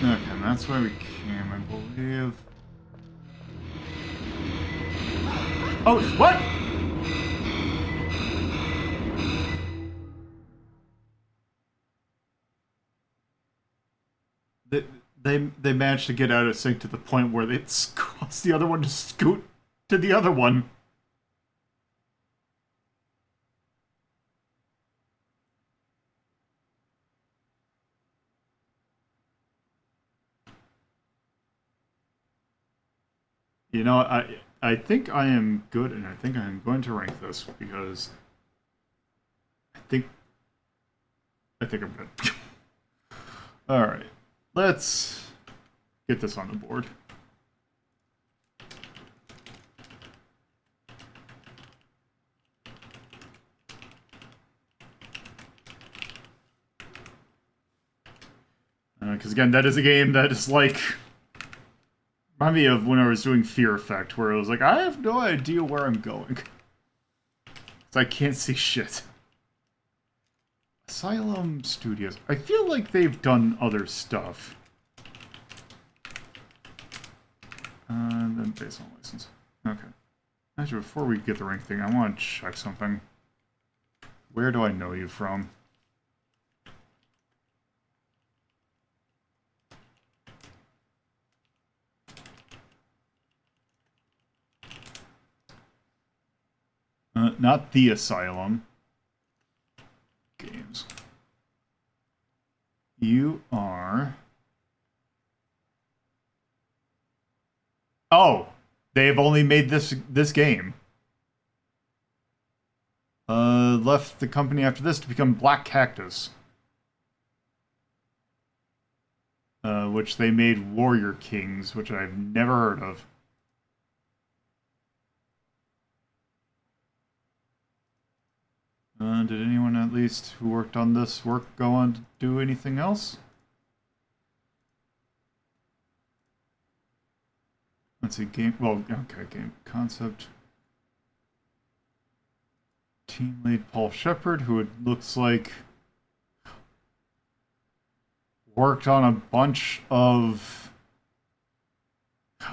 Okay, and that's why we came, I believe. Oh, what? They managed to get out of sync to the point where they caused the other one to scoot to the other one. You know, I think I am good, and I think I am going to rank this because I think I'm good. All right, let's get this on the board. Because again, that is a game that is like... Remind me of when I was doing Fear Effect, where it was like, I have no idea where I'm going. So I can't see shit. Asylum Studios. I feel like they've done other stuff. And then based on license. Okay. Actually, before we get the rank thing, I want to check something. Where do I know you from? Not the Asylum. Games. You are... Oh! They've only made this game. Left the company after this to become Black Cactus. Which they made Warrior Kings, which I've never heard of. Did anyone at least who worked on this work go on to do anything else? Let's see, game, well, okay, game concept. Team lead Paul Shepard, who it looks like worked on a bunch of...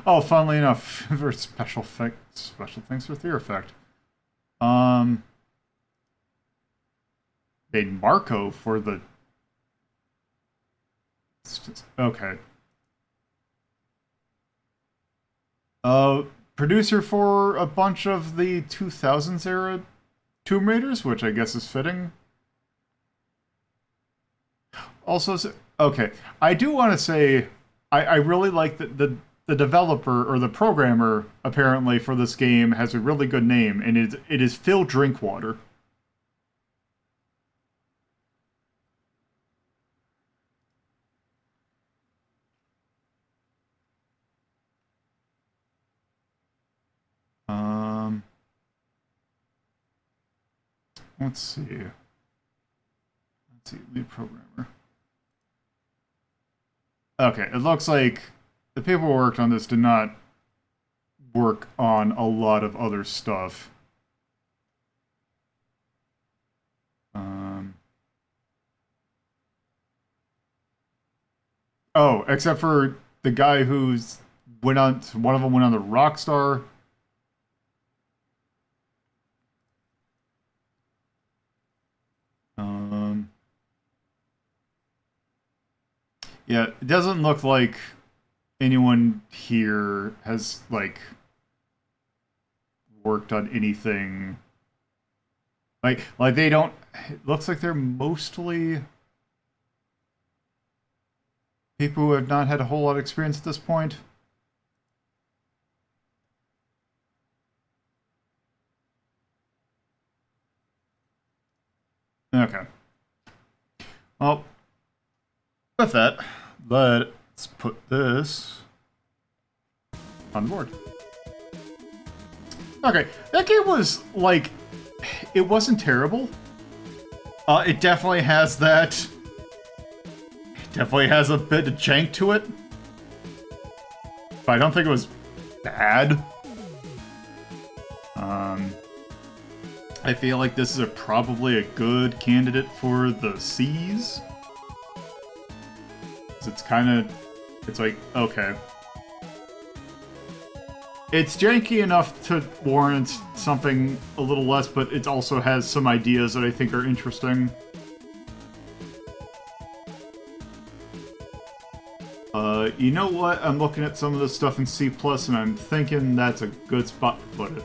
Oh, funnily enough, for special things for Fear Effect. made Marco for the... Okay. Producer for a bunch of the 2000s era Tomb Raiders, which I guess is fitting. Also, okay, I do want to say I really like that the developer or the programmer apparently for this game has a really good name, and it is Phil Drinkwater. Let's see. Lead programmer. Okay, it looks like the people who worked on this did not work on a lot of other stuff. Oh, except for the guy who's one of them went on the Rockstar. Yeah, it doesn't look like anyone here has, like, worked on anything. Like they don't... It looks like they're mostly people who have not had a whole lot of experience at this point. Okay. Well, with that, let's put this on board. Okay, that game was, like, it wasn't terrible. It definitely has that... It definitely has a bit of jank to it. But I don't think it was bad. I feel like this is probably a good candidate for the C's. It's kind of... It's like, okay. It's janky enough to warrant something a little less, but it also has some ideas that I think are interesting. You know what? I'm looking at some of this stuff in C+, and I'm thinking that's a good spot to put it.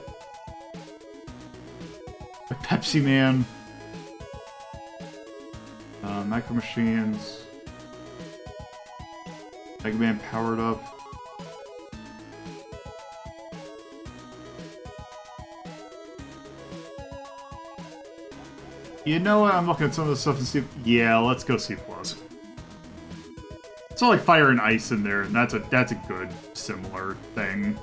The Pepsi Man. Micro Machines. Mega Man Powered Up. You know what? I'm looking at some of this stuff and see. Yeah, let's go C+. It's all like Fire and Ice in there, and that's a good similar thing.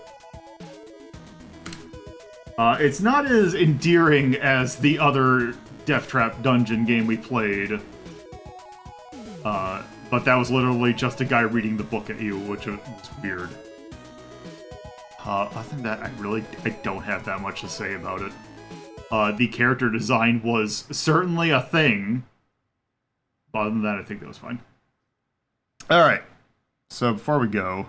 It's not as endearing as the other Deathtrap dungeon game we played. But that was literally just a guy reading the book at you, which was weird. Other than that, I don't have that much to say about it. The character design was certainly a thing. But other than that, I think that was fine. Alright. So before we go,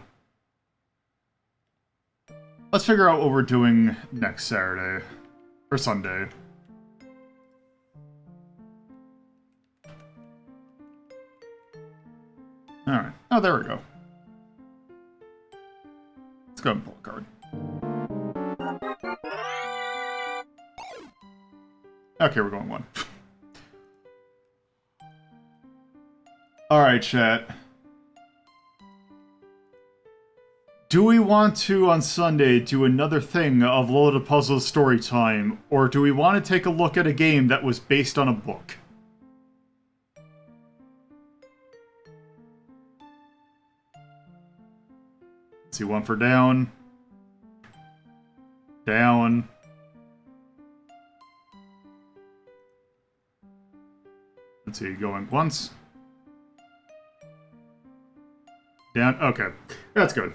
let's figure out what we're doing next Saturday. Or Sunday. Alright. Oh, there we go. Let's go and pull a card. Okay, we're going one. Alright, chat. Do we want to, on Sunday, do another thing of Lolo De Puzlo's story time, or do we want to take a look at a game that was based on a book? Let's see, one for down. Down. Let's see, going once. Down. Okay, that's good.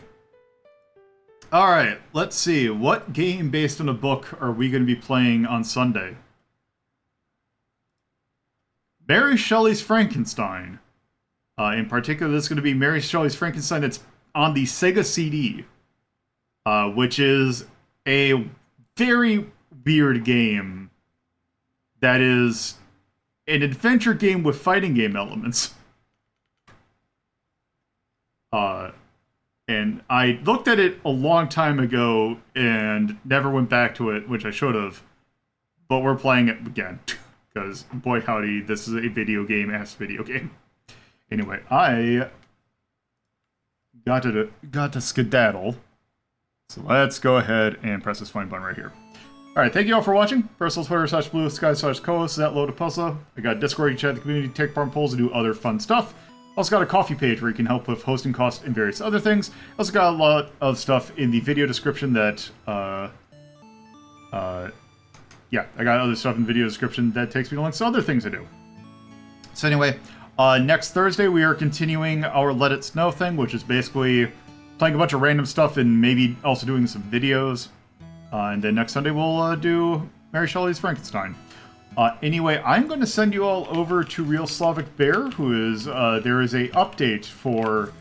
Alright, let's see. What game based on a book are we going to be playing on Sunday? Mary Shelley's Frankenstein. In particular, this is going to be Mary Shelley's Frankenstein that's on the Sega CD. Which is a very weird game that is an adventure game with fighting game elements. And I looked at it a long time ago and never went back to it, which I should have. But we're playing it again. Because, boy howdy, this is a video game-ass video game. Anyway, I got to skedaddle. So let's go ahead and press this find button right here. Alright, thank you all for watching. Personal Twitter/BlueSky/co-host is at Lolo De Puzlo. I got Discord, you chat the community, take part in polls, and do other fun stuff. Also got a Coffee page where you can help with hosting costs and various other things. Also got a lot of stuff in the video description that, yeah, I got other stuff in the video description that takes me to links to other things I do. So anyway, next Thursday we are continuing our Let It Snow thing, which is basically playing a bunch of random stuff and maybe also doing some videos. And then next Sunday we'll do Mary Shelley's Frankenstein. Anyway, I'm going to send you all over to Real Slavic Bear, who is, there is a update for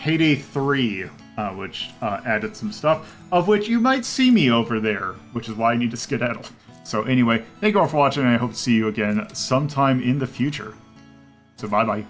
Payday 3, which added some stuff, of which you might see me over there, which is why I need to skedaddle. So anyway, thank you all for watching, and I hope to see you again sometime in the future. So bye-bye.